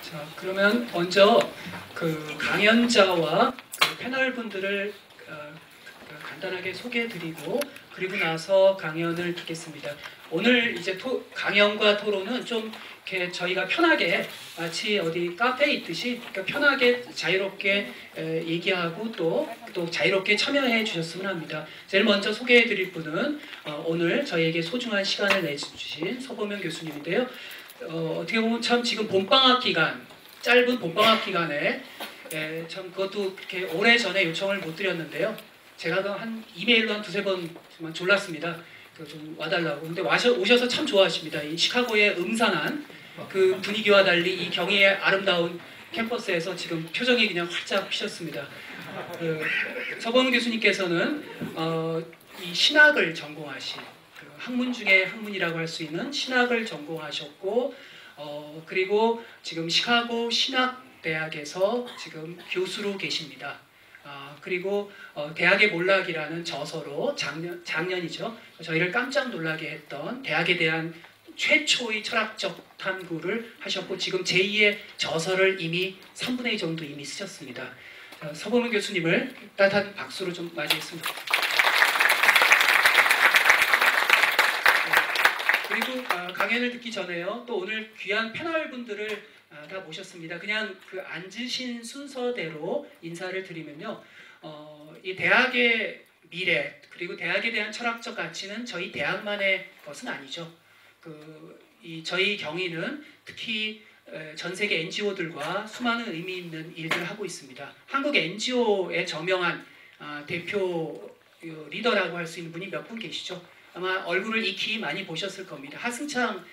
자, 그러면 먼저 그 강연자와 그 패널 분들을 간단하게 소개해드리고 그리고 나서 강연을 듣겠습니다. 오늘 이제 강연과 토론은 좀 이렇게 저희가 편하게 마치 어디 카페에 있듯이 편하게 자유롭게 얘기하고 또 자유롭게 참여해 주셨으면 합니다. 제일 먼저 소개해드릴 분은 오늘 저희에게 소중한 시간을 내주신 서보명 교수님인데요. 어떻게 보면 참 지금 봄방학 기간, 짧은 봄방학 기간에 참 그것도 그렇게 오래전에 요청을 못 드렸는데요. 제가 한 이메일로 한 두세 번만 졸랐습니다. 좀 와달라고. 근데 오셔서 참 좋아하십니다. 이 시카고의 음산한 그 분위기와 달리 이 경희의 아름다운 캠퍼스에서 지금 표정이 그냥 활짝 피셨습니다. 서보명 교수님께서는 이 신학을 전공하신 학문 중에 학문이라고 할 수 있는 신학을 전공하셨고 그리고 지금 시카고 신학대학에서 지금 교수로 계십니다. 그리고 대학의 몰락이라는 저서로 작년이죠. 저희를 깜짝 놀라게 했던 대학에 대한 최초의 철학적 탐구를 하셨고 지금 제2의 저서를 이미 3분의 2 정도 이미 쓰셨습니다. 서보명 교수님을 따뜻한 박수로 좀 맞이했습니다. 그리고 강연을 듣기 전에요. 또 오늘 귀한 패널 분들을 다 모셨습니다. 그냥 그 앉으신 순서대로 인사를 드리면요. 이 대학의 미래 그리고 대학에 대한 철학적 가치는 저희 대학만의 것은 아니죠. 저희 경희는 특히 전 세계 NGO들과 수많은 의미 있는 일들을 하고 있습니다. 한국 NGO의 저명한 대표 리더라고 할 수 있는 분이 몇 분 계시죠? 아마 얼굴을 익히 많이 보셨을 겁니다. 하승창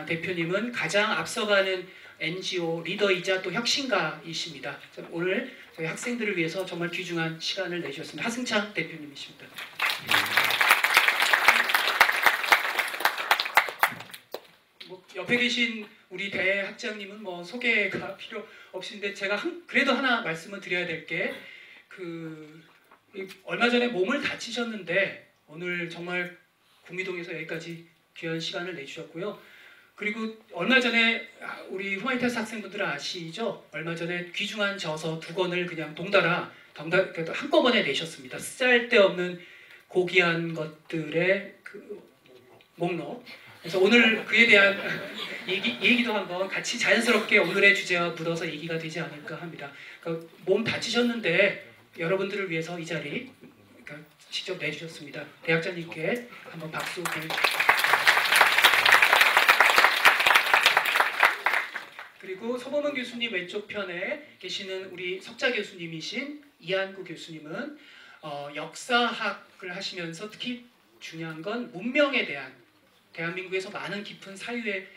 대표님은 가장 앞서가는 NGO 리더이자 또 혁신가이십니다. 오늘 저희 학생들을 위해서 정말 귀중한 시간을 내주셨습니다. 하승창 대표님이십니다. 옆에 계신 우리 대학장님은 소개가 필요 없으신데 제가 그래도 하나 말씀을 드려야 될 게 얼마 전에 몸을 다치셨는데 오늘 정말 구미동에서 여기까지 귀한 시간을 내주셨고요. 그리고 얼마 전에 우리 후마니타스 학생분들은 아시죠? 얼마 전에 귀중한 저서 2권을 그냥 동달아 한꺼번에 내셨습니다. 쓰잘데없는 고귀한 것들의 목록. 그래서 오늘 그에 대한 얘기도 한번 같이 자연스럽게 오늘의 주제와 묻어서 얘기가 되지 않을까 합니다. 몸 다치셨는데 여러분들을 위해서 이 자리 직접 내주셨습니다. 대학장님께 한번 박수 보내주십시오. 그리고 서보명 교수님 왼쪽 편에 계시는 우리 석자 교수님이신 이한구 교수님은 역사학을 하시면서 특히 중요한 건 문명에 대한 대한민국에서 많은 깊은 사유의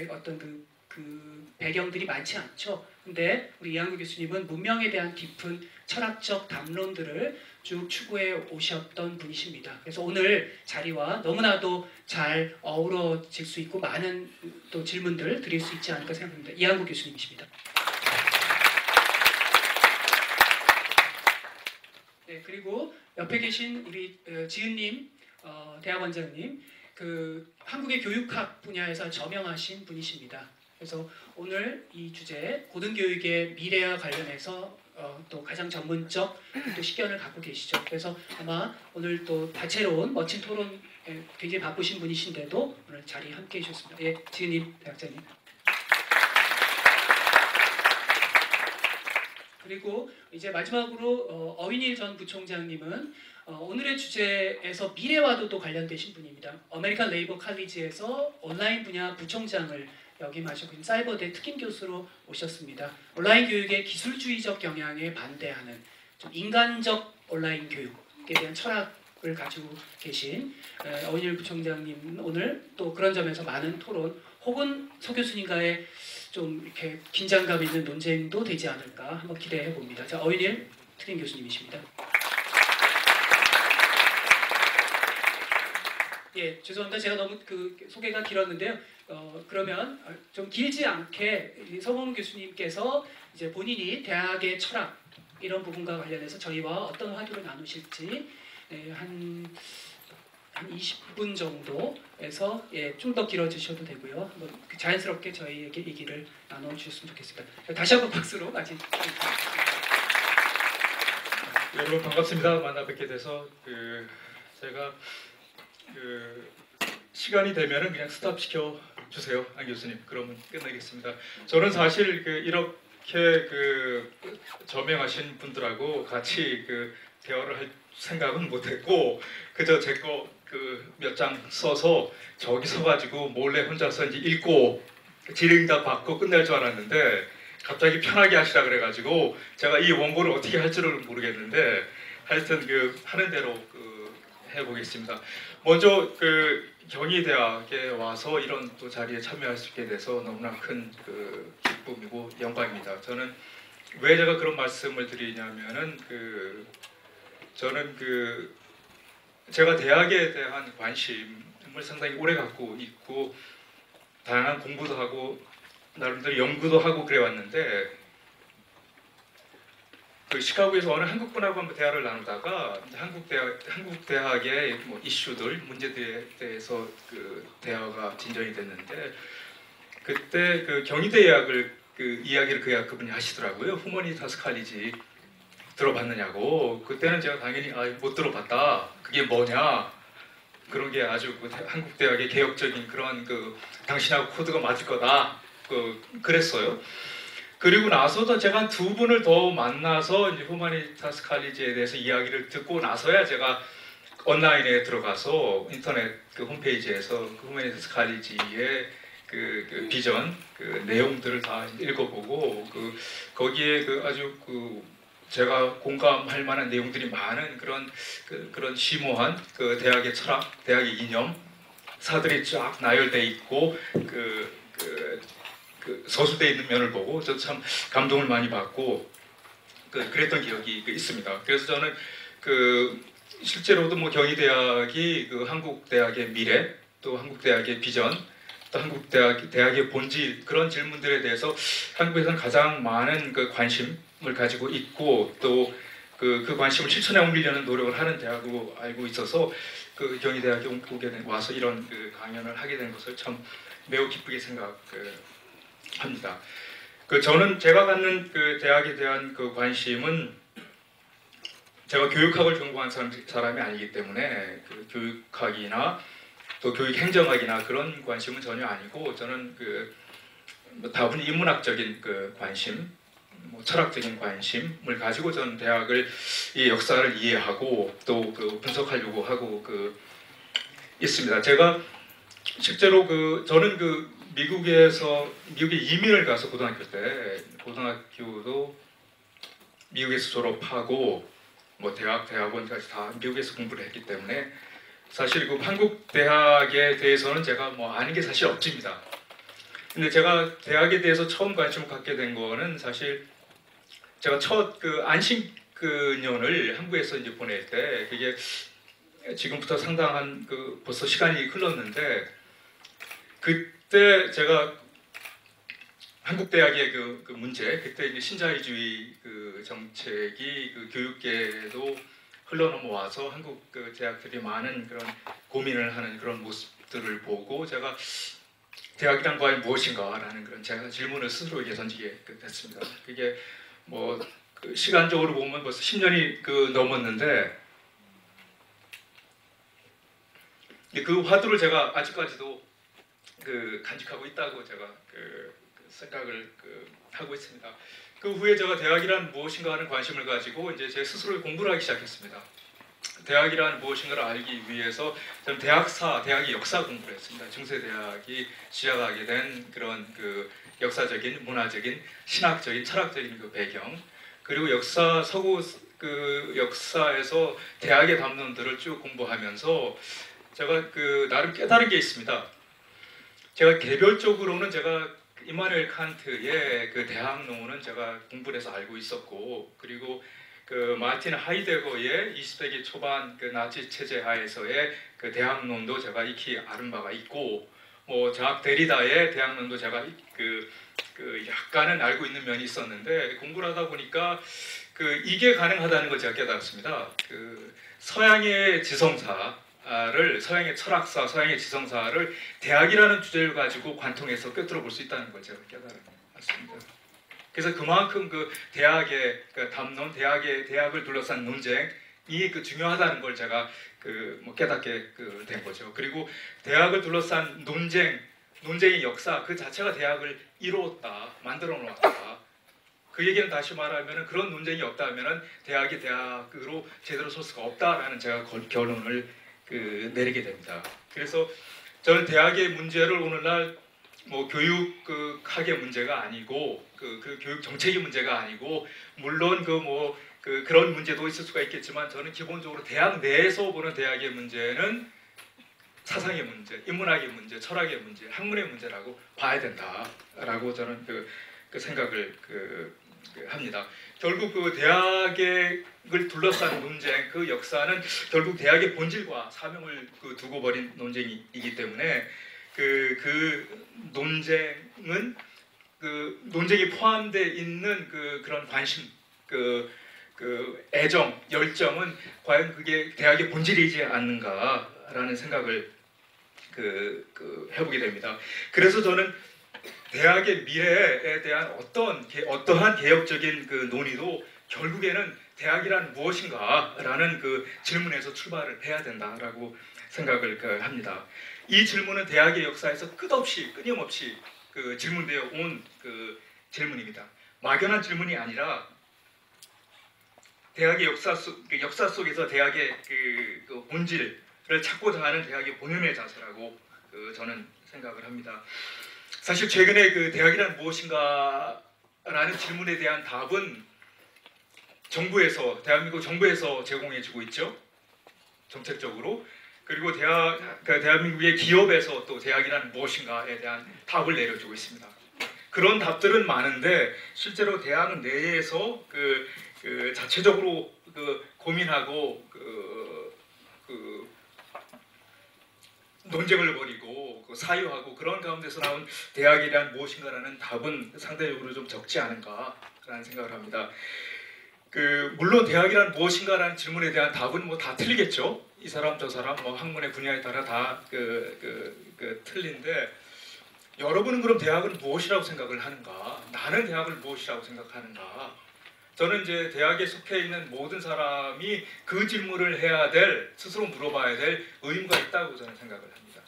어떤 그 배경들이 많지 않죠. 근데 우리 이한구 교수님은 문명에 대한 깊은 철학적 담론들을 쭉 추구해 오셨던 분이십니다. 그래서 오늘 자리와 너무나도 잘 어우러질 수 있고 많은 또 질문들 드릴 수 있지 않을까 생각합니다. 이한구 교수님이십니다. 네, 그리고 옆에 계신 우리 지은님 대학원장님 한국의 교육학 분야에서 저명하신 분이십니다. 그래서 오늘 이 주제 고등교육의 미래와 관련해서 또 가장 전문적 또 식견을 갖고 계시죠. 그래서 아마 오늘 또 다채로운 멋진 토론 굉장히 바쁘신 분이신데도 오늘 자리에 함께 해주셨습니다. 예, 지은님 대학장님. 그리고 이제 마지막으로 어윈일 전 부총장님은 오늘의 주제에서 미래와도 또 관련되신 분입니다. 아메리칸 레이버 칼리지에서 온라인 분야 부총장을 역임하셨고 사이버대 특임 교수로 오셨습니다. 온라인 교육의 기술주의적 경향에 반대하는 좀 인간적 온라인 교육에 대한 철학을 가지고 계신 어윈일 부총장님 오늘 또 그런 점에서 많은 토론 혹은 서 교수님과의 좀 이렇게 긴장감 있는 논쟁도 되지 않을까 한번 기대해 봅니다. 자, 어윈일 특임 교수님이십니다. 예, 죄송합니다. 제가 너무 소개가 길었는데요. 그러면 좀 길지 않게 서보명 교수님께서 이제 본인이 대학의 철학 이런 부분과 관련해서 저희와 어떤 화두를 나누실지 한 한 20분 정도에서 좀 더 길어지셔도 되고요. 자연스럽게 저희에게 얘기를 나눠주셨으면 좋겠습니다. 다시 한번 박수로 맞이. 여러분 반갑습니다. 만나 뵙게 돼서 제가 시간이 되면은 그냥 스탑 시켜 주세요, 안 교수님. 그러면 끝내겠습니다. 저는 사실 이렇게 저명하신 분들하고 같이 대화를 할 생각은 못했고 그저 제 거 몇 장 써서 저기 서가지고 몰래 혼자서 이제 읽고 질의응답 받고 끝낼 줄 알았는데 갑자기 편하게 하시라 그래가지고 제가 이 원고를 어떻게 할 줄은 모르겠는데 하여튼 하는 대로 해보겠습니다. 먼저 경희대학에 와서 이런 또 자리에 참여할 수 있게 돼서 너무나 큰 기쁨이고 영광입니다. 저는 왜 제가 그런 말씀을 드리냐면은 저는 제가 대학에 대한 관심을 상당히 오래 갖고 있고 다양한 공부도 하고 나름대로 연구도 하고 그래 왔는데 시카고에서 어느 한국분하고 한번 대화를 나누다가 한국 대학의 뭐 이슈들 문제들에 대해서 대화가 진전이 됐는데 그때 경희대학을 이야기를 그분이 하시더라고요. 후머니타스 칼리지 들어봤느냐고. 그때는 제가 당연히 못 들어봤다. 그게 뭐냐? 그런 게 아주 한국 대학의 개혁적인 그런 당신하고 코드가 맞을 거다. 그랬어요. 그리고 나서도 제가 한 두 분을 더 만나서 이제 후마니타스 칼리지에 대해서 이야기를 듣고 나서야 제가 온라인에 들어가서 인터넷 홈페이지에서 후마니타스 칼리지의 비전 내용들을 다 읽어보고 거기에 아주 제가 공감할 만한 내용들이 많은 그런 심오한 대학의 철학, 대학의 이념 사들이 쫙 나열돼 있고 서술되어 있는 면을 보고 저 참 감동을 많이 받고 그랬던 기억이 있습니다. 그래서 저는 실제로도 뭐 경희대학이 한국 대학의 미래, 또 한국 대학의 비전, 또 한국 대학의 본질 그런 질문들에 대해서 한국에서는 가장 많은 관심을 가지고 있고 또 그 관심을 실천에 옮기려는 노력을 하는 대학으로 알고 있어서 경희대학에 와서 이런 강연을 하게 된 것을 참 매우 기쁘게 생각합니다. 저는 제가 갖는 대학에 대한 관심은 제가 교육학을 전공한 사람이 아니기 때문에 교육학이나 또 교육행정학이나 그런 관심은 전혀 아니고 저는 다분히 인문학적인 관심, 뭐 철학적인 관심을 가지고 저는 대학을 이 역사를 이해하고 또 분석하려고 하고 있습니다. 제가 실제로 저는 미국에 이민을 가서 고등학교도 미국에서 졸업하고 뭐 대학원까지 다 미국에서 공부를 했기 때문에 사실 한국 대학에 대해서는 제가 뭐 아는 게 사실 없습니다. 근데 제가 대학에 대해서 처음 관심을 갖게 된 거는 사실 제가 첫 안식년을 한국에서 이제 보낼 때 그게 지금부터 상당한 벌써 시간이 흘렀는데 그때 제가 한국 대학의 문제 그때 이제 신자유주의 정책이 교육계에도 흘러넘어와서 한국 대학들이 많은 그런 고민을 하는 그런 모습들을 보고 제가 대학이란 과연 무엇인가라는 그런 제가 질문을 스스로에게 던지게 됐습니다. 그게 뭐 시간적으로 보면 벌써 10년이 넘었는데 그 화두를 제가 아직까지도 간직하고 있다고 제가 생각을 하고 있습니다. 그 후에 제가 대학이란 무엇인가 하는 관심을 가지고 이제 제 스스로 공부를 하기 시작했습니다. 대학이란 무엇인가를 알기 위해서 저는 대학의 역사 공부를 했습니다. 중세대학이 시작하게 된 그런 역사적인, 문화적인, 신학적인, 철학적인 배경 그리고 서구 역사에서 대학의 담론들을 쭉 공부하면서 제가 나름 깨달은 게 있습니다. 제가 개별적으로는 제가 이마누엘 칸트의 대학론은 제가 공부를 해서 알고 있었고 그리고 마틴 하이데거의 20세기 초반 나치 체제 하에서의 대학론도 제가 익히 아는 바가 있고 뭐 자악 데리다의 대학론도 제가 약간은 알고 있는 면이 있었는데 공부를 하다 보니까 이게 가능하다는 걸 제가 깨달았습니다. 서양의 지성사 서양의 철학사, 서양의 지성사를 대학이라는 주제를 가지고 관통해서 꿰뚫어 볼 수 있다는 걸 제가 깨달았습니다. 그래서 그만큼 그 대학의 그 담론, 대학을 둘러싼 논쟁이 그 중요하다는 걸 제가 깨닫게 된 거죠. 그리고 대학을 둘러싼 논쟁의 역사 그 자체가 대학을 이루었다, 만들어 놓았다. 그 얘기는 다시 말하면 그런 논쟁이 없다면 대학이 대학으로 제대로 설 수가 없다라는 제가 결론을 내리게 됩니다. 그래서 저는 대학의 문제를 오늘날 뭐 교육학의 문제가 아니고 그 교육 정책의 문제가 아니고 물론 그런 문제도 있을 수가 있겠지만 저는 기본적으로 대학 내에서 보는 대학의 문제는 사상의 문제, 인문학의 문제, 철학의 문제, 학문의 문제라고 봐야 된다라고 저는 그 생각을 합니다. 결국 그 대학을 둘러싼 논쟁, 그 역사는 결국 대학의 본질과 사명을 두고 벌인 논쟁이기 때문에 그 논쟁은 논쟁이 포함되어 있는 그런 관심, 애정, 열정은 과연 그게 대학의 본질이지 않는가라는 생각을 해보게 됩니다. 그래서 저는 대학의 미래에 대한 어떠한 개혁적인 논의도 결국에는 대학이란 무엇인가라는 질문에서 출발을 해야 된다라고 생각을 합니다. 이 질문은 대학의 역사에서 끊임없이 질문되어 온 질문입니다. 막연한 질문이 아니라 대학의 역사 속에서 대학의 본질을 찾고자 하는 대학의 본연의 자세라고 저는 생각을 합니다. 사실 최근에 대학이란 무엇인가라는 질문에 대한 답은 대한민국 정부에서 제공해주고 있죠. 정책적으로. 그리고 대한민국의 기업에서 또 대학이란 무엇인가에 대한 답을 내려주고 있습니다. 그런 답들은 많은데 실제로 대학 내에서 자체적으로 고민하고 논쟁을 벌이고 사유하고 그런 가운데서 나온 대학이란 무엇인가라는 답은 상대적으로 좀 적지 않은가라는 생각을 합니다. 물론 대학이란 무엇인가라는 질문에 대한 답은 뭐 다 틀리겠죠. 이 사람 저 사람 뭐 학문의 분야에 따라 다 틀린데 여러분은 그럼 대학은 무엇이라고 생각을 하는가? 나는 대학을 무엇이라고 생각하는가? 저는 이제 대학에 속해 있는 모든 사람이 그 질문을 해야 될, 스스로 물어봐야 될 의무가 있다고 저는 생각을 합니다.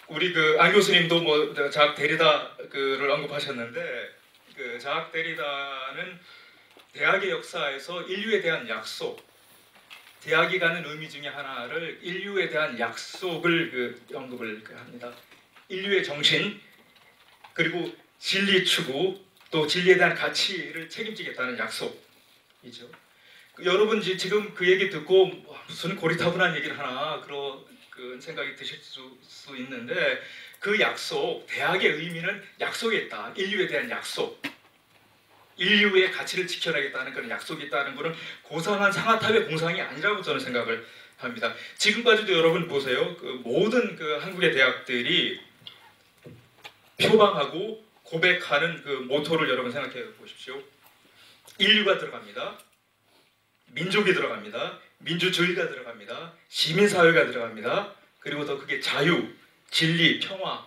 우리 안 교수님도 뭐 자악 데리다를 언급하셨는데 자악 데리다는 대학의 역사에서 인류에 대한 약속, 대학이 가는 의미 중에 하나를 인류에 대한 약속을 언급을 합니다. 인류의 정신 그리고 진리 추구 또 진리에 대한 가치를 책임지겠다는 약속이죠. 여러분 지금 그 얘기 듣고 무슨 고리타분한 얘기를 하나 그런 생각이 드실 수 있는데 그 약속, 대학의 의미는 약속이 있다. 인류에 대한 약속, 인류의 가치를 지켜내겠다는 그런 약속이 있다는 것은 고상한 상하탑의 공상이 아니라고 저는 생각을 합니다. 지금까지도 여러분 보세요. 모든 한국의 대학들이 표방하고 고백하는 모토를 여러분 생각해 보십시오. 인류가 들어갑니다. 민족이 들어갑니다. 민주주의가 들어갑니다. 시민사회가 들어갑니다. 그리고 더 크게 자유, 진리, 평화.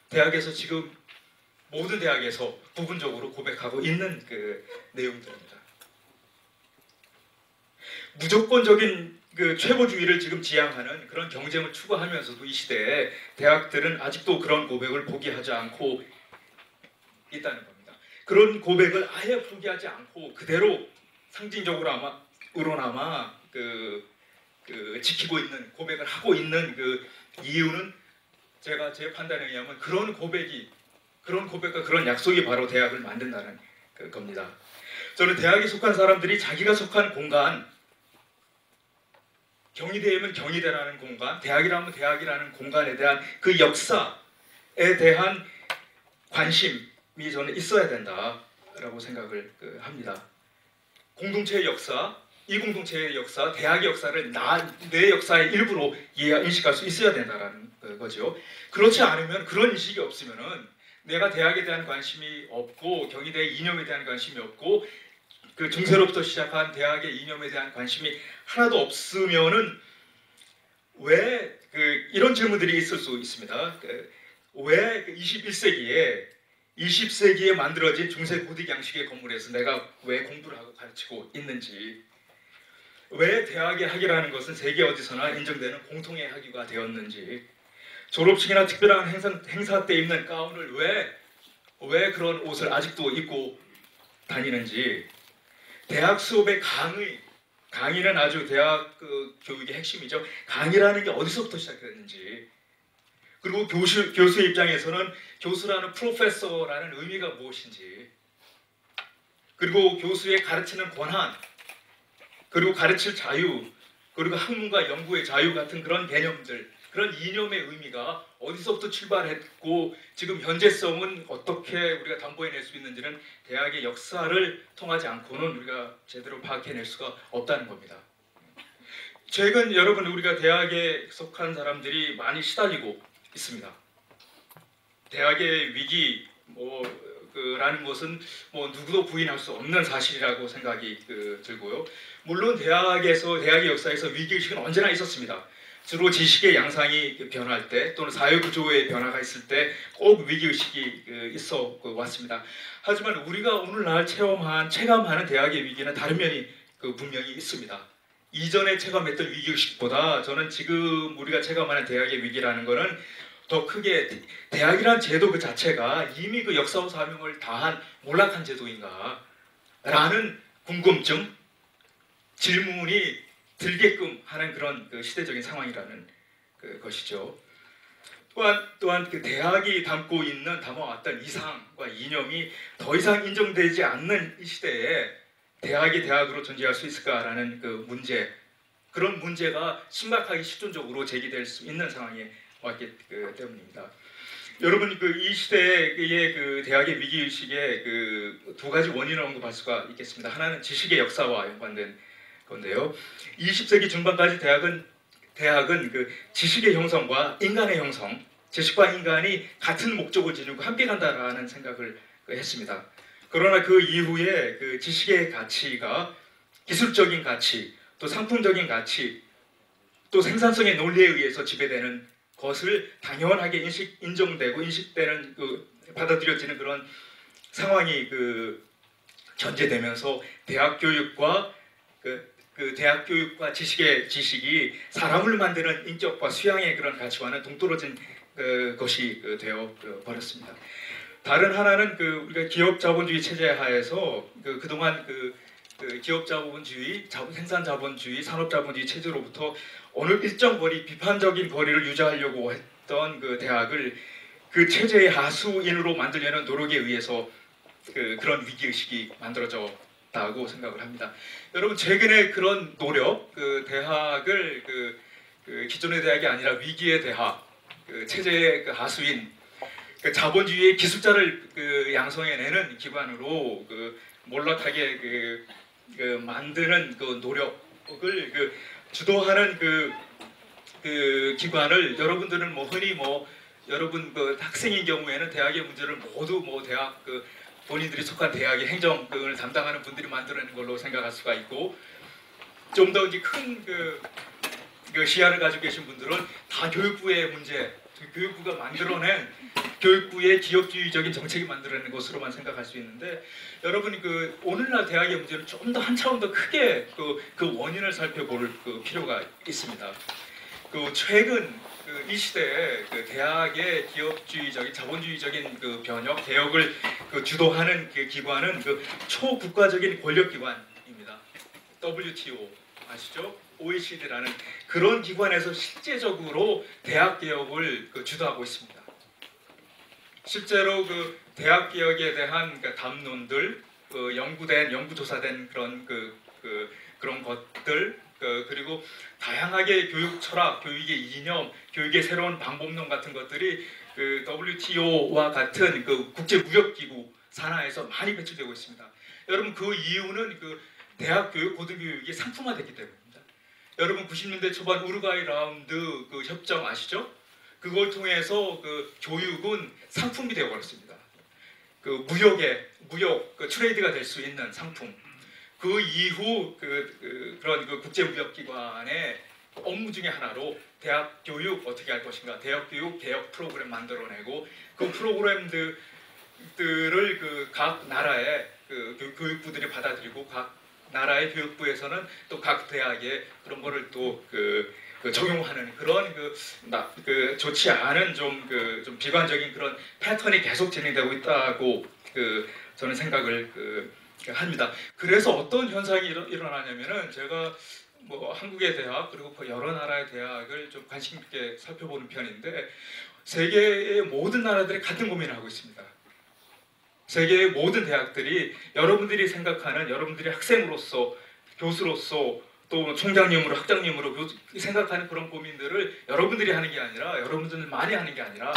대학에서 지금 모든 대학에서 부분적으로 고백하고 있는 내용들입니다. 무조건적인 최고주의를 지금 지향하는 그런 경쟁을 추구하면서도 이 시대에 대학들은 아직도 그런 고백을 포기하지 않고 있다는 겁니다. 그런 고백을 아예 포기하지 않고 그대로 상징적으로나마 지키고 있는 고백을 하고 있는 이유는 제 판단에 의하면 그런 고백과 그런 약속이 바로 대학을 만든다는 겁니다. 저는 대학에 속한 사람들이 자기가 속한 공간, 경희대이면 경희대라는 공간, 대학이라면 대학이라는 공간에 대한 그 역사에 대한 관심이 저는 있어야 된다라고 생각을 합니다. 공동체의 역사, 이 공동체의 역사, 대학의 역사를 내 역사의 일부로 인식할 수 있어야 된다는 거죠. 그렇지 않으면 그런 인식이 없으면은 내가 대학에 대한 관심이 없고 경희대 이념에 대한 관심이 없고 중세로부터 시작한 대학의 이념에 대한 관심이 하나도 없으면은 왜 이런 질문들이 있을 수 있습니다. 왜 20세기에 만들어진 중세 고딕 양식의 건물에서 내가 왜 공부를 하고 가르치고 있는지, 왜 대학의 학위라는 것은 세계 어디서나 인정되는 공통의 학위가 되었는지, 졸업식이나 특별한 행사 때 입는 가운을 왜 그런 옷을 아직도 입고 다니는지, 대학 수업의 강의는 아주 대학 교육의 핵심이죠. 강의라는 게 어디서부터 시작됐는지, 그리고 교수의 입장에서는 교수라는 프로페서라는 의미가 무엇인지, 그리고 교수의 가르치는 권한, 그리고 가르칠 자유, 그리고 학문과 연구의 자유 같은 그런 개념들, 그런 이념의 의미가 어디서부터 출발했고 지금 현재성은 어떻게 우리가 담보해낼 수 있는지는 대학의 역사를 통하지 않고는 우리가 제대로 파악해낼 수가 없다는 겁니다. 최근 여러분 우리가 대학에 속한 사람들이 많이 시달리고 있습니다. 대학의 위기 라는 것은 누구도 부인할 수 없는 사실이라고 생각이 들고요. 물론 대학의 역사에서 위기의식은 언제나 있었습니다. 주로 지식의 양상이 변할 때 또는 사회구조의 변화가 있을 때 꼭 위기의식이 있어 왔습니다. 하지만 우리가 오늘날 체감하는 대학의 위기는 다른 면이 분명히 있습니다. 이전에 체감했던 위기의식보다 저는 지금 우리가 체감하는 대학의 위기라는 것은 더 크게 대학이란 제도 그 자체가 이미 역사와 사명을 다한 몰락한 제도인가 라는 궁금증, 질문이 들게끔 하는 그런 시대적인 상황이라는 것이죠. 또한 대학이 담아왔던 이상과 이념이 더 이상 인정되지 않는 이 시대에 대학이 대학으로 존재할 수 있을까라는 그런 문제가 심각하게 실존적으로 제기될 수 있는 상황에 왔기 때문입니다. 여러분 이 시대의 대학의 위기의식의 두 가지 원인을 언급할 수가 있겠습니다. 하나는 지식의 역사와 연관된 건데요. 20세기 중반까지 대학은 지식의 형성과 인간의 형성, 지식과 인간이 같은 목적을 지니고 함께 간다라는 생각을 했습니다. 그러나 그 이후에 지식의 가치가 기술적인 가치, 또 상품적인 가치, 또 생산성의 논리에 의해서 지배되는 것을 당연하게 인정되고 인식되는 받아들여지는 그런 상황이 전제되면서 대학 교육과 지식이 사람을 만드는 인격과 수양의 그런 가치와는 동떨어진 것이 되어 버렸습니다. 다른 하나는 우리가 기업 자본주의 체제 하에서 그동안 기업 자본주의, 생산 자본주의, 산업 자본주의 체제로부터 어느 일정 거리, 비판적인 거리를 유지하려고 했던 대학을 그 체제의 하수인으로 만들려는 노력에 의해서 그런 위기의식이 만들어졌다고 생각을 합니다. 여러분 최근에 그런 노력, 대학을 기존의 대학이 아니라 위기의 대학, 체제의 하수인, 자본주의의 기술자를 양성해내는 기관으로 몰락하게 만드는 노력을 주도하는 기관을 여러분들은 흔히 여러분 학생인 경우에는 대학의 문제를 모두 대학 본인들이 속한 대학의 행정을 담당하는 분들이 만들어내는 걸로 생각할 수가 있고, 좀 더 큰 시야를 가지고 계신 분들은 다 교육부의 문제, 교육부가 만들어낸 교육부의 기업주의적인 정책이 만들어낸 것으로만 생각할 수 있는데, 여러분 오늘날 대학의 문제는 좀 더 한 차원 더 크게 그 원인을 살펴볼 필요가 있습니다. 최근 이 시대에 대학의 기업주의적인 자본주의적인 변혁 개혁을 주도하는 기관은 초국가적인 권력기관입니다. WTO 아시죠? OECD라는 그런 기관에서 실제적으로 대학 개혁을 주도하고 있습니다. 실제로 대학 개혁에 대한 담론들, 연구조사된 그런 것들, 그리고 다양하게 교육 철학, 교육의 이념, 교육의 새로운 방법론 같은 것들이 WTO와 같은 국제무역기구 산하에서 많이 배출되고 있습니다. 여러분 그 이유는 대학 교육, 고등교육이 상품화됐기 때문입니다. 여러분 90년대 초반 우루과이 라운드 협정 아시죠? 그걸 통해서 교육은 상품이 되어버렸습니다. 무역, 트레이드가 될 수 있는 상품. 그 이후 그런 국제무역기관의 업무 중에 하나로 대학 교육 어떻게 할 것인가, 대학 교육 개혁 프로그램 만들어내고 그 프로그램들을 그 각 나라의 그 교육부들이 받아들이고 각 나라의 교육부에서는 또 각 대학에 그런 거를 또 그 적용하는 그런 그 좋지 않은 좀 비관적인 그런 패턴이 계속 진행되고 있다고 저는 생각을 합니다. 그래서 어떤 현상이 일어나냐면은 제가 뭐 한국의 대학 그리고 여러 나라의 대학을 좀 관심 있게 살펴보는 편인데 세계의 모든 나라들이 같은 고민을 하고 있습니다. 세계의 모든 대학들이 여러분들이 생각하는 여러분들이 학생으로서 교수로서 또 총장님으로 학장님으로 생각하는 그런 고민들을 여러분들이 하는 게 아니라 여러분들만이 하는 게 아니라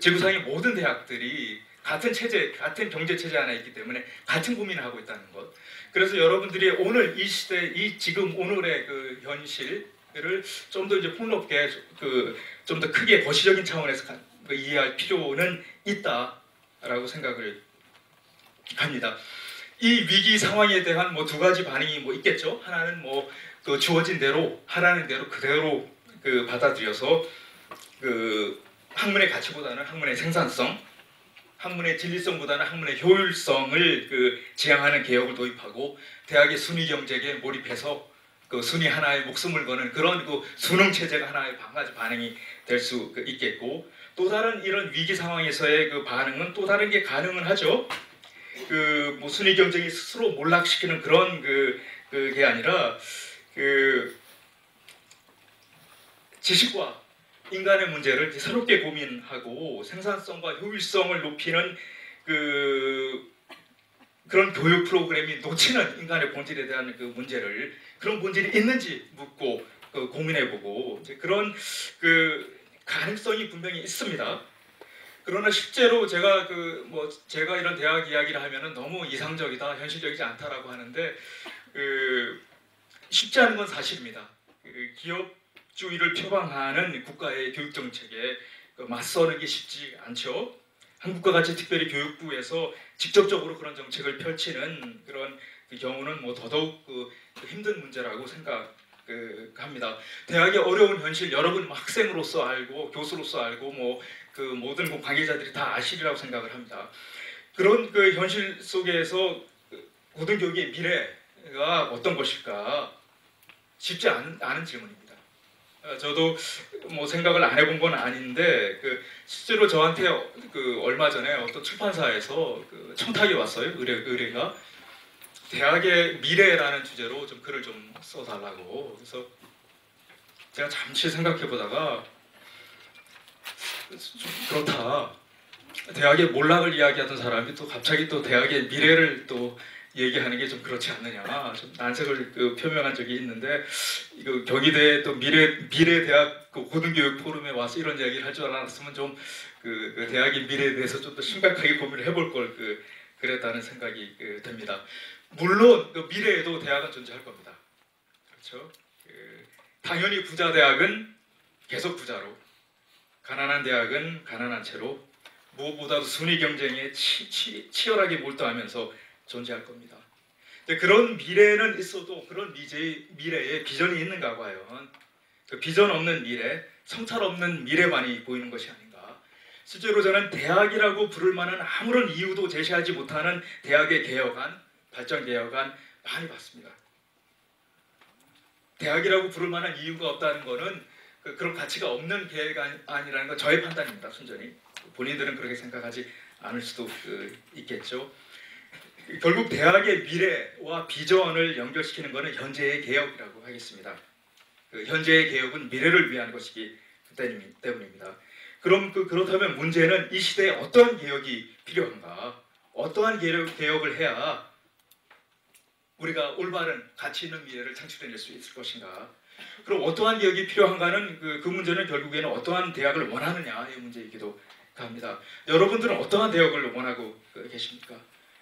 지구상의 모든 대학들이 같은 체제, 같은 경제 체제 안에 있기 때문에 같은 고민을 하고 있다는 것. 그래서 여러분들이 오늘 이 시대, 이 지금 오늘의 그 현실을 좀 더 이제 폭넓게 좀 더 크게 거시적인 차원에서 이해할 필요는 있다라고 생각을 합니다. 이 위기 상황에 대한 뭐 두 가지 반응이 뭐 있겠죠. 하나는 뭐 그 주어진 대로 하라는 대로 그대로 받아들여서 학문의 가치보다는 학문의 생산성, 학문의 진리성보다는 학문의 효율성을 지향하는 개혁을 도입하고 대학의 순위 경쟁에 몰입해서 순위 하나에 목숨을 거는 그런 수능 체제가 하나의 반응이 될 수 있겠고, 또 다른 이런 위기 상황에서의 반응은 또 다른 게 가능은 하죠. 뭐 순위 경쟁이 스스로 몰락시키는 그런 그게 아니라 지식과 인간의 문제를 새롭게 고민하고 생산성과 효율성을 높이는 그런 교육 프로그램이 놓치는 인간의 본질에 대한 문제를, 그런 본질이 있는지 묻고 고민해보고 그런 가능성이 분명히 있습니다. 그러나 실제로 제가 제가 이런 대학 이야기를 하면은 너무 이상적이다, 현실적이지 않다라고 하는데 쉽지 않은 건 사실입니다. 기업주의를 표방하는 국가의 교육 정책에 맞서는 게 쉽지 않죠. 한국과 같이 특별히 교육부에서 직접적으로 그런 정책을 펼치는 그런 경우는 뭐 더더욱 힘든 문제라고 생각합니다. 대학의 어려운 현실 여러분 학생으로서 알고 교수로서 알고 뭐 모든 관계자들이 다 아시리라고 생각을 합니다. 그런 현실 속에서 고등교육의 미래가 어떤 것일까 쉽지 않은 질문입니다. 저도 뭐 생각을 안 해본 건 아닌데 실제로 저한테 얼마 전에 어떤 출판사에서 청탁이 왔어요. 의뢰가 대학의 미래라는 주제로 좀 글을 좀 써달라고. 그래서 제가 잠시 생각해 보다가 좀 그렇다. 대학의 몰락을 이야기하던 사람이 또 갑자기 또 대학의 미래를 또 얘기하는 게 좀 그렇지 않느냐, 좀 난색을 표명한 적이 있는데, 이거 경희대 또 미래 대학 고등교육 포럼에 와서 이런 이야기를 할 줄 알았으면 좀 대학의 미래에 대해서 좀 더 심각하게 고민을 해볼 걸 그랬다는 생각이 듭니다. 물론 미래에도 대학은 존재할 겁니다. 그렇죠? 당연히 부자 대학은 계속 부자로, 가난한 대학은 가난한 채로, 무엇보다도 순위 경쟁에 치열하게 몰두하면서 존재할 겁니다. 그런 미래는 있어도 그런 미래에 비전이 있는가 과연? 비전 없는 미래, 성찰 없는 미래만이 보이는 것이 아닌가. 실제로 저는 대학이라고 부를 만한 아무런 이유도 제시하지 못하는 대학의 개혁안, 발전 개혁안 많이 봤습니다. 대학이라고 부를 만한 이유가 없다는 것은 그런 가치가 없는 계획안이라는 건 저의 판단입니다. 순전히 본인들은 그렇게 생각하지 않을 수도 있겠죠. 결국 대학의 미래와 비전을 연결시키는 것은 현재의 개혁이라고 하겠습니다. 현재의 개혁은 미래를 위한 것이기 때문입니다. 그럼 그렇다면 문제는 이 시대에 어떠한 개혁이 필요한가? 어떠한 개혁을 해야 우리가 올바른 가치 있는 미래를 창출해낼 수 있을 것인가? 그럼 어떠한 개혁이 필요한가는 그 문제는 결국에는 어떠한 대학을 원하느냐의 문제이기도 합니다. 여러분들은 어떠한 대학을 원하고 계십니까?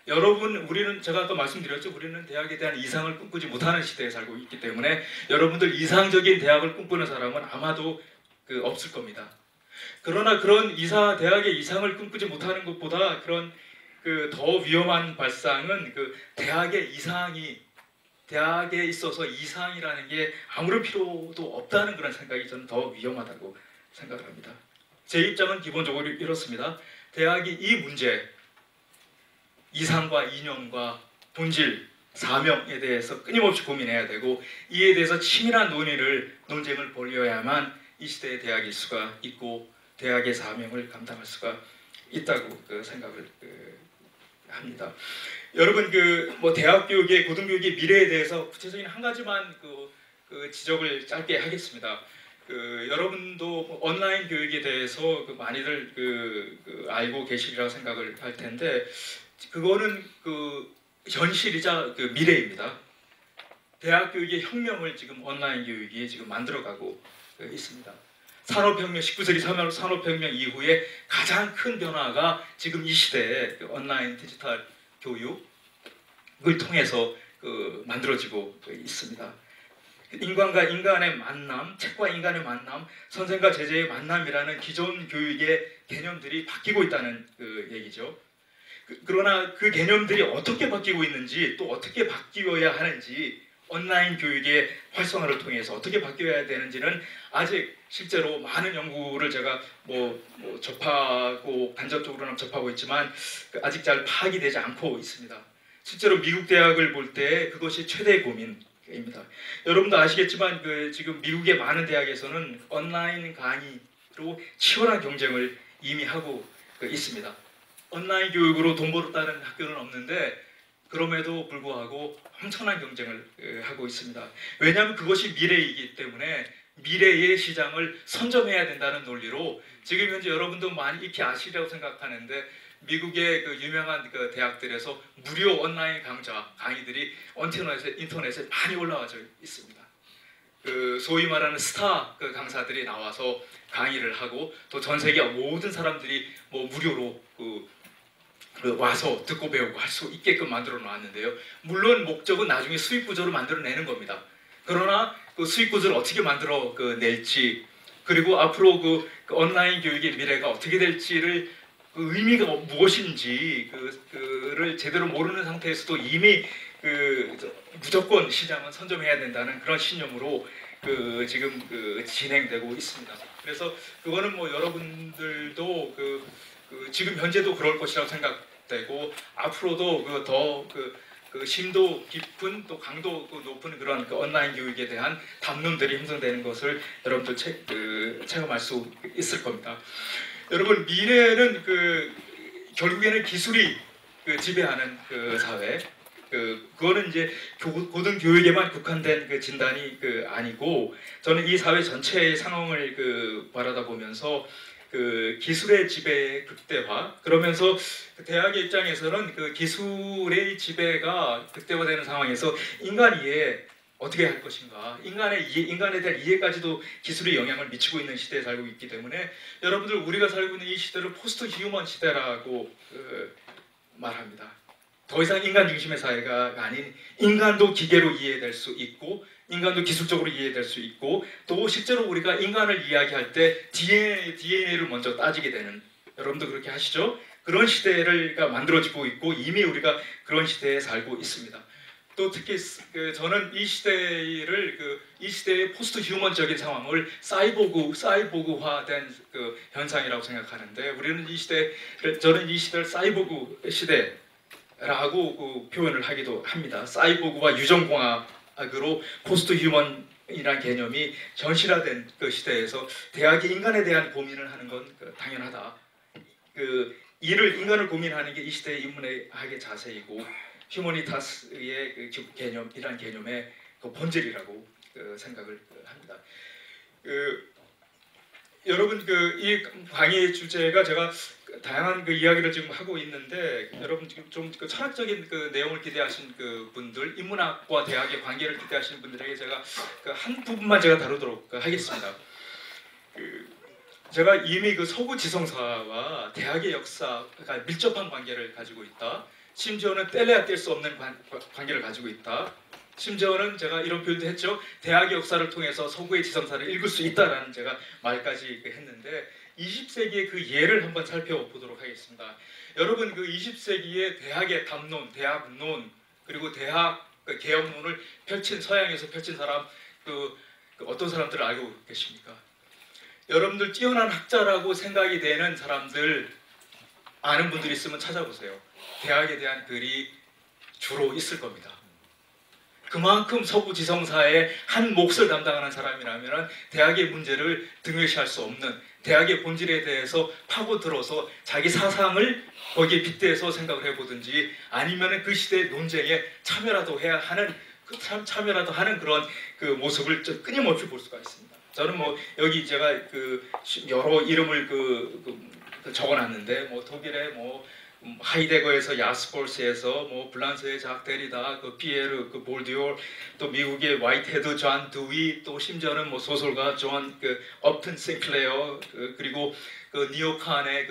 우리는 제가 아까 말씀드렸죠. 우리는 대학에 대한 이상을 꿈꾸지 못하는 시대에 살고 있기 때문에 여러분들 이상적인 대학을 꿈꾸는 사람은 아마도 없을 겁니다. 그러나 그런 대학의 이상을 꿈꾸지 못하는 것보다 그런 더 위험한 발상은 대학의 이상이 대학에 있어서 이상이라는 게 아무런 필요도 없다는 그런 생각이 저는 더 위험하다고 생각을 합니다. 제 입장은 기본적으로 이렇습니다. 대학이 이 문제, 이상과 이념과 본질, 사명에 대해서 끊임없이 고민해야 되고 이에 대해서 치밀한 논쟁을 벌여야만 이 시대의 대학일 수가 있고 대학의 사명을 감당할 수가 있다고 생각을 합니다. 여러분 뭐 대학 교육의 고등교육의 미래에 대해서 구체적인 한 가지만 지적을 짧게 하겠습니다. 여러분도 온라인 교육에 대해서 많이들 알고 계시리라고 생각을 할 텐데 그거는 현실이자 미래입니다. 대학 교육의 혁명을 지금 온라인 교육이 지금 만들어가고 있습니다. 산업혁명 19세기 산업혁명 이후에 가장 큰 변화가 지금 이 시대에 온라인 디지털 교육을 통해서 만들어지고 있습니다. 인간과 인간의 만남, 책과 인간의 만남, 선생과 제자의 만남이라는 기존 교육의 개념들이 바뀌고 있다는 얘기죠. 그러나 그 개념들이 어떻게 바뀌고 있는지 또 어떻게 바뀌어야 하는지 온라인 교육의 활성화를 통해서 어떻게 바뀌어야 되는지는 아직 실제로 많은 연구를 제가 접하고 간접적으로는 접하고 있지만 아직 잘 파악이 되지 않고 있습니다. 실제로 미국 대학을 볼 때 그것이 최대 고민입니다. 여러분도 아시겠지만 지금 미국의 많은 대학에서는 온라인 강의로 치열한 경쟁을 이미 하고 있습니다. 온라인 교육으로 돈 벌었다는 학교는 없는데 그럼에도 불구하고 엄청난 경쟁을 하고 있습니다. 왜냐하면 그것이 미래이기 때문에 미래의 시장을 선점해야 된다는 논리로 지금 현재 여러분도 많이 익히 아시리라고 생각하는데 미국의 유명한 대학들에서 무료 온라인 강의들이 인터넷에 많이 올라와져 있습니다. 소위 말하는 스타 강사들이 나와서 강의를 하고 또 전 세계 모든 사람들이 무료로 와서 듣고 배우고 할 수 있게끔 만들어 놨는데요. 물론 목적은 나중에 수익 구조를 만들어내는 겁니다. 그러나 그 수익 구조를 어떻게 만들어 낼지 그리고 앞으로 그 온라인 교육의 미래가 어떻게 될지를 의미가 무엇인지 그를 제대로 모르는 상태에서도 이미 무조건 시장은 선점해야 된다는 그런 신념으로 지금 진행되고 있습니다. 그래서 그거는 여러분들도 지금 현재도 그럴 것이라고 생각되고 앞으로도 더 심도 깊은 또 강도 높은 그런 온라인 교육에 대한 담론들이 형성되는 것을 여러분들 체험할 수 있을 겁니다. 여러분 미래는 결국에는 기술이 지배하는 사회. 그거는 이제 고등 교육에만 국한된 진단이 아니고 저는 이 사회 전체의 상황을 바라다 보면서 기술의 지배의 극대화 그러면서 대학의 입장에서는 기술의 지배가 극대화되는 상황에서 인간 이해 어떻게 할 것인가 인간에 대한 이해까지도 기술이 영향을 미치고 있는 시대에 살고 있기 때문에 여러분들 우리가 살고 있는 이 시대를 포스트 휴먼 시대라고 말합니다. 더 이상 인간 중심의 사회가 아닌 인간도 기계로 이해될 수 있고 인간도 기술적으로 이해될 수 있고 또 실제로 우리가 인간을 이야기할 때 DNA를 먼저 따지게 되는 여러분도 그렇게 하시죠? 그런 시대가 만들어지고 있고 이미 우리가 그런 시대에 살고 있습니다. 또 특히 저는 이 시대의 포스트 휴먼적인 상황을 사이보그화된 현상이라고 생각하는데 우리는 저는 이 시대를 사이보그 시대라고 표현을 하기도 합니다. 사이보그와 유전공학으로 포스트 휴먼이라는 개념이 전실화된 시대에서 대학이 인간에 대한 고민을 하는 건 당연하다. 인간을 고민하는 게 이 시대의 인문학의 자세이고 휴머니타스의 개념이란 개념의 본질이라고 생각을 합니다. 여러분 이 강의 주제가 제가 다양한 이야기를 지금 하고 있는데 여러분 지금 좀 철학적인 내용을 기대하신 분들 인문학과 대학의 관계를 기대하시는 분들에게 제가 한 부분만 제가 다루도록 하겠습니다. 제가 이미 서구 지성사와 대학의 역사가 밀접한 관계를 가지고 있다. 심지어는 뗄래야 뗄 수 없는 관계를 가지고 있다. 심지어는 제가 이런 표현도 했죠. 대학의 역사를 통해서 서구의 지성사를 읽을 수 있다라는 제가 말까지 했는데 20세기의 예를 한번 살펴보도록 하겠습니다. 여러분 20세기의 대학의 담론, 대학론 그리고 대학 그 개혁론을 펼친 서양에서 펼친 사람 그 어떤 사람들을 알고 계십니까? 여러분들 뛰어난 학자라고 생각이 되는 사람들 아는 분들이 있으면 찾아보세요. 대학에 대한 글이 주로 있을 겁니다. 그만큼 서구 지성사의 한 몫을 담당하는 사람이라면 대학의 문제를 등외시할 수 없는, 대학의 본질에 대해서 파고들어서 자기 사상을 거기에 빗대서 생각을 해보든지 아니면 그 시대의 논쟁에 참여라도 해야 하는 참여라도 하는 그런 그 모습을 끊임없이 볼 수가 있습니다. 저는 뭐 여기 제가 그 여러 이름을 적어놨는데 뭐 독일의 뭐 하이데거에서 야스폴스에서 뭐 블란스의 작 데리다, 그 피에르 그 볼디올, 또 미국의 화이트헤드 존 두위, 또 심지어는 뭐 소설가 존 그 업튼 싱클레어, 그리고 그 뉴욕칸의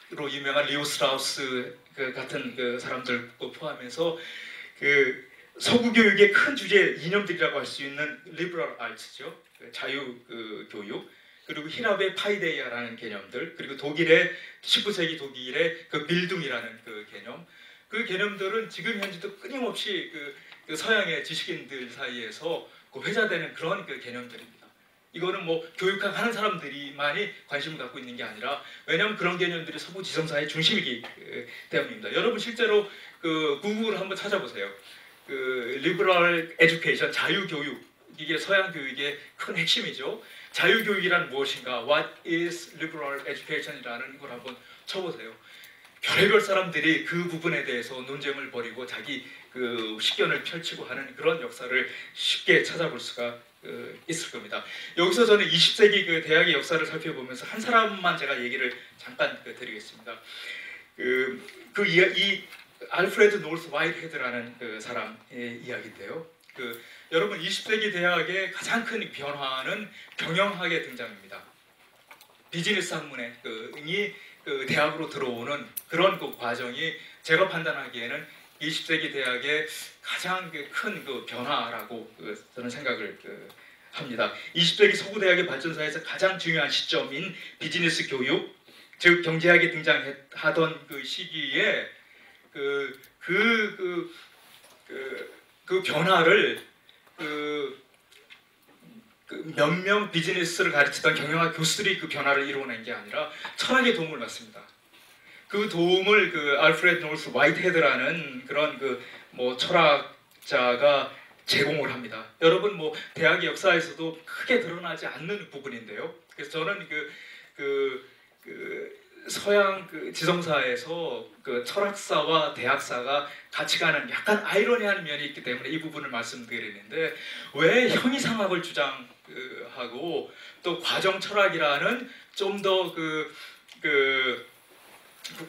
그로 유명한 리오 스트라우스 그 같은 그 사람들 포함해서 그 서구 교육의 큰 주제 이념들이라고 할 수 있는 리버럴 아츠죠, 자유 교육, 그리고 히랍의 파이데이아라는 개념들, 그리고 독일의 19세기 독일의 그 빌둥이라는 그 개념, 그 개념들은 지금 현재도 끊임없이 그 서양의 지식인들 사이에서 그 회자되는 그런 그 개념들입니다. 이거는 뭐 교육학 하는 사람들이만이 관심을 갖고 있는 게 아니라, 왜냐하면 그런 개념들이 서구 지성사의 중심이기 때문입니다. 여러분 실제로 그 구글을 한번 찾아보세요. 그 리버럴 에듀케이션, 자유교육, 이게 서양 교육의 큰 핵심이죠. 자유교육이란 무엇인가? What is liberal education이라는 걸 한번 쳐보세요. 별의별 사람들이 그 부분에 대해서 논쟁을 벌이고 자기 그 식견을 펼치고 하는 그런 역사를 쉽게 찾아볼 수가 있을 겁니다. 여기서 저는 20세기 그 대학의 역사를 살펴보면서 한 사람만 제가 얘기를 잠깐 드리겠습니다. 이 알프레드 노스 화이트헤드라는 그 사람의 이야기인데요. 여러분 20세기 대학의 가장 큰 변화는 경영학의 등장입니다. 비즈니스 학문의 그 대학으로 들어오는 그런 그 과정이 제가 판단하기에는 20세기 대학의 가장 큰 그 변화라고 저는 생각을 합니다. 20세기 서구 대학의 발전사에서 가장 중요한 시점인 비즈니스 교육, 즉 경제학이 등장하던 그 시기에 그 변화를 몇 명 비즈니스를 가르치던 경영학 교수들이 그 변화를 이루어낸 게 아니라 철학의 도움을 받습니다. 그 도움을 그 알프레드 노스 화이트헤드라는 그런 뭐 철학자가 제공을 합니다. 여러분 뭐 대학의 역사에서도 크게 드러나지 않는 부분인데요. 그래서 저는 서양 지성사에서 철학사와 대학사가 같이 가는 약간 아이러니한 면이 있기 때문에 이 부분을 말씀드리는데, 왜 형이상학을 주장하고 또 과정 철학이라는 좀 더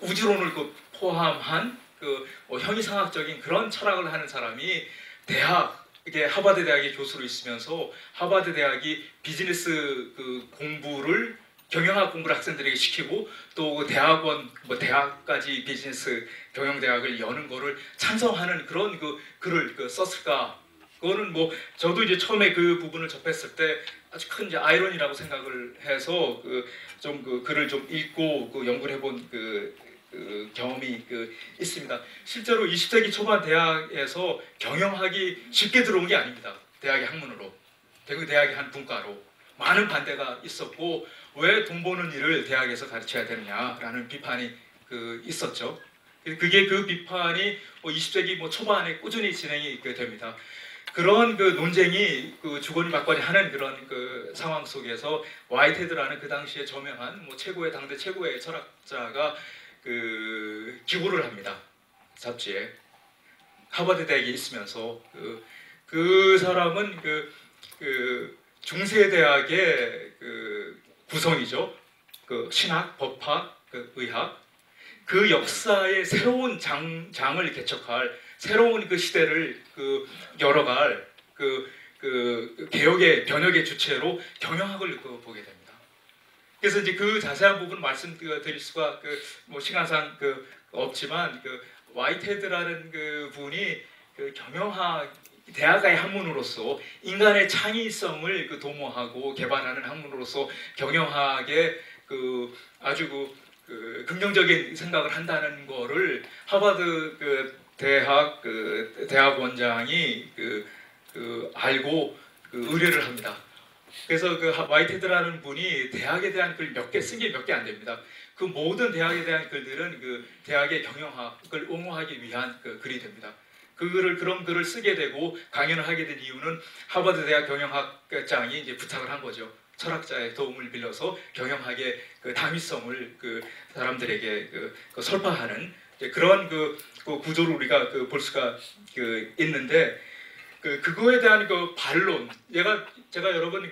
우주론을 포함한 형이상학적인 그런 철학을 하는 사람이 이게 하버드 대학의 교수로 있으면서 하버드 대학이 비즈니스 공부를 경영학 공부를 학생들에게 시키고 또 대학원, 대학까지 비즈니스 경영대학을 여는 거를 찬성하는 그런 글을 썼을까? 그거는 뭐 저도 이제 처음에 그 부분을 접했을 때 아주 큰 이제 아이러니라고 생각을 해서 글을 좀 읽고 연구를 해본 경험이 있습니다. 실제로 20세기 초반 대학에서 경영학이 쉽게 들어온 게 아닙니다. 대학의 학문으로, 대학의 한 분과로 많은 반대가 있었고, 왜 돈 버는 일을 대학에서 가르쳐야 되느냐라는 비판이 있었죠. 그게 그 비판이 20세기 초반에 꾸준히 진행이 됩니다. 그런 논쟁이 주거니 받거니 하는 그런 상황 속에서 화이트헤드라는 그 당시에 저명한 당대 최고의 철학자가 기고를 합니다. 잡지에. 하버드 대학에 있으면서 그 사람은 중세 대학의 구성이죠. 신학, 법학, 의학, 그 역사의 새로운 장을 개척할, 새로운 시대를 열어갈 개혁의 변혁의 주체로 경영학을 보게 됩니다. 그래서 이제 그 자세한 부분 말씀드릴 수가 시간상 없지만 화이트헤드라는 분이 경영학 대학의 학문으로서 인간의 창의성을 도모하고 개발하는 학문으로서 경영학의 아주 긍정적인 생각을 한다는 거를 하버드 대학 대학원장이 알고 의뢰를 합니다. 그래서 그 화이트헤드라는 분이 대학에 대한 글 몇 개 쓴 게 몇 개 안 됩니다. 그 모든 대학에 대한 글들은 그 대학의 경영학을 옹호하기 위한 글이 됩니다. 그런 글을 쓰게 되고 강연을 하게 된 이유는 하버드 대학 경영학장이 이제 부탁을 한 거죠. 철학자의 도움을 빌려서 경영학의 당위성을 사람들에게 설파하는 그런 구조를 우리가 볼 수가 있는데 그거에 대한 반론 제가 여러분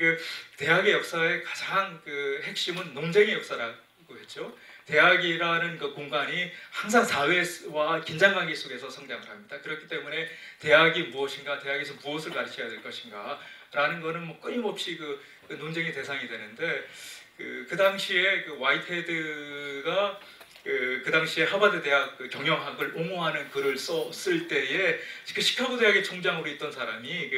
대학의 역사의 가장 핵심은 논쟁의 역사라고 했죠. 대학이라는 공간이 항상 사회와 긴장관계 속에서 성장을 합니다. 그렇기 때문에 대학이 무엇인가, 대학에서 무엇을 가르쳐야 될 것인가 라는 거는 뭐 끊임없이 논쟁의 대상이 되는데 그 당시에 화이트헤드가 그 당시에 하버드 대학 경영학을 옹호하는 글을 썼을 때에 시카고 대학의 총장으로 있던 사람이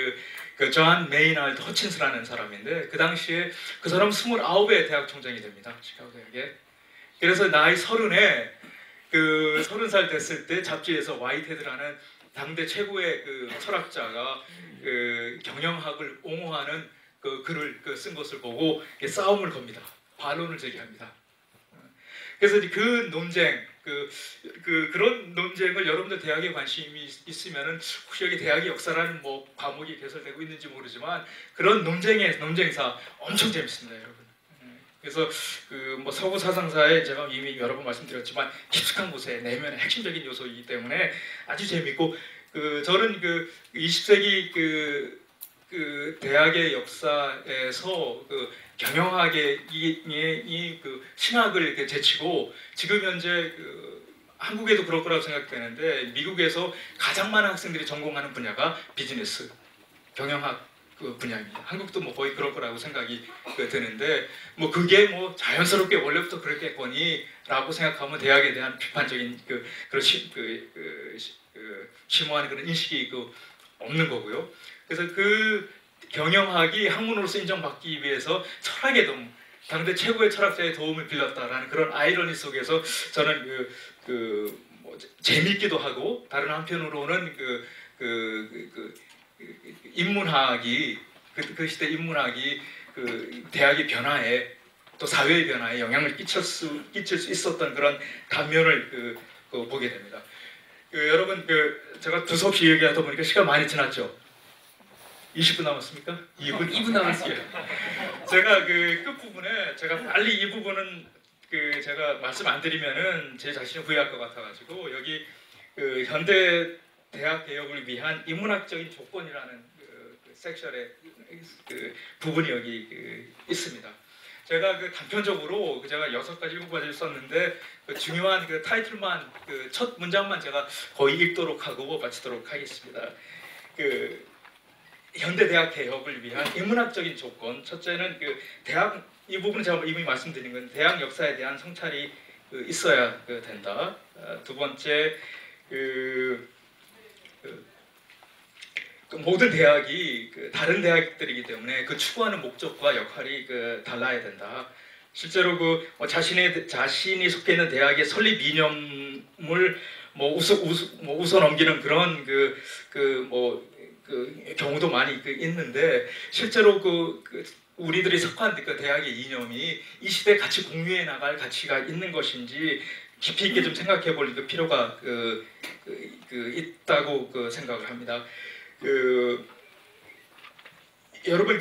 존 메이나드 허친스라는 사람인데 그 당시에 그 사람 29의 대학 총장이 됩니다. 시카고 대학에. 그래서 나이 30에 30살 됐을 때 잡지에서 화이트헤드라는 당대 최고의 철학자가 경영학을 옹호하는 글을 쓴 것을 보고 싸움을 겁니다. 반론을 제기합니다. 그래서 그 논쟁, 그런 논쟁을 여러분들 대학에 관심이 있으면은 혹시 여기 대학의 역사라는 뭐 과목이 개설되고 있는지 모르지만 그런 논쟁사 엄청 재밌습니다, 여러분. 그래서 뭐 서구 사상사에 제가 이미 여러 번 말씀드렸지만 깊숙한 곳에 내면의 핵심적인 요소이기 때문에 아주 재밌고 저는 20세기 대학의 역사에서 경영학의 이 신학을 제치고 지금 현재 한국에도 그럴 거라고 생각되는데 미국에서 가장 많은 학생들이 전공하는 분야가 비즈니스, 경영학 분야입니다. 한국도 뭐 거의 그럴 거라고 생각이 드는데 뭐 그게 뭐 자연스럽게 원래부터 그랬겠거니라고 생각하면 대학에 대한 비판적인 심오한 그런 인식이 없는 거고요. 그래서 경영학이 학문으로서 인정받기 위해서 철학의 도움, 당대 최고의 철학자의 도움을 빌렸다라는 그런 아이러니 속에서 저는 뭐 재밌기도 하고 다른 한편으로는 인문학이 그 시대 인문학이 대학의 변화에 또 사회의 변화에 영향을 끼칠 수 있었던 그런 단면을 보게 됩니다. 여러분 제가 두서없이 얘기하다 보니까 시간 많이 지났죠. 20분 남았습니까? 2분 남았습니다. 제가 끝부분에 제가 빨리 이 부분은 제가 말씀 안 드리면은 제 자신을 후회할 것 같아가지고 여기 현대 대학 개혁을 위한 인문학적인 조건이라는 섹션의 부분이 여기 있습니다. 제가 단편적으로 제가 6가지 7가지를 썼는데 중요한 타이틀만 첫 문장만 제가 거의 읽도록 하고 마치도록 하겠습니다. 현대 대학 개혁을 위한 인문학적인 조건. 첫째는 대학 이 부분은 제가 이미 말씀드린 건 대학 역사에 대한 성찰이 있어야 된다. 두 번째 모든 대학이 다른 대학들이기 때문에 추구하는 목적과 역할이 달라야 된다. 실제로 자신이 속해 있는 대학의 설립 이념을 웃어 넘기는 그런 경우도 많이 있는데 실제로 우리들이 속한 대학의 이념이 이 시대에 같이 공유해 나갈 가치가 있는 것인지 깊이 있게 좀 생각해 볼 필요가 있다고 생각을 합니다. 여러분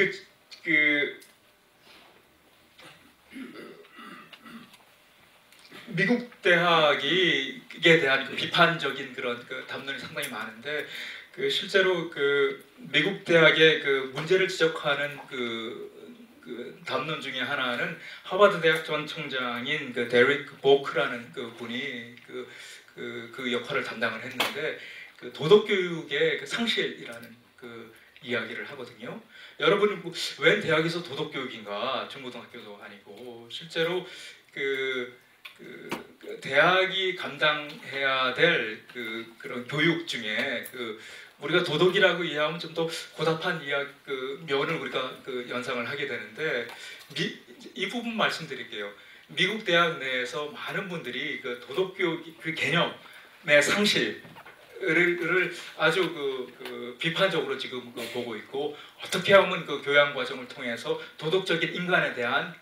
미국 대학에 대한 비판적인 그런 담론이 상당히 많은데 실제로 미국 대학의 문제를 지적하는 담론 중에 하나는 하버드 대학 전 총장인 데릭 보크라는 분이 그 역할을 담당을 했는데 도덕 교육의 상실이라는 이야기를 하거든요. 여러분 웬 대학에서 도덕 교육인가? 중고등학교도 아니고 실제로 대학이 감당해야 될 그런 교육 중에 우리가 도덕이라고 이해하면 좀 더 고답한 면을 우리가 연상을 하게 되는데 이 부분 말씀드릴게요. 미국 대학 내에서 많은 분들이 도덕 교육 개념의 상실을 를 아주 비판적으로 지금 보고 있고, 어떻게 하면 그 교양 과정을 통해서 도덕적인 인간에 대한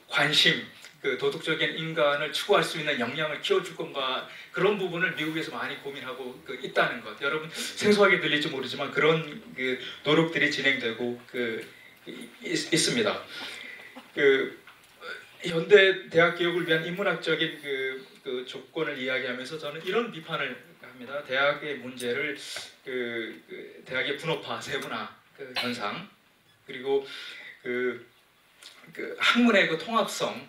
관심, 그 도덕적인 인간을 추구할 수 있는 역량을 키워줄 건가, 그런 부분을 미국에서 많이 고민하고 있다는 것. 여러분 생소하게 들릴지 모르지만 그런 노력들이 진행되고 있습니다. 현대 대학 개혁을 위한 인문학적인 조건을 이야기하면서 저는 이런 비판을 합니다. 대학의 문제를 대학의 분업화, 세분화 현상, 그리고 학문의 통합성,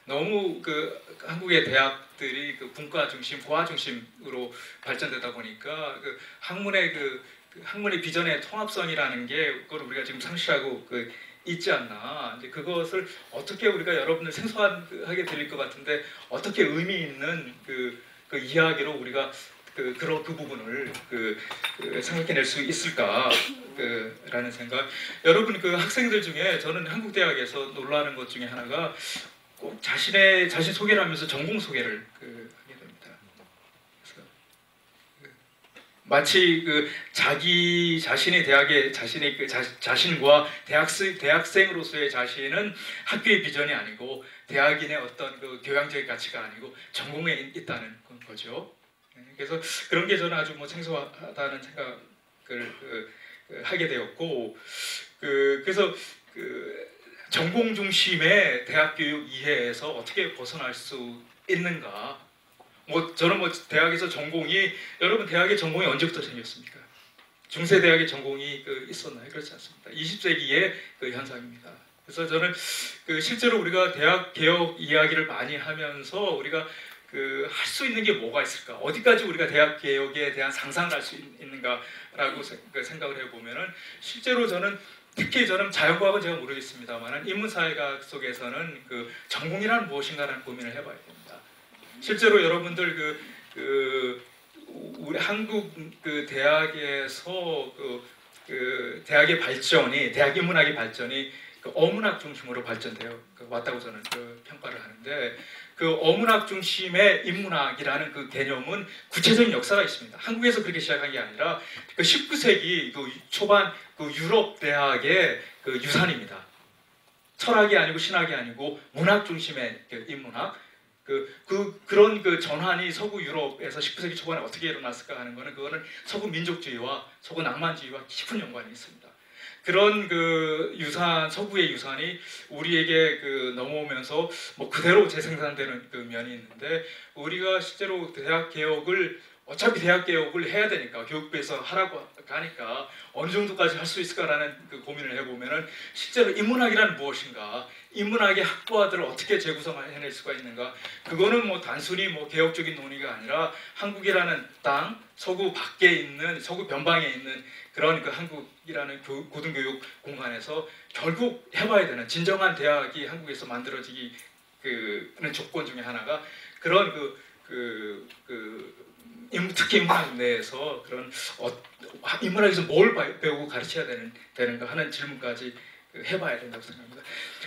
너무 한국의 대학들이 분과 중심, 고화 중심으로 발전되다 보니까 학문의 비전의 통합성이라는 게 그걸 우리가 지금 상실하고 있지 않나. 이제 그것을 어떻게 우리가 여러분들 생소하게 들릴 것 같은데 어떻게 의미 있는 이야기로 우리가 그 부분을 생각해낼 수 있을까 라는 생각. 여러분 학생들 중에 저는 한국 대학에서 놀라는 것 중에 하나가 꼭 자신 소개를 하면서 전공 소개를 하게 됩니다. 그래서 마치 자기 자신의 대학의 자신과 대학생으로서의 자신은 학교의 비전이 아니고 대학인의 어떤 교양적인 가치가 아니고 전공에 있다는 거죠. 그래서 그런 게 저는 아주 생소하다는 생각을 하게 되었고, 그래서 전공 중심의 대학 교육 이해에서 어떻게 벗어날 수 있는가? 저는 대학에서 전공이, 여러분 대학의 전공이 언제부터 생겼습니까? 중세 대학의 전공이 있었나요? 그렇지 않습니다. 20세기의 현상입니다. 그래서 저는 실제로 우리가 대학 개혁 이야기를 많이 하면서 우리가 할 수 있는 게 뭐가 있을까? 어디까지 우리가 대학 개혁에 대한 상상을 할 수 있는가라고 생각을 해보면은, 실제로 특히 저는 자연과학은 제가 모르겠습니다만 인문사회학 속에서는 전공이란 무엇인가라는 고민을 해봐야 됩니다. 실제로 여러분들 우리 한국 대학에서 대학의 발전이, 대학 인문학의 발전이 어문학 중심으로 발전되어 왔다고 저는 평가를 하는데, 어문학 중심의 인문학이라는 개념은 구체적인 역사가 있습니다. 한국에서 그렇게 시작한 게 아니라 19세기 초반 유럽 대학의 유산입니다. 철학이 아니고 신학이 아니고 문학 중심의 인문학. 그런 전환이 서구 유럽에서 19세기 초반에 어떻게 일어났을까 하는 그거는 서구 민족주의와 서구 낭만주의와 깊은 연관이 있습니다. 그런 유산, 서구의 유산이 우리에게 넘어오면서 그대로 재생산되는 면이 있는데, 우리가 실제로 어차피 대학 개혁을 해야 되니까, 교육부에서 하라고 하니까 어느 정도까지 할 수 있을까라는 고민을 해보면은, 실제로 인문학이란 무엇인가, 인문학의 학과들을 어떻게 재구성해낼 수가 있는가, 그거는 단순히 개혁적인 논의가 아니라 한국이라는 땅, 서구 밖에 있는, 서구 변방에 있는 그런 한국이라는 고등교육 공간에서 결국 해봐야 되는, 진정한 대학이 한국에서 만들어지기 는 조건 중에 하나가 그런 특히 인문학 내에서 그런 인문학에서 뭘 배우고 가르쳐야 되는가 하는 질문까지 해봐야 된다고 생각합니다.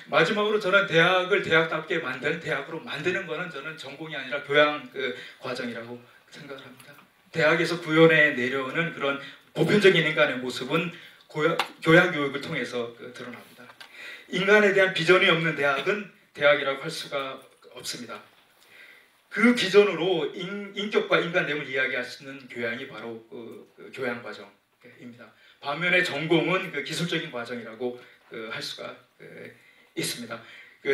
마지막으로 저는 대학을 대학답게 대학으로 만드는 것은 저는 전공이 아니라 교양 과정이라고 생각을 합니다. 대학에서 구현해 내려오는 그런 보편적인 인간의 모습은 교양 교육을 통해서 드러납니다. 인간에 대한 비전이 없는 대학은 대학이라고 할 수가 없습니다. 그 기존으로 인격과 인간됨을 이야기할 수 있는 교양이 바로 교양 과정입니다. 반면에 전공은 기술적인 과정이라고 할 수가 있습니다.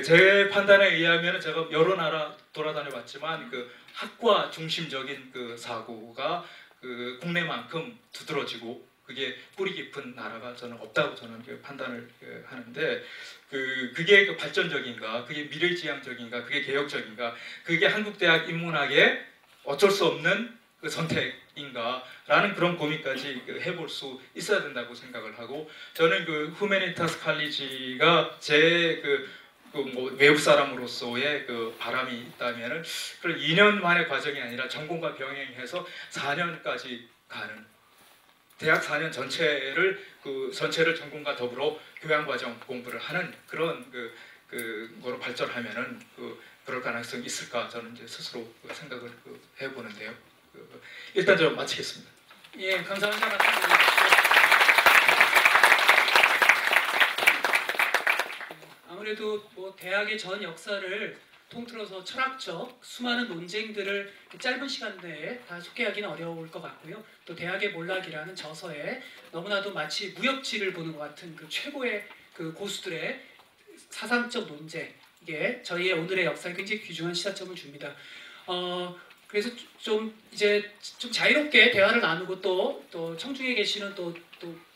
제 판단에 의하면 제가 여러 나라 돌아다녀 봤지만 학과 중심적인 사고가 국내만큼 두드러지고 그게 뿌리 깊은 나라가 저는 없다고 판단을 하는데, 그게 발전적인가, 그게 미래지향적인가, 그게 개혁적인가, 그게 한국 대학 인문학의 어쩔 수 없는 선택인가라는 그런 고민까지 해볼 수 있어야 된다고 생각을 하고, 저는 후메니타스 칼리지가 제 외국 사람으로서의 바람이 있다면은, 그런 2년 만의 과정이 아니라 전공과 병행해서 4년까지 가는, 대학 4년 전체를 전공과 더불어 교양 과정 공부를 하는 그런 그거로 발전하면은 그럴 가능성이 있을까 저는 이제 스스로 생각을 해보는데요. 일단 좀 마치겠습니다. 예, 감사합니다. 말씀 아무래도 뭐 대학의 전 역사를 통틀어서 철학적 수많은 논쟁들을 짧은 시간 내에 다 소개하기는 어려울 것 같고요. 또 대학의 몰락이라는 저서에 너무나도 마치 무협지를 보는 것 같은 그 최고의 그 고수들의 사상적 논쟁, 이게 저희의 오늘의 역사에 굉장히 귀중한 시사점을 줍니다. 그래서 좀 이제 좀 자유롭게 대화를 나누고 또 청중에 계시는 또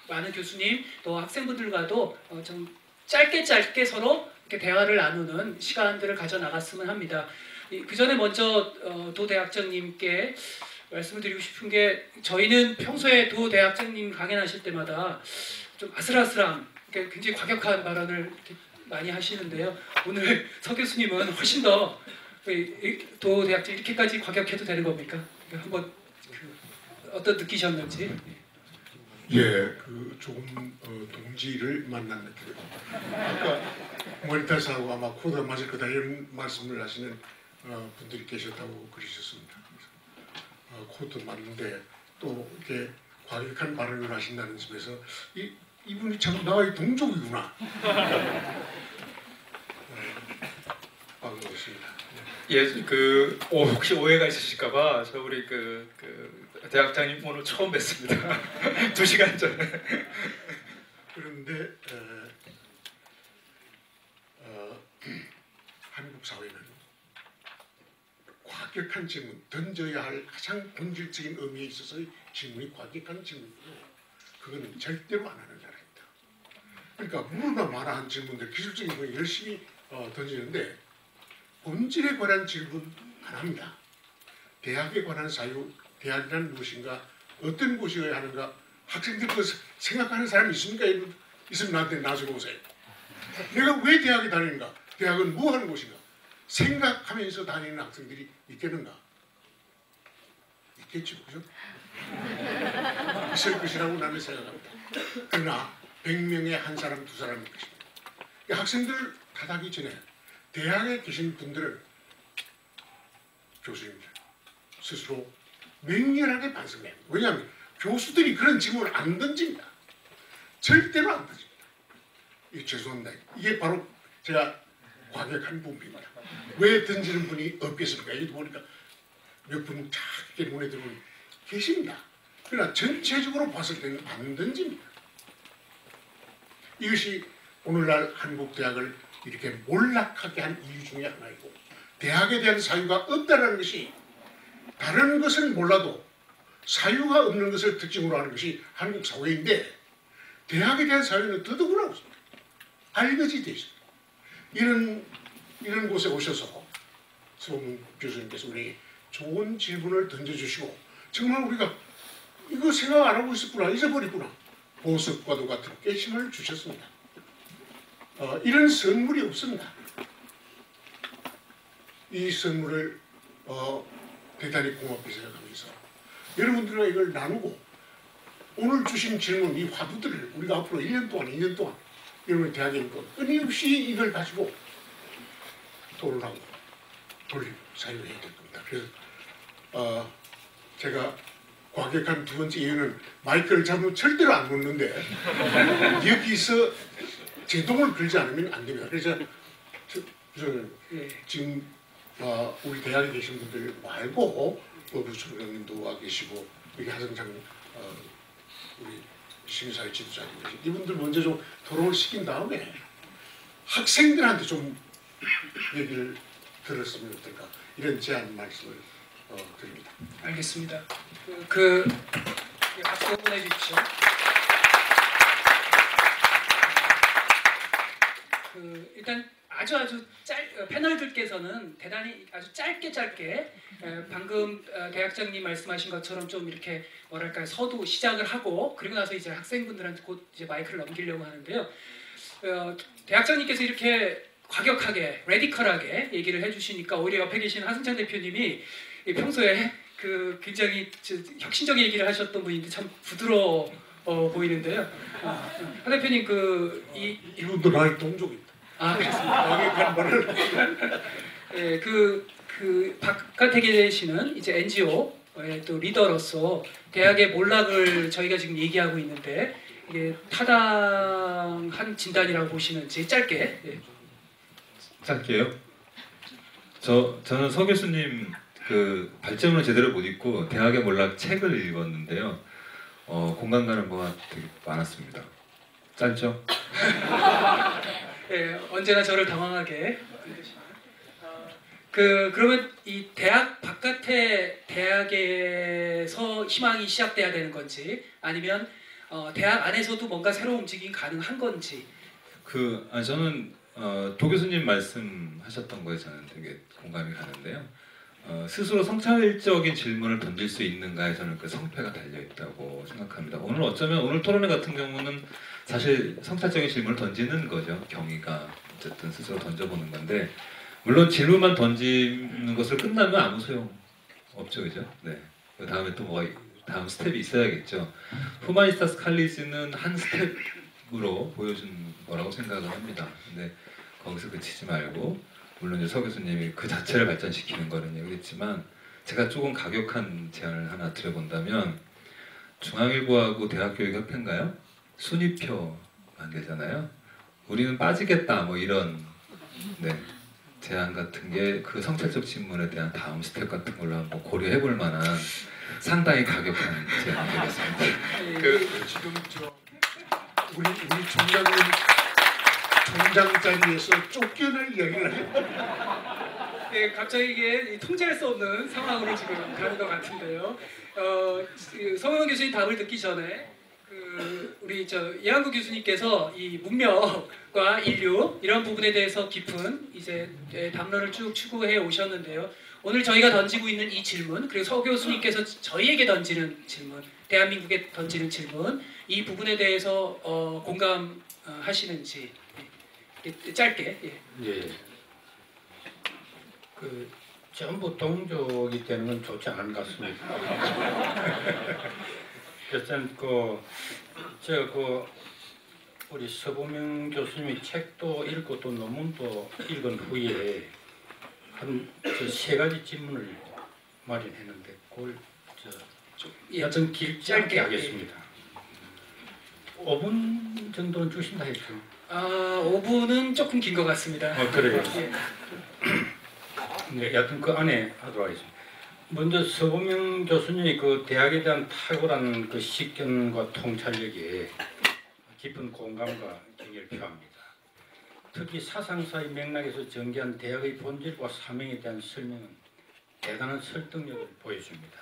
많은 교수님 또 학생분들과도 좀 짧게 서로 이렇게 대화를 나누는 시간들을 가져 나갔으면 합니다. 그 전에 먼저 도 대학장님께 말씀을 드리고 싶은 게, 저희는 평소에 도 대학장님 강연하실 때마다 좀 아슬아슬한, 굉장히 과격한 발언을 이렇게 많이 하시는데요. 오늘 서 교수님은 훨씬 더 도 대학장 이렇게까지 과격해도 되는 겁니까? 한번 어떤 느끼셨는지. 예, 그 조금 동지를 만난 느낌. 아까 모니타스하고 아마 코드가 맞을 거다 이런 말씀을 하시는 분들이 계셨다고 그러셨습니다. 코드 맞는데 또 이렇게 과격한 발언을 하신다는 점에서 이분이 참 나의 동족이구나. 반갑습니다. 예, 혹시 오해가 있으실까봐 저 우리 대학장님 오늘 처음 뵀습니다. 2시간 전에. 그런데 한국 사회는 과격한 질문, 던져야 할 가장 본질적인 의미에 있어서의 질문이 과격한 질문이고, 그거는 절대로 안 하는 나라입니다. 그러니까 물어나 마나한 질문들, 기술적인 거 열심히 던지는데 본질에 관한 질문 안 합니다. 대학에 관한 사유, 대학이란 무엇인가, 어떤 곳이어야 하는가, 학생들 그 생각하는 사람이 있습니까? 있으면 나한테 나중에 오세요. 내가 왜 대학에 다니는가? 대학은 뭐 하는 곳인가? 생각하면서 다니는 학생들이 있겠는가? 있겠죠, 그죠? 있을 것이라고 나는 생각합니다. 그러나 100명에 한 사람, 두 사람일 것입니다. 학생들 탓하기 전에 대학에 계신 분들은 교수님들 스스로 맹렬하게 반성해야 합니다. 왜냐하면 교수들이 그런 질문을 안 던집니다. 절대로 안 던집니다. 죄송합니다. 이게 바로 제가 과격한 부분입니다. 왜 던지는 분이 없겠습니까? 여기 보니까 몇 분 작게 눈에 들어오는 계십니다. 그러나 전체적으로 봤을 때는 안 던집니다. 이것이 오늘날 한국 대학을 이렇게 몰락하게 한 이유 중에 하나이고, 대학에 대한 사유가 없다는 것이, 다른 것은 몰라도 사유가 없는 것을 특징으로 하는 것이 한국 사회인데, 대학에 대한 사유는 더더구나 없습니다. 알려져 있습니다. 이런 곳에 오셔서 서문 교수님께서 우리 좋은 질문을 던져주시고, 정말 우리가 이거 생각 안 하고 있었구나, 잊어버렸구나, 보석과도 같은 깨침을 주셨습니다. 이런 선물이 없습니다. 이 선물을 대단히 고맙게 생각하면서 여러분들과 이걸 나누고, 오늘 주신 질문, 이 화두들을 우리가 앞으로 1년 동안, 2년 동안 여러분의 대학에 있고 끊임없이 이걸 가지고 토론하고 돌리고 사용해야 될 겁니다. 그래서 제가 과격한 두 번째 이유는 마이크를 잡으면 절대로 안 놓는데 여기서 제동을 걸지 않으면 안 됩니다. 그래서 저는 지금 우리 대학에 계신 분들 말고 부총장님도 와 계시고, 여기 하성장 우리 시민사회 지도자님, 이분들 먼저 좀 토론을 시킨 다음에 학생들한테 좀 얘기를 들었으면 어떨까, 이런 제안 말씀을 드립니다. 알겠습니다. 박수 보내주십시오. 일단 아주 패널들께서는 대단히 아주 짧게 방금 대학장님 말씀하신 것처럼 좀 이렇게 뭐랄까요, 서두 시작을 하고, 그리고 나서 이제 학생분들한테 곧 이제 마이크를 넘기려고 하는데요. 대학장님께서 이렇게 과격하게, 레디컬하게 얘기를 해주시니까 오히려 옆에 계신 하승찬 대표님이 평소에 굉장히 혁신적인 얘기를 하셨던 분인데 참 부드러워 보이는데요. 하 대표님 이분도 나의 동족입니다. 아, 그렇습니다. 여기 간 거를 예, 바깥에 계시는 이제 NGO의 또 리더로서 대학의 몰락을 저희가 지금 얘기하고 있는데 이게 타당한 진단이라고 보시는지 짧게. 예. 짧게요. 저는 서 교수님 그 발제문을 제대로 못 읽고 대학의 몰락 책을 읽었는데요. 공감 가는 바가 되게 많았습니다. 짧죠? 예, 언제나 저를 당황하게. 그러면 이 대학 바깥의 대학에서 희망이 시작돼야 되는 건지 아니면 대학 안에서도 뭔가 새로운 움직임이 가능한 건지. 저는 도 교수님 말씀하셨던 거에 저는 되게 공감이 가는데요. 스스로 성찰적인 질문을 던질 수 있는가에 저는 그 성패가 달려 있다고 생각합니다. 오늘 토론회 같은 경우는 사실 성찰적인 질문을 던지는 거죠. 경위가 어쨌든 스스로 던져보는 건데 물론 질문만 던지는 것을 끝나면 아무 소용 없죠, 그죠? 네. 그 다음에 또 다음 스텝이 있어야겠죠. 후마니스타스 칼리지는 한 스텝으로 보여준 거라고 생각을 합니다. 근데 거기서 그치지 말고 물론 이제 서 교수님이 그 자체를 발전시키는 거는 얘기했지만 제가 조금 가격한 제안을 하나 드려본다면 중앙일보하고 대학교육협회인가요? 순위표 만들잖아요. 우리는 빠지겠다 뭐 이런 제안 같은 게 그 성찰적 질문에 대한 다음 스텝 같은 걸로 한번 고려해볼 만한 상당히 가격한 제안이 되겠습니다. 지금 우리 총장 자리에서 쫓겨날 이야기를 해요. 네, 갑자기 이게 통제할 수 없는 상황으로 지금 가는 것 같은데요. 성영 교수님 답을 듣기 전에 우리 이한구 교수님께서 이 문명과 인류 이런 부분에 대해서 깊은 이제 담론을 쭉 추구해 오셨는데요. 오늘 저희가 던지고 있는 이 질문 그리고 서 교수님께서 저희에게 던지는 질문, 대한민국에 던지는 질문 이 부분에 대해서 공감하시는지 짧게. 예. 전부 동족이 되는 건 좋지 않은 것 같습니다. 그래서 우리 서보명 교수님이 책도 읽고 또 논문도 읽은 후에 한 세 가지 질문을 마련했는데 그걸 여튼 짧게 하겠습니다. 5분 정도는 주신다 했죠. 5분은 조금 긴 것 같습니다. 그래요. 예. 네, 여튼 그 안에 하도록 하겠습니다. 먼저 서보명 교수님이 그 대학에 대한 탁월한 그 식견과 통찰력에 깊은 공감과 경의를 표합니다. 특히 사상사의 맥락에서 전개한 대학의 본질과 사명에 대한 설명은 대단한 설득력을 보여줍니다.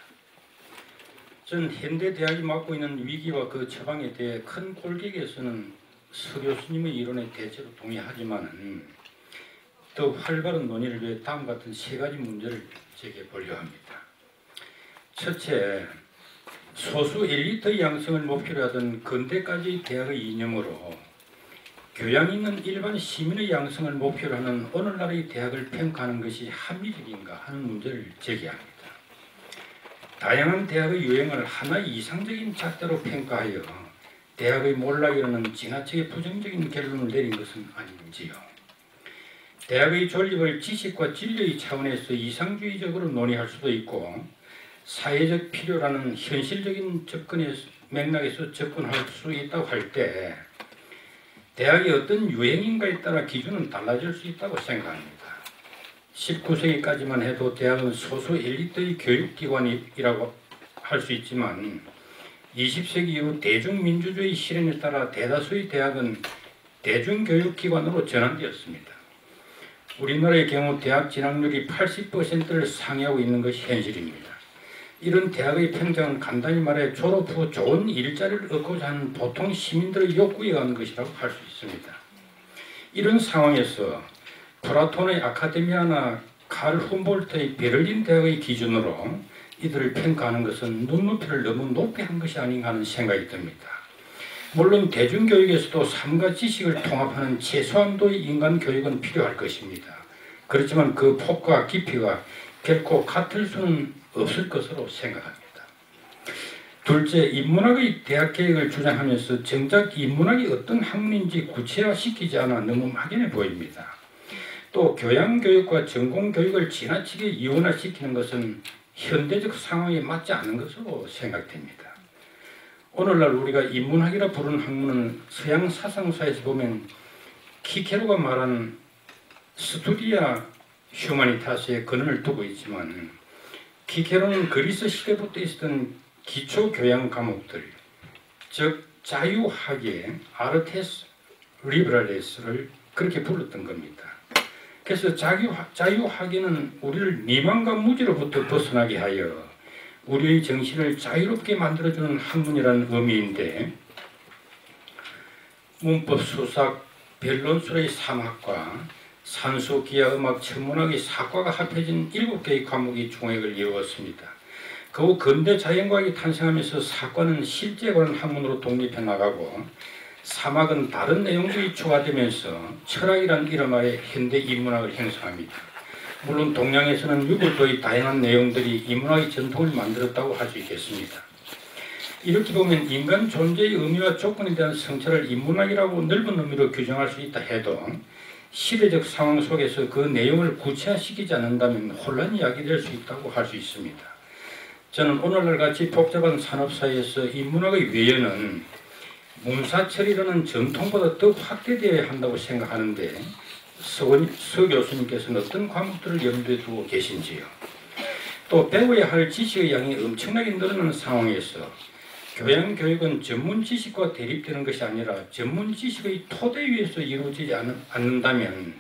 전 현대 대학이 맡고 있는 위기와 그 처방에 대해 큰 골격에서는 서 교수님의 이론에 대체로 동의하지만 더 활발한 논의를 위해 다음 같은 세 가지 문제를 제기해보려 합니다. 첫째, 소수 엘리트 양성을 목표로 하던 근대까지 대학의 이념으로 교양 있는 일반 시민의 양성을 목표로 하는 오늘날의 대학을 평가하는 것이 합리적인가 하는 문제를 제기합니다. 다양한 대학의 유행을 하나의 이상적인 잣대로 평가하여 대학의 몰락이라는 지나치게 부정적인 결론을 내린 것은 아닌지요. 대학의 존립을 지식과 진리의 차원에서 이상주의적으로 논의할 수도 있고 사회적 필요라는 현실적인 접근의 맥락에서 접근할 수 있다고 할 때 대학이 어떤 유행인가에 따라 기준은 달라질 수 있다고 생각합니다. 19세기까지만 해도 대학은 소수 엘리트의 교육기관이라고 할 수 있지만 20세기 이후 대중민주주의 실현에 따라 대다수의 대학은 대중교육기관으로 전환되었습니다. 우리나라의 경우 대학 진학률이 80%를 상회하고 있는 것이 현실입니다. 이런 대학의 평장은 간단히 말해 졸업 후 좋은 일자리를 얻고자 하는 보통 시민들의 욕구에 의한 것이라고 할 수 있습니다. 이런 상황에서 플라톤의 아카데미아나 칼 훔볼트의 베를린 대학의 기준으로 이들을 평가하는 것은 눈높이를 너무 높이 한 것이 아닌가 하는 생각이 듭니다. 물론 대중교육에서도 삶과 지식을 통합하는 최소한도의 인간교육은 필요할 것입니다. 그렇지만 그 폭과 깊이가 결코 같을 수는 없을 것으로 생각합니다. 둘째, 인문학의 대학 개혁을 주장하면서 정작 인문학이 어떤 학문인지 구체화시키지 않아 너무 막연해 보입니다. 또 교양교육과 전공교육을 지나치게 이원화시키는 것은 현대적 상황에 맞지 않는 것으로 생각됩니다. 오늘날 우리가 인문학이라 부르는 학문은 서양 사상사에서 보면 키케로가 말한 스투디아 휴마니타스의 근원을 두고 있지만, 키케로는 그리스 시대부터 있었던 기초 교양 과목들, 즉 자유학의 아르테스 리브랄레스를 그렇게 불렀던 겁니다. 그래서 자유학에는 우리를 미망과 무지로부터 벗어나게 하여 우리의 정신을 자유롭게 만들어주는 학문이라는 의미인데, 문법, 수학, 변론술의 3학과, 산수, 기하, 음악, 천문학의 4과가 합해진 7개의 과목이 총액을 이루었습니다. 그 후 근대 자연과학이 탄생하면서 4과는 실제에 관한 학문으로 독립해 나가고, 3학은 다른 내용들이 추가되면서 철학이라는 이름 아래 현대 인문학을 형성합니다. 물론 동양에서는 유골도의 다양한 내용들이 인문학의 전통을 만들었다고 할 수 있겠습니다. 이렇게 보면 인간 존재의 의미와 조건에 대한 성찰을 인문학이라고 넓은 의미로 규정할 수 있다 해도, 시대적 상황 속에서 그 내용을 구체화시키지 않는다면 혼란이 야기될 수 있다고 할 수 있습니다. 저는 오늘날 같이 복잡한 산업사회에서 인문학의 외연은 문사철이라는 전통보다 더 확대되어야 한다고 생각하는데, 서 교수님께서는 어떤 과목들을 염두에 두고 계신지요? 또 배워야 할 지식의 양이 엄청나게 늘어나는 상황에서 교양교육은 전문 지식과 대립되는 것이 아니라 전문 지식의 토대 위에서 이루어지지 않는다면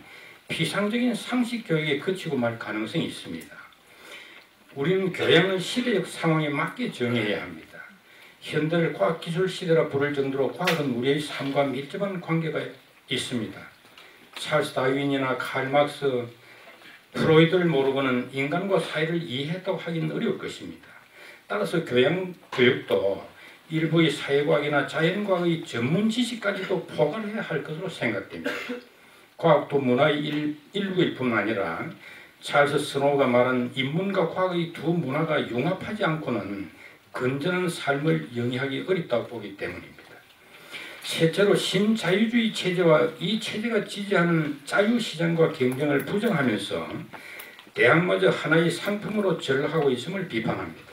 피상적인 상식 교육에 그치고 말 가능성이 있습니다. 우리는 교양을 시대적 상황에 맞게 정의해야 합니다. 현대를 과학기술 시대라 부를 정도로 과학은 우리의 삶과 밀접한 관계가 있습니다. 찰스 다윈이나 칼 막스, 프로이드를 모르고는 인간과 사회를 이해했다고 하기는 어려울 것입니다. 따라서 교육도 일부의 사회과학이나 자연과학의 전문 지식까지도 포괄해야 할 것으로 생각됩니다. 과학도 문화의 일부일 뿐 아니라 찰스 스노우가 말한 인문과 과학의 두 문화가 융합하지 않고는 건전한 삶을 영위하기 어렵다고 보기 때문입니다. 셋째로 신자유주의 체제와 이 체제가 지지하는 자유시장과 경쟁을 부정하면서 대학마저 하나의 상품으로 전락하고 있음을 비판합니다.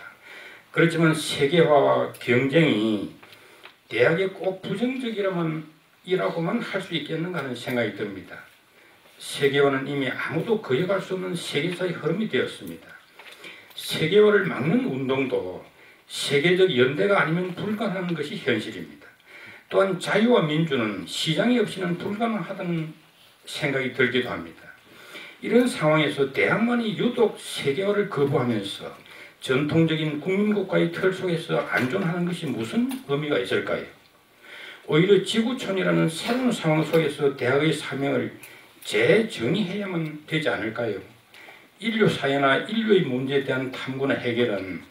그렇지만 세계화와 경쟁이 대학에 꼭 부정적이라고만 할 수 있겠는가 하는 생각이 듭니다. 세계화는 이미 아무도 거역할 수 없는 세계사의 흐름이 되었습니다. 세계화를 막는 운동도 세계적 연대가 아니면 불가능한 것이 현실입니다. 또한 자유와 민주는 시장이 없이는 불가능하다는 생각이 들기도 합니다. 이런 상황에서 대학만이 유독 세계화를 거부하면서 전통적인 국민국가의 틀 속에서 안존하는 것이 무슨 의미가 있을까요? 오히려 지구촌이라는 새로운 상황 속에서 대학의 사명을 재정의해야만 되지 않을까요? 인류 사회나 인류의 문제에 대한 탐구나 해결은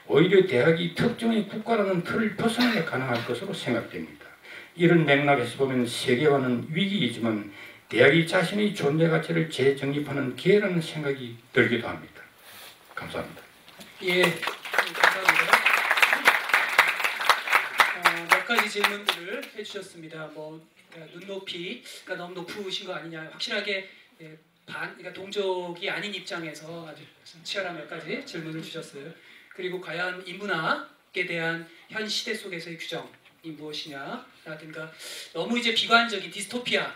오히려 대학이 특정의 국가라는 틀을 벗어나야 가능할 것으로 생각됩니다. 이런 맥락에서 보면 세계화는 위기이지만 대학이 자신의 존재 가치를 재정립하는 기회라는 생각이 들기도 합니다. 감사합니다. 예, 감사합니다. 몇 가지 질문들을 해주셨습니다. 눈높이가 너무 높으신 거 아니냐, 확실하게 그러니까 동족이 아닌 입장에서 아주 치열한 몇 가지 질문을 주셨어요. 그리고 과연 인문학에 대한 현 시대 속에서의 규정이 무엇이냐라든가, 너무 이제 비관적인 디스토피아,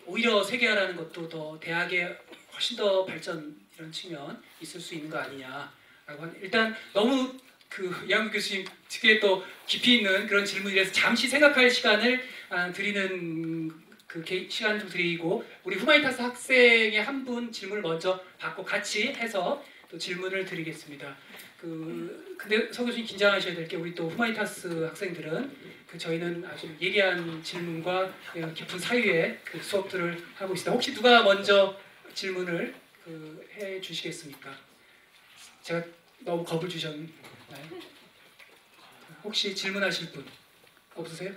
오히려 세계화라는 것도 더 대학에 훨씬 더 발전 이런 측면 있을 수 있는 거 아니냐라고 하는, 일단 너무 이양국 교수님 특유의 또 깊이 있는 그런 질문이라서 잠시 생각할 시간을 드리는 시간 좀 드리고, 우리 후마니타스 학생의 한 분 질문을 먼저 받고 같이 해서 또 질문을 드리겠습니다. 근데 서 교수님 긴장하셔야 될 게, 우리 또 후마니타스 학생들은 저희는 아주 예리한 질문과 깊은 사유의 수업들을 하고 있습니다. 혹시 누가 먼저 질문을 해 주시겠습니까? 제가 너무 겁을 주셨나요? 혹시 질문하실 분 없으세요?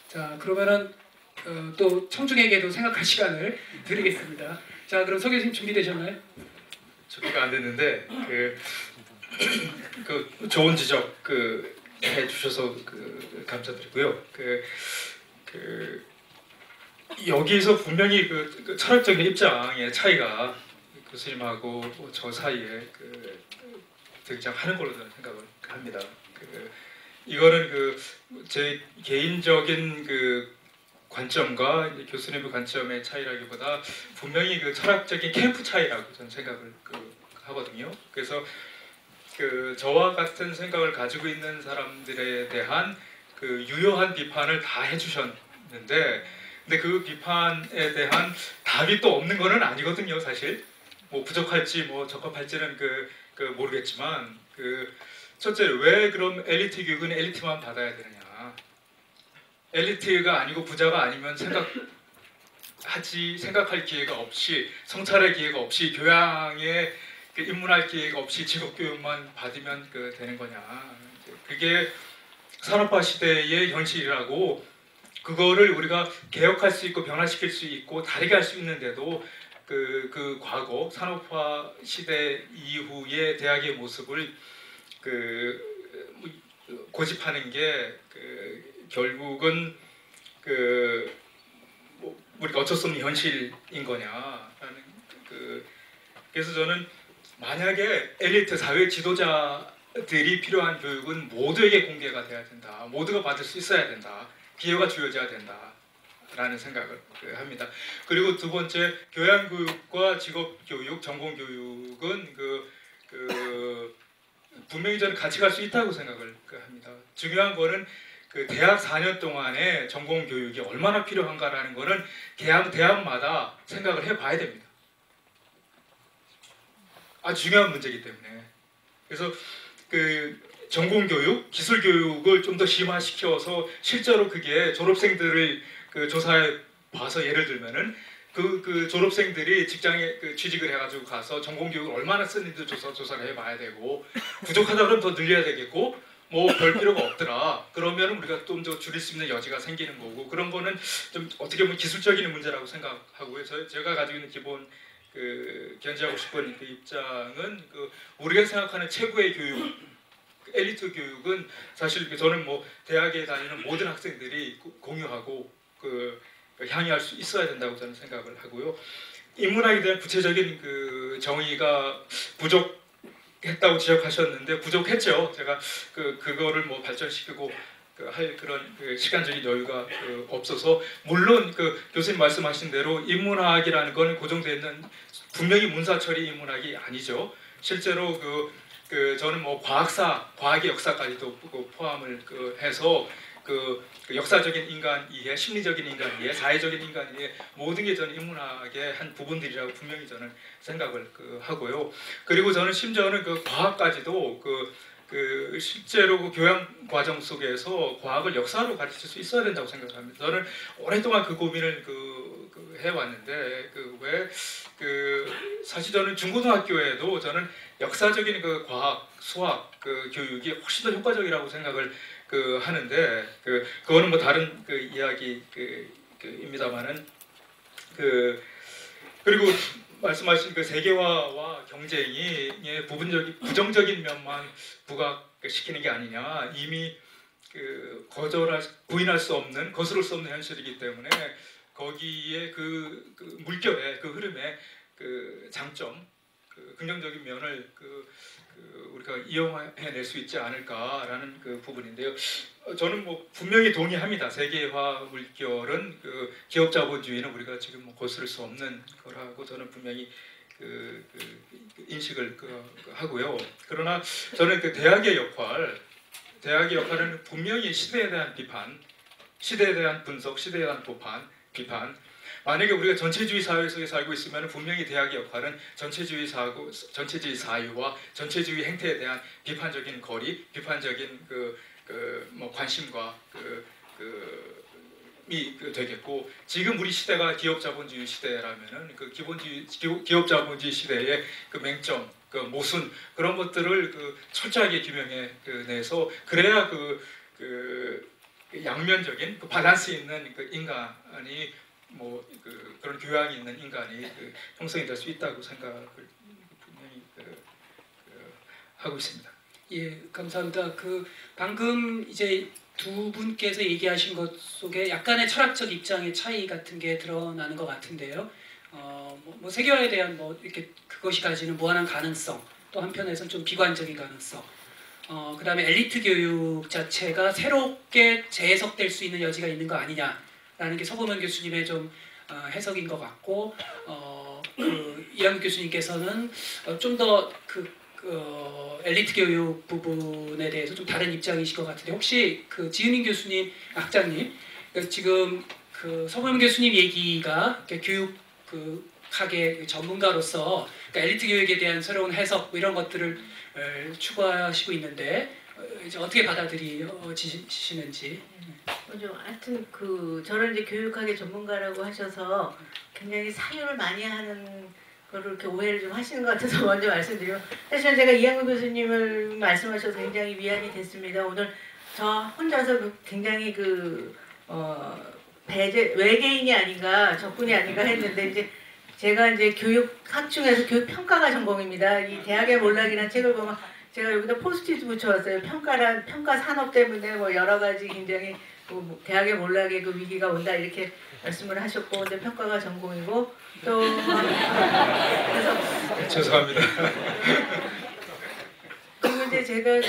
자, 그러면은 또 청중에게도 생각할 시간을 드리겠습니다. 자, 그럼 서 교수님 준비되셨나요? 준비가 안 됐는데 그 좋은 지적 해주셔서 감사드리고요. 여기서 분명히 그 철학적인 입장의 차이가 교수님하고 저 사이에 등장하는 걸로 저는 생각을 합니다. 이거는 제 개인적인 관점과 이제 교수님의 관점의 차이라기보다 분명히 철학적인 캠프 차이라고 저는 생각을 하거든요. 그래서 저와 같은 생각을 가지고 있는 사람들에 대한 유효한 비판을 다 해주셨는데, 근데 그 비판에 대한 답이 또 없는 거는 아니거든요, 사실. 뭐 부족할지 뭐 적합할지는 모르겠지만, 첫째, 왜 그럼 엘리트 교육은 엘리트만 받아야 되느냐? 엘리트가 아니고 부자가 아니면 생각할 기회가 없이, 성찰할 기회가 없이, 교양에 입문할 기회가 없이 직업 교육만 받으면 되는 거냐? 그게 산업화 시대의 현실이라고, 그거를 우리가 개혁할 수 있고 변화시킬 수 있고 다르게 할 수 있는데도 과거 산업화 시대 이후의 대학의 모습을 고집하는 게 결국은 우리가 어쩔 수 없는 현실인 거냐라는 그래서 저는 만약에 엘리트 사회 지도자들이 필요한 교육은 모두에게 공개가 돼야 된다. 모두가 받을 수 있어야 된다. 기회가 주어져야 된다라는 생각을 합니다. 그리고 두 번째, 교양교육과 직업교육, 전공교육은 분명히 저는 같이 갈 수 있다고 생각을 합니다. 중요한 거는 대학 4년 동안의 전공교육이 얼마나 필요한가라는 거는 대학마다 생각을 해봐야 됩니다. 아주 중요한 문제이기 때문에. 그래서 전공교육, 기술교육을 좀 더 심화시켜서 실제로 그게 졸업생들을 조사해 봐서 예를 들면은 졸업생들이 직장에 취직을 해가지고 가서 전공교육을 얼마나 쓰는지 조사를 해봐야 되고, 부족하다 그러면 더 늘려야 되겠고, 뭐 별 필요가 없더라 그러면 우리가 좀 더 줄일 수 있는 여지가 생기는 거고, 그런 거는 좀 어떻게 보면 기술적인 문제라고 생각하고요. 제가 가지고 있는 기본 견지하고 싶은 입장은 우리가 생각하는 최고의 교육, 엘리트 교육은 사실 저는 뭐 대학에 다니는 모든 학생들이 공유하고 향유할 수 있어야 된다고 저는 생각을 하고요. 인문학에 대한 구체적인 정의가 부족했다고 지적하셨는데 부족했죠. 제가 그거를 뭐 발전시키고 할 그런 시간적인 여유가 없어서, 물론 교수님 말씀하신 대로 인문학이라는 거는 고정되어 있는 분명히 문사처리 인문학이 아니죠. 실제로 저는 뭐 과학의 역사까지도 포함을 해서 역사적인 인간 이해, 심리적인 인간 이해, 사회적인 인간 이해, 모든 게 저는 인문학의 한 부분들이라고 분명히 저는 생각을 하고요. 그리고 저는 심지어는 과학까지도 실제로 교양 과정 속에서 과학을 역사로 가르칠 수 있어야 된다고 생각합니다. 저는 오랫동안 고민을 해왔는데 사실 저는 중고등학교에도 저는 역사적인 과학, 수학 교육이 훨씬 더 효과적이라고 생각을 하는데 그거는 뭐 다른 이야기입니다만은 그리고 말씀하신 세계화와 경쟁이 부정적인 면만 부각시키는 게 아니냐, 이미 부인할 수 없는, 거스를 수 없는 현실이기 때문에 거기에 물결의 흐름의 장점, 긍정적인 면을 우리가 이용해낼 수 있지 않을까라는 부분인데요. 저는 뭐 분명히 동의합니다. 세계화 물결은 기업자본주의는 우리가 지금 뭐 거스를 수 없는 거라고 저는 분명히 인식을 하고요. 그러나 저는 대학의 역할은 분명히 시대에 대한 비판, 시대에 대한 분석, 시대에 대한 비판. 만약에 우리가 전체주의 사회 속에 살고 있으면 분명히 대학의 역할은 전체주의 사유와 전체주의 행태에 대한 비판적인 거리, 비판적인 뭐 관심과 이 되겠고, 지금 우리 시대가 기업자본주의 시대라면은 기업자본주의 시대의 맹점, 모순, 그런 것들을 철저하게 규명해내서 그래야 양면적인 밸런스 있는 인간이 뭐 그런 교양이 있는 인간이 형성이 될 수 있다고 생각을 분명히 하고 있습니다. 예, 감사합니다. 그 방금 이제 두 분께서 얘기하신 것 속에 약간의 철학적 입장의 차이 같은 게 드러나는 것 같은데요. 뭐 세계화에 대한 뭐 이렇게 그것이 가지는 무한한 가능성, 또 한편에서는 좀 비관적인 가능성. 그다음에 엘리트 교육 자체가 새롭게 재해석될 수 있는 여지가 있는 거 아니냐라는 게 서범현 교수님의 좀 해석인 것 같고, 이양 교수님께서는 좀 더 엘리트 교육 부분에 대해서 좀 다른 입장이실 것 같은데, 혹시 그 지은인 교수님, 학장님, 지금 그 서범현 교수님 얘기가 교육 학의 전문가로서 엘리트 교육에 대한 새로운 해석 뭐 이런 것들을 추구하시고 있는데 이제 어떻게 받아들이시는지. 하여튼 저를 이제 교육학의 전문가라고 하셔서 굉장히 사유를 많이 하는 거를 이렇게 오해를 좀 하시는 것 같아서 먼저 말씀드리고, 사실은 제가 이양구 교수님을 말씀하셔서 굉장히 위안이 됐습니다. 오늘 저 혼자서 굉장히 외계인이 아닌가, 적군이 아닌가 했는데, 이제 제가 이제 교육학 중에서 교육 평가가 전공입니다. 이 대학의 몰락이라는 책을 보면 제가 여기다 포스트잇 붙여왔어요. 평가 산업 때문에 뭐 여러 가지 굉장히 대학의 몰락의 그 위기가 온다 이렇게 말씀을 하셨고, 근데 평가가 전공이고 또 그래서 죄송합니다. 그리고 이제 제가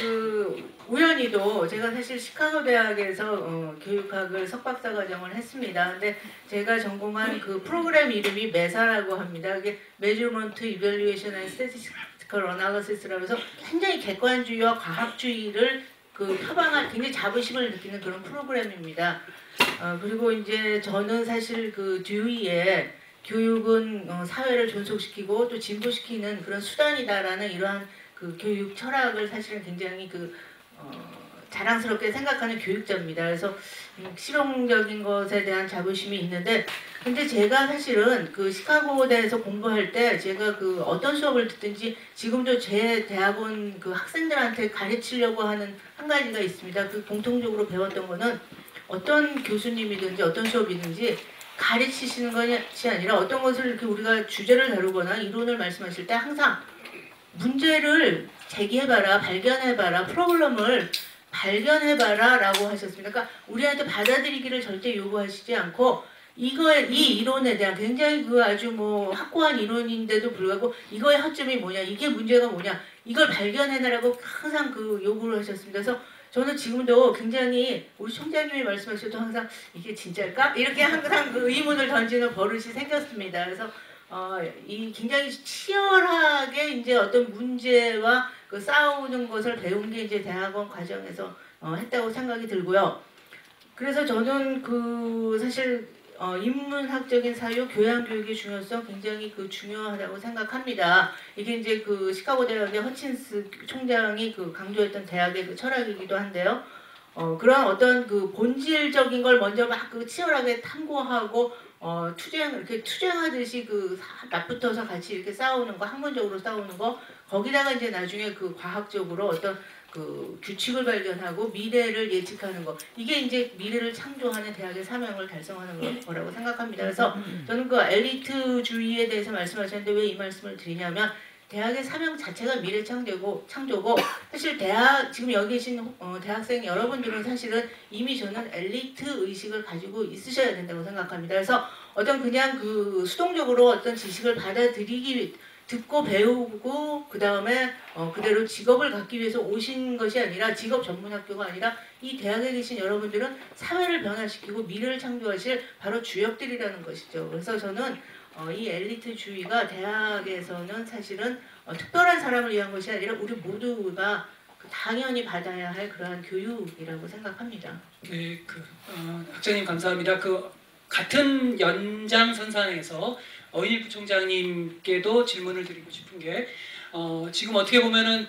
우연히도 제가 사실 시카고 대학에서 교육학을 석박사 과정을 했습니다. 근데 제가 전공한 그 프로그램 이름이 메사라고 합니다. 그게 Measurement, Evaluation and Statistical Analysis라고 해서 굉장히 객관주의와 과학주의를 표방한 굉장히 자부심을 느끼는 그런 프로그램입니다. 그리고 이제 저는 사실 듀이에 교육은 사회를 존속시키고 또 진보시키는 그런 수단이다라는 이러한 교육 철학을 사실은 굉장히 자랑스럽게 생각하는 교육자입니다. 그래서 실용적인 것에 대한 자부심이 있는데, 근데 제가 사실은 시카고대에서 공부할 때 제가 어떤 수업을 듣든지 지금도 제 대학원 학생들한테 가르치려고 하는 한 가지가 있습니다. 공통적으로 배웠던 거는 어떤 교수님이든지 어떤 수업이든지 가르치시는 것이 아니라 어떤 것을 이렇게 우리가 주제를 다루거나 이론을 말씀하실 때 항상 문제를 제기해봐라, 발견해봐라, 프로블럼을 발견해봐라 라고 하셨습니다. 그러니까 우리한테 받아들이기를 절대 요구하시지 않고, 이 이론에 대한 굉장히 아주 확고한 이론인데도 불구하고 이거의 허점이 뭐냐, 이게 문제가 뭐냐, 이걸 발견해내라고 항상 요구를 하셨습니다. 그래서 저는 지금도 굉장히 우리 총장님이 말씀하셔도 항상 이게 진짜일까? 이렇게 항상 의문을 던지는 버릇이 생겼습니다. 그래서 이 굉장히 치열하게 이제 어떤 문제와 싸우는 것을 배운 게 이제 대학원 과정에서 했다고 생각이 들고요. 그래서 저는 사실 인문학적인 사유, 교양교육의 중요성 굉장히 중요하다고 생각합니다. 이게 이제 시카고 대학의 허친스 총장이 강조했던 대학의 철학이기도 한데요. 그런 어떤 본질적인 걸 먼저 막 치열하게 탐구하고 이렇게 투쟁하듯이 맞붙어서 같이 이렇게 싸우는 거, 학문적으로 싸우는 거, 거기다가 이제 나중에 과학적으로 어떤 규칙을 발견하고 미래를 예측하는 거, 이게 이제 미래를 창조하는 대학의 사명을 달성하는 거라고 생각합니다. 그래서 저는 엘리트주의에 대해서 말씀하셨는데 왜 이 말씀을 드리냐면, 대학의 사명 자체가 미래 창조고 사실 지금 여기 계신 대학생 여러분들은 사실은 이미 저는 엘리트 의식을 가지고 있으셔야 된다고 생각합니다. 그래서 그냥 수동적으로 어떤 지식을 듣고 배우고 그 다음에 그대로 직업을 갖기 위해서 오신 것이 아니라, 직업 전문 학교가 아니라 이 대학에 계신 여러분들은 사회를 변화시키고 미래를 창조하실 바로 주역들이라는 것이죠. 그래서 저는 이 엘리트주의가 대학에서는 사실은 특별한 사람을 위한 것이 아니라 우리 모두가 당연히 받아야 할 그러한 교육이라고 생각합니다. 네, 학장님 감사합니다. 같은 연장선상에서 어인일 부총장님께도 질문을 드리고 싶은 게, 지금 어떻게 보면은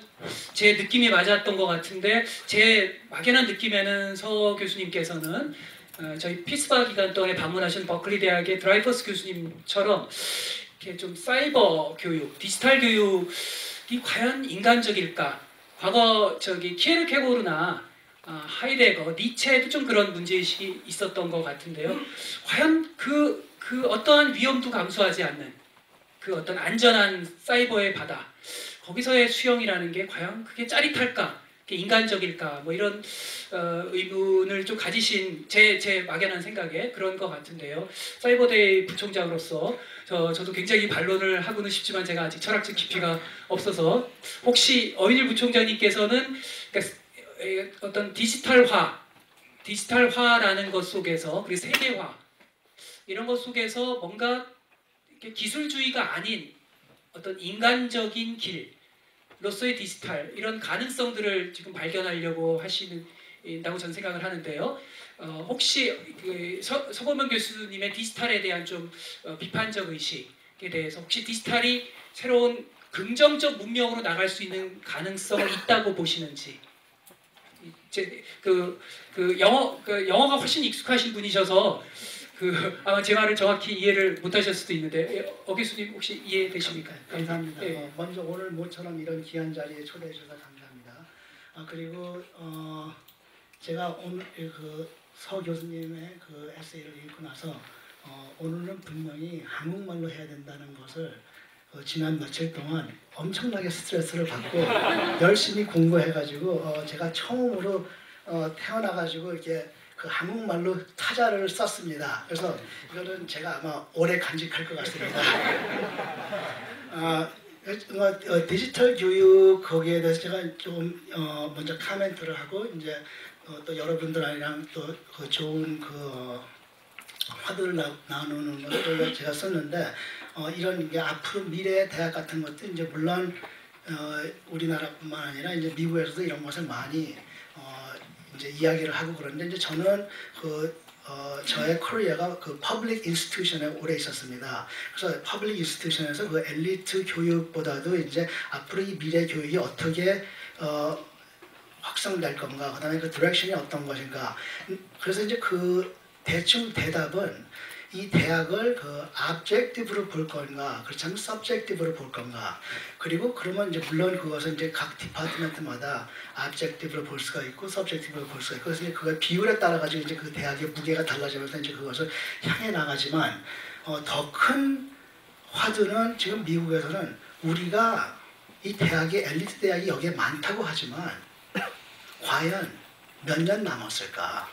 제 느낌이 맞았던 것 같은데, 제 막연한 느낌에는 서 교수님께서는 저희 피스바 기간 동안에 방문하신 버클리 대학의 드라이퍼스 교수님처럼 이렇게 좀 사이버 교육, 디지털 교육이 과연 인간적일까? 과거 키에르케고르나 하이데거, 니체에도 좀 그런 문제의식이 있었던 것 같은데요. 과연 어떠한 위험도 감수하지 않는 어떤 안전한 사이버의 바다, 거기서의 수용이라는 게 과연 그게 짜릿할까? 그게 인간적일까? 뭐 이런 의문을 좀 가지신 제 막연한 생각에 그런 것 같은데요. 사이버데이 부총장으로서 저도 굉장히 반론을 하고는 싶지만 제가 아직 철학적 깊이가 없어서 혹시 어윈일 부총장님께서는 그러니까 어떤 디지털화라는 것 속에서 그리고 세계화 이런 것 속에서 뭔가 이렇게 기술주의가 아닌 어떤 인간적인 길로서의 디지털 이런 가능성들을 지금 발견하려고 하신다고 저는 생각을 하는데요. 혹시 그 서범현 교수님의 디지털에 대한 좀 비판적 의식에 대해서 혹시 디지털이 새로운 긍정적 문명으로 나갈 수 있는 가능성이 있다고 보시는지. 영어가 훨씬 익숙하신 분이셔서 아마 제 말을 정확히 이해를 못하실 수도 있는데 어 교수님 혹시 이해되십니까? 감사합니다. 네. 먼저 오늘 모처럼 이런 귀한 자리에 초대해 주셔서 감사합니다. 그리고 제가 오늘 그 서 교수님의 그 에세이를 읽고 나서 오늘은 분명히 한국말로 해야 된다는 것을 지난 며칠 동안 엄청나게 스트레스를 받고 열심히 공부해가지고 제가 처음으로 태어나가지고 이렇게 그 한국말로 타자를 썼습니다. 그래서 이거는 제가 아마 오래 간직할 것 같습니다. 디지털 교육 거기에 대해서 제가 좀 먼저 코멘트를 하고 이제 또 여러분들이랑 또 그 좋은 그 화두를 나누는 것을 제가 썼는데 이런 게 앞으로 미래의 대학 같은 것도 이제 물론 우리나라뿐만 아니라 이제 미국에서도 이런 것을 많이 이제 이야기를 하고 그러는데 이제 저는 저의 커리어가 그 퍼블릭 인스티튜션에 오래 있었습니다. 그래서 퍼블릭 인스티튜션에서 그 엘리트 교육보다도 이제 앞으로 이 미래 교육이 어떻게 확성될 건가, 그다음에 그 디렉션이 어떤 것인가. 그래서 이제 그 대충 대답은 이 대학을 그 objective로 볼 건가, 그렇지 않으면 subjective로 볼 건가. 그리고 그러면 이제 물론 그것은 이제 각 디파트먼트마다 objective로 볼 수가 있고 subjective로 볼 수가 있고, 그래서 이제 그 비율에 따라 가지고 이제 그 대학의 무게가 달라지면서 이제 그것을 향해 나가지만 더 큰 화두는 지금 미국에서는 우리가 이 대학의 엘리트 대학이 여기에 많다고 하지만 과연 몇 년 남았을까?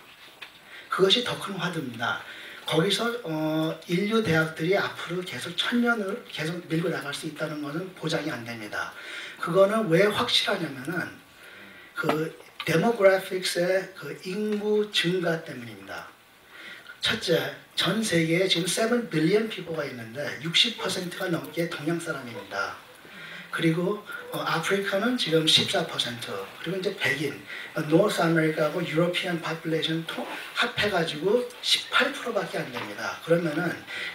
그것이 더 큰 화두입니다. 거기서 인류 대학들이 앞으로 계속 1000년을 계속 밀고 나갈 수 있다는 것은 보장이 안 됩니다. 그거는 왜 확실하냐면은 그 데모그래픽스의 그 인구 증가 때문입니다. 첫째, 전 세계에 지금 7 빌리언 피부가 있는데 60%가 넘게 동양 사람입니다. 그리고 아프리카는 지금 14%, 그리고 이제 백인, 노스 아메리카하고 유로피안 파퓰레이션 합해가지고 18%밖에 안 됩니다. 그러면은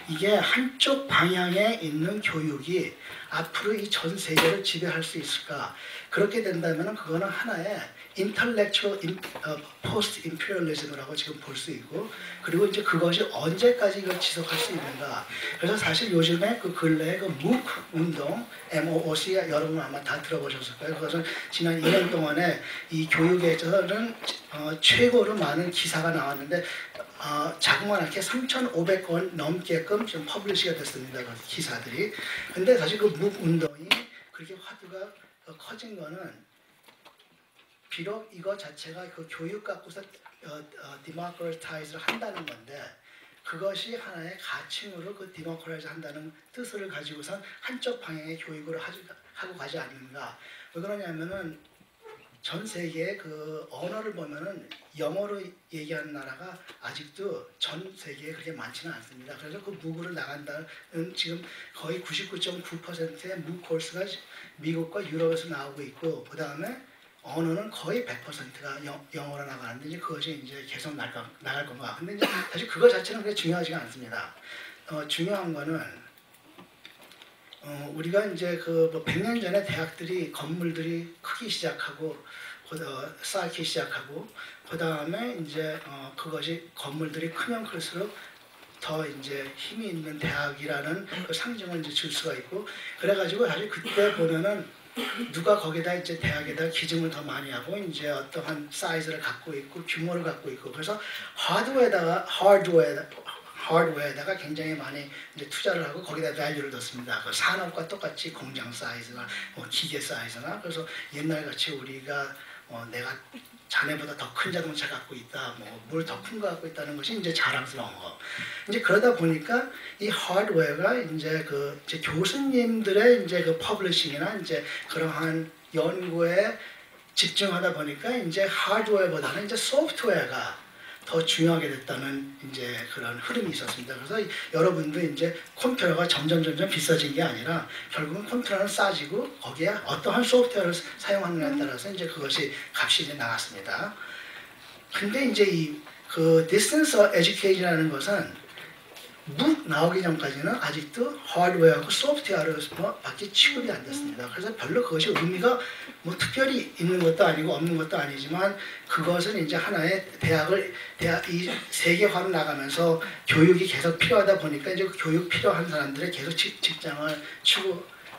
이게 한쪽 방향에 있는 교육이 앞으로 이 전 세계를 지배할 수 있을까? 그렇게 된다면은 그거는 하나의 intellectual post imperialism이라고 지금 볼 수 있고, 그리고 이제 그것이 언제까지 이걸 지속할 수 있는가. 그래서 사실 요즘에 그 근래에 그 MOOC 운동, MOOC 여러분 아마 다 들어보셨을 거예요. 그것은 지난 2년 동안에 이 교육에서는 최고로 많은 기사가 나왔는데 자그마하게 3,500건 넘게끔 지금 퍼블리시가 됐습니다. 그 기사들이. 근데 사실 그 MOOC 운동이 그렇게 화두가 커진 거는 비록 이거 자체가 그 교육 갖고서 디모크라타이즈를 한다는 건데, 그것이 하나의 가칭으로 그 디모크라이즈 한다는 뜻을 가지고선 한쪽 방향의 교육을 하고 가지 않는가. 왜 그러냐면은 전 세계의 그 언어를 보면은 영어로 얘기하는 나라가 아직도 전 세계에 그렇게 많지는 않습니다. 그래서 그 MOOC으로 나간다는 지금 거의 99.9%의 MOOC 코र्스가 미국과 유럽에서 나오고 있고, 그 다음에 언어는 거의 100%가 영어로 나가는데 이제 그것이 이제 계속 나갈 건가. 근데 이제 사실 그거 자체는 그렇게 중요하지가 않습니다. 중요한 거는 우리가 이제 그 뭐 100년 전에 대학들이 건물들이 크기 시작하고 쌓기 시작하고, 그 다음에 이제 그것이 건물들이 크면 클수록 더 이제 힘이 있는 대학이라는 그 상징을 이제 줄 수가 있고, 그래가지고 사실 그때 보면은 누가 거기다 이제 대학에다 기증을 더 많이 하고 이제 어떠한 사이즈를 갖고 있고 규모를 갖고 있고, 그래서 하드웨어에다가 하드웨어에다가 굉장히 많이 이제 투자를 하고 거기다 밸류를 넣습니다. 그 산업과 똑같이 공장 사이즈나 뭐 기계 사이즈나 그래서 옛날 같이 우리가 내가 자네보다 더 큰 자동차 갖고 있다, 뭐 뭘 더 큰 거 갖고 있다는 것이 이제 자랑스러운 거. 이제 그러다 보니까 이 하드웨어가 이제 이제 교수님들의 이제 그 퍼블리싱이나 이제 그러한 연구에 집중하다 보니까 이제 하드웨어보다는 이제 소프트웨어가 더 중요하게 됐다는 이제 그런 흐름이 있었습니다. 그래서 여러분도 이제 컴퓨터가 점점 비싸진 게 아니라 결국은 컴퓨터는 싸지고 거기에 어떠한 소프트웨어를 사용하느냐에 따라서 이제 그것이 값이 이제 나갔습니다. 근데 이제 그 디스턴스 에듀케이션이라는 것은 묵 나오기 전까지는 아직도 하드웨어하고 소프트웨어로밖에 취급이 안 됐습니다. 그래서 별로 그것이 의미가 뭐 특별히 있는 것도 아니고 없는 것도 아니지만 그것은 이제 하나의 이 세계화로 나가면서 교육이 계속 필요하다 보니까 이제 그 교육 필요한 사람들의 계속 직장을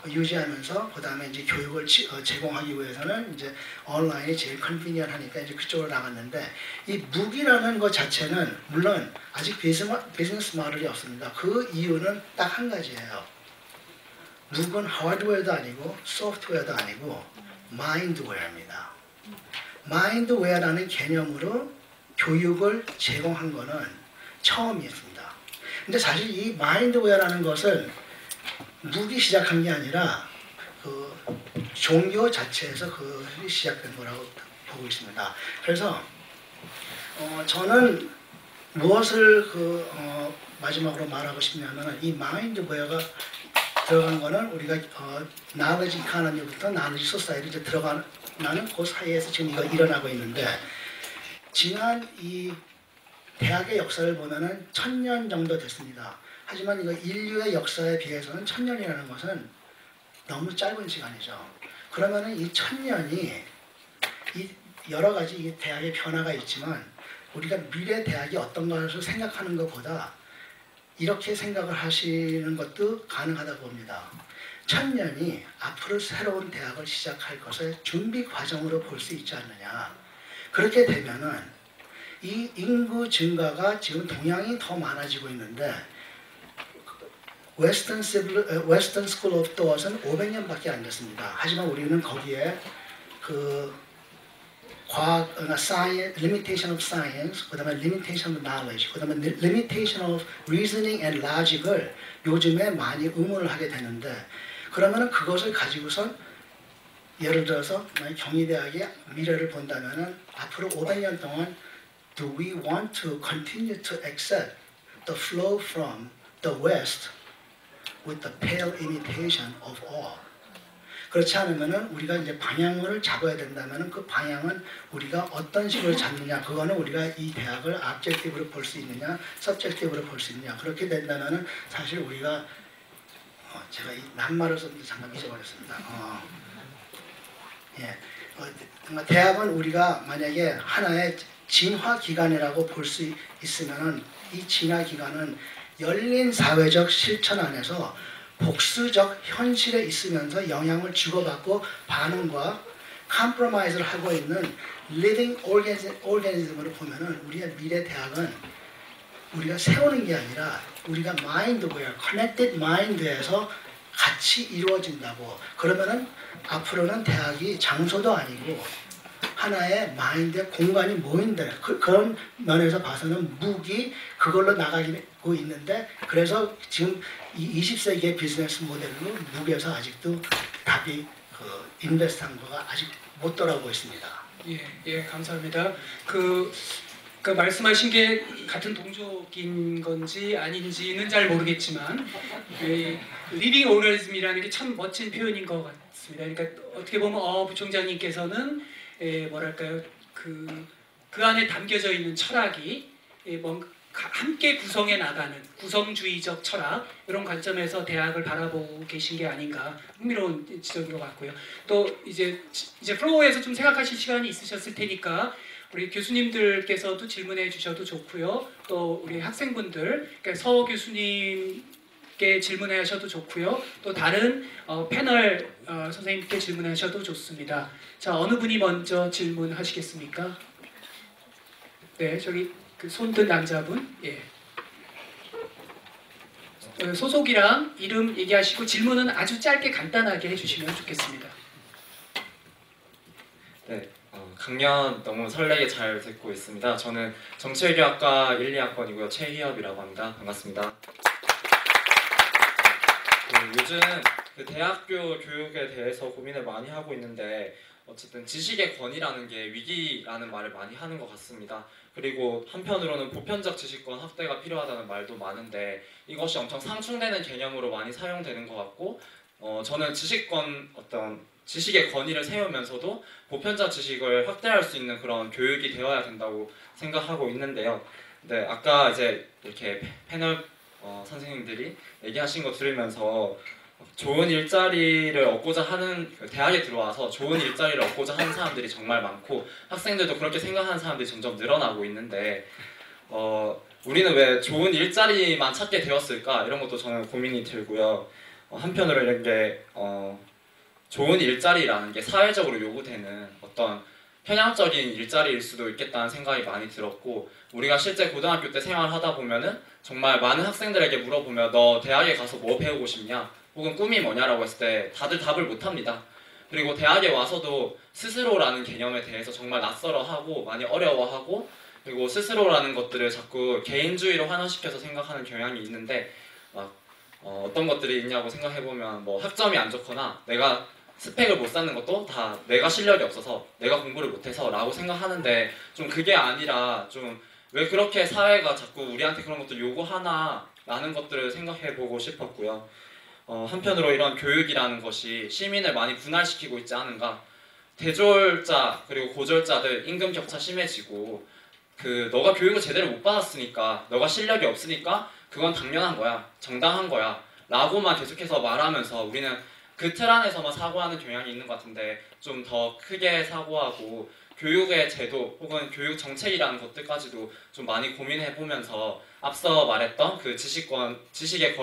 유지하면서 그 다음에 이제 교육을 제공하기 위해서는 이제 온라인이 제일 컨비니언하니까 이제 그쪽으로 나갔는데 이 묵이라는 것 자체는 물론 아직 비즈니스 모델이 없습니다. 그 이유는 딱 한 가지예요. 묵은 하드웨어도 아니고 소프트웨어도 아니고 마인드웨어입니다. 마인드웨어라는 개념으로 교육을 제공한 거는 처음이었습니다. 근데 사실 이 마인드웨어라는 것은 묵이 시작한 게 아니라 그 종교 자체에서 그것이 시작된 거라고 보고 있습니다. 그래서 저는 무엇을 마지막으로 말하고 싶냐면 이 마인드웨어가 들어간 거는 우리가 knowledge economy부터 knowledge society 이제 들어가는 그 사이에서 지금 이거 일어나고 있는데 지난 이 대학의 역사를 보면은 1000년 정도 됐습니다. 하지만 이거 인류의 역사에 비해서는 1000년이라는 것은 너무 짧은 시간이죠. 그러면은 이 1000년이 이 여러 가지 이 대학의 변화가 있지만 우리가 미래 대학이 어떤 것을 생각하는 것보다 이렇게 생각을 하시는 것도 가능하다고 봅니다. 1000년이 앞으로 새로운 대학을 시작할 것을 준비 과정으로 볼 수 있지 않느냐. 그렇게 되면은 이 인구 증가가 지금 동양이 더 많아지고 있는데 웨스턴 스쿨 오브 도어는 500년밖에 안 됐습니다. 하지만 우리는 거기에 그 과학, limitation of science, 그 다음에 limitation of knowledge, 그 다음에 limitation of reasoning and logic을 요즘에 많이 의문을 하게 되는데 그러면은 그것을 가지고선 예를 들어서 경희대학의 미래를 본다면은 앞으로 500년 동안 do we want to continue to accept the flow from the West with the pale imitation of all? 그렇지 않으면은 우리가 이제 방향을 잡아야 된다면은 그 방향은 우리가 어떤 식으로 잡느냐, 그거는 우리가 이 대학을 objective로 볼 수 있느냐, subjective로 볼 수 있느냐. 그렇게 된다면은 사실 우리가 제가 이 낱말을 썼는데 잠깐 잊어버렸습니다. 대학은 우리가 만약에 하나의 진화 기관이라고 볼 수 있으면은 이 진화 기관은 열린 사회적 실천 안에서 복수적 현실에 있으면서 영향을 주고받고 반응과 컴프로마이즈를 하고 있는 living organism으로 보면은 우리의 미래 대학은 우리가 세우는 게 아니라 우리가 mindware, connected mind에서 같이 이루어진다고. 그러면은 앞으로는 대학이 장소도 아니고 하나의 마인드의 공간이 모인다. 그런 면에서 봐서는 묵이 그걸로 나가고 있는데 그래서 지금 이 20세기의 비즈니스 모델로 묵에서 아직도 답이 인베스트한 거가 아직 못 돌아오고 있습니다. 예, 감사합니다. 그 말씀하신 게 같은 동족인 건지 아닌지는 잘 모르겠지만 리빙 오너리즘이라는 게 참 멋진 표현인 것 같습니다. 그러니까 어떻게 보면 부총장님께서는 뭐랄까요, 그 안에 담겨져 있는 철학이 뭔가 함께 구성해 나가는 구성주의적 철학, 이런 관점에서 대학을 바라보고 계신 게 아닌가 흥미로운 지적인 것 같고요. 또 이제 플로어에서 좀 생각하실 시간이 있으셨을 테니까 우리 교수님들께서도 질문해 주셔도 좋고요. 또 우리 학생분들, 그러니까 서 교수님께 질문하셔도 좋고요. 또 다른 패널 선생님께 질문하셔도 좋습니다. 자, 어느 분이 먼저 질문하시겠습니까? 네, 저기 그 손 든 남자분. 예. 소속이랑 이름 얘기하시고 질문은 아주 짧게 간단하게 해주시면 좋겠습니다. 네, 강연 너무 설레게 잘 듣고 있습니다. 저는 정치외교학과 1, 2학번이고요. 최희엽이라고 합니다. 반갑습니다. 요즘 대학교 교육에 대해서 고민을 많이 하고 있는데 어쨌든 지식의 권위라는 게 위기라는 말을 많이 하는 것 같습니다. 그리고 한편으로는 보편적 지식권 확대가 필요하다는 말도 많은데 이것이 엄청 상충되는 개념으로 많이 사용되는 것 같고 저는 지식의 권위를 세우면서도 보편적 지식을 확대할 수 있는 그런 교육이 되어야 된다고 생각하고 있는데요. 네, 아까 이제 이렇게 패널 선생님들이 얘기하신 거 들으면서 좋은 일자리를 얻고자 하는 대학에 들어와서 좋은 일자리를 얻고자 하는 사람들이 정말 많고 학생들도 그렇게 생각하는 사람들이 점점 늘어나고 있는데 우리는 왜 좋은 일자리만 찾게 되었을까 이런 것도 저는 고민이 들고요. 한편으로 이런 게 좋은 일자리라는 게 사회적으로 요구되는 어떤 편향적인 일자리일 수도 있겠다는 생각이 많이 들었고 우리가 실제 고등학교 때 생활하다 보면은 정말 많은 학생들에게 물어보면 너 대학에 가서 뭐 배우고 싶냐 혹은 꿈이 뭐냐라고 했을 때 다들 답을 못합니다. 그리고 대학에 와서도 스스로라는 개념에 대해서 정말 낯설어하고 많이 어려워하고 그리고 스스로라는 것들을 자꾸 개인주의로 환원시켜서 생각하는 경향이 있는데 어떤 것들이 있냐고 생각해보면 뭐 학점이 안 좋거나 내가 스펙을 못 쌓는 것도 다 내가 실력이 없어서 내가 공부를 못해서 라고 생각하는데 좀 그게 아니라 좀 왜 그렇게 사회가 자꾸 우리한테 그런 것들 요구하나 라는 것들을 생각해보고 싶었고요. 한편으로 이런 교육이라는 것이 시민을 많이 분할시키고 있지 않은가. 대졸자 그리고 고졸자들 임금 격차 심해지고 너가 교육을 제대로 못 받았으니까 너가 실력이 없으니까 그건 당연한 거야 정당한 거야 라고만 계속해서 말하면서 우리는 그 틀 안에서만 사고하는 경향이 있는 것 같은데 좀 더 크게 사고하고 교육의 제도 혹은 교육 정책이라는 것들까지도 좀 많이 고민해 보면서 앞서 말했던 그 지식의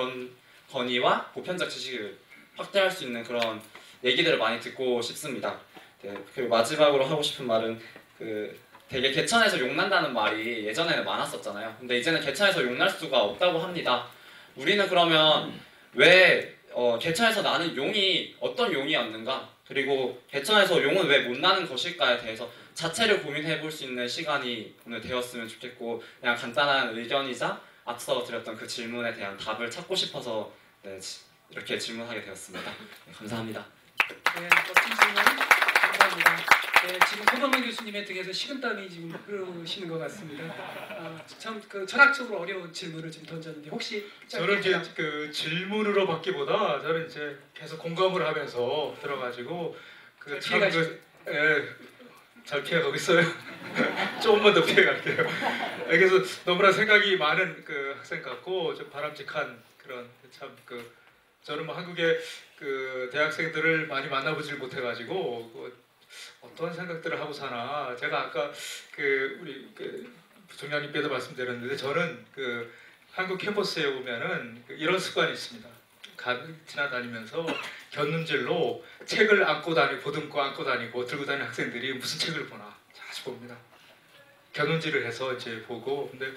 권위와 보편적 지식을 확대할 수 있는 그런 얘기들을 많이 듣고 싶습니다. 네, 그리고 마지막으로 하고 싶은 말은 되게 개천에서 욕난다는 말이 예전에는 많았었잖아요. 근데 이제는 개천에서 욕날 수가 없다고 합니다. 우리는 그러면 왜 개천에서 나는 용이 어떤 용이었는가? 그리고 개천에서 용은 왜 못 나는 것일까에 대해서 자체를 고민해 볼 수 있는 시간이 오늘 되었으면 좋겠고 그냥 간단한 의견이자 앞서 드렸던 그 질문에 대한 답을 찾고 싶어서 네, 이렇게 질문하게 되었습니다. 네, 감사합니다. 네, 멋진 질문 감사합니다. 네, 지금 소방관 교수님의 등에서 식은땀이 지금 흐르시는 것 같습니다. 참 철학적으로 어려운 질문을 좀 던졌는데 혹시 저는 이제 그 질문으로 받기보다 저는 이제 계속 공감을 하면서 들어가지고 잘 피해가고 있어요. 조금만 더 피해갈게요. 그래서 너무나 생각이 많은 그 학생 같고 좀 바람직한 그런 저는 뭐 한국의 그 대학생들을 많이 만나보질 못해가지고 어떤 생각들을 하고 사나 제가 아까 우리 부총장님께도 말씀드렸는데 저는 한국 캠퍼스에 오면은 이런 습관이 있습니다. 지나다니면서 곁눈질로 책을 안고 다니고 보듬고 안고 다니고 들고 다니는 학생들이 무슨 책을 보나 자주 봅니다. 곁눈질을 해서 이제 보고 근데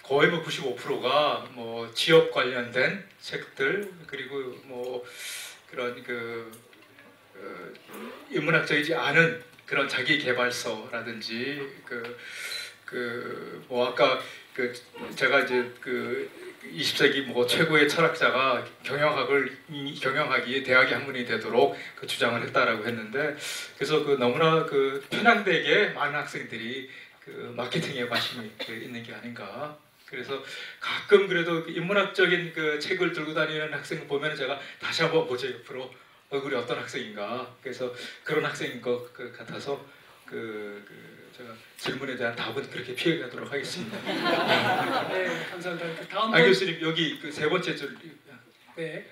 거의 뭐 95%가 뭐 취업 관련된 책들 그리고 뭐 그런 인문학적이지 않은 그런 자기 개발서라든지 뭐 아까 제가 이제 20세기 뭐 최고의 철학자가 경영학이 대학의 학문이 되도록 주장을 했다라고 했는데 그래서 너무나 편향되게 많은 학생들이 마케팅에 관심이 있는 게 아닌가. 그래서 가끔 그래도 인문학적인 책을 들고 다니는 학생 보면 제가 다시 한번 보죠 옆으로 얼굴이 어떤 학생인가. 그래서 그런 학생인 것 같아서 제가 질문에 대한 답은 그렇게 피해가도록 하겠습니다. 네, 감사합니다. 다음 교수님 여기 세 번째 줄. 네.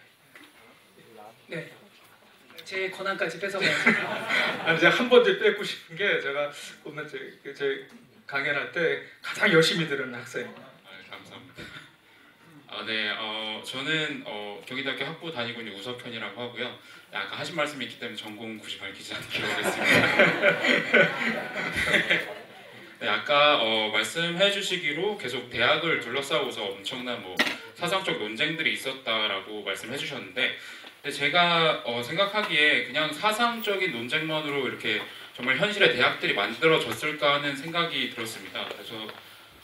제 권한까지 뺏어가요. 아니 제가 한 번 더 뺏고 싶은 게 제가 보면 제 강연할 때 가장 열심히 들은 학생. 감사합니다. 네, 저는 경기대학교 학부 다니고 있는 우석현이라고 하고요. 아까 하신 말씀이 있기 때문에 전공 굳이 밝히지 않는 기록을 했습니다. 네, 아까 말씀해 주시기로 계속 대학을 둘러싸고서 엄청난 뭐 사상적 논쟁들이 있었다라고 말씀해 주셨는데, 근데 제가 생각하기에 그냥 사상적인 논쟁만으로 이렇게 정말 현실의 대학들이 만들어졌을까 하는 생각이 들었습니다. 그래서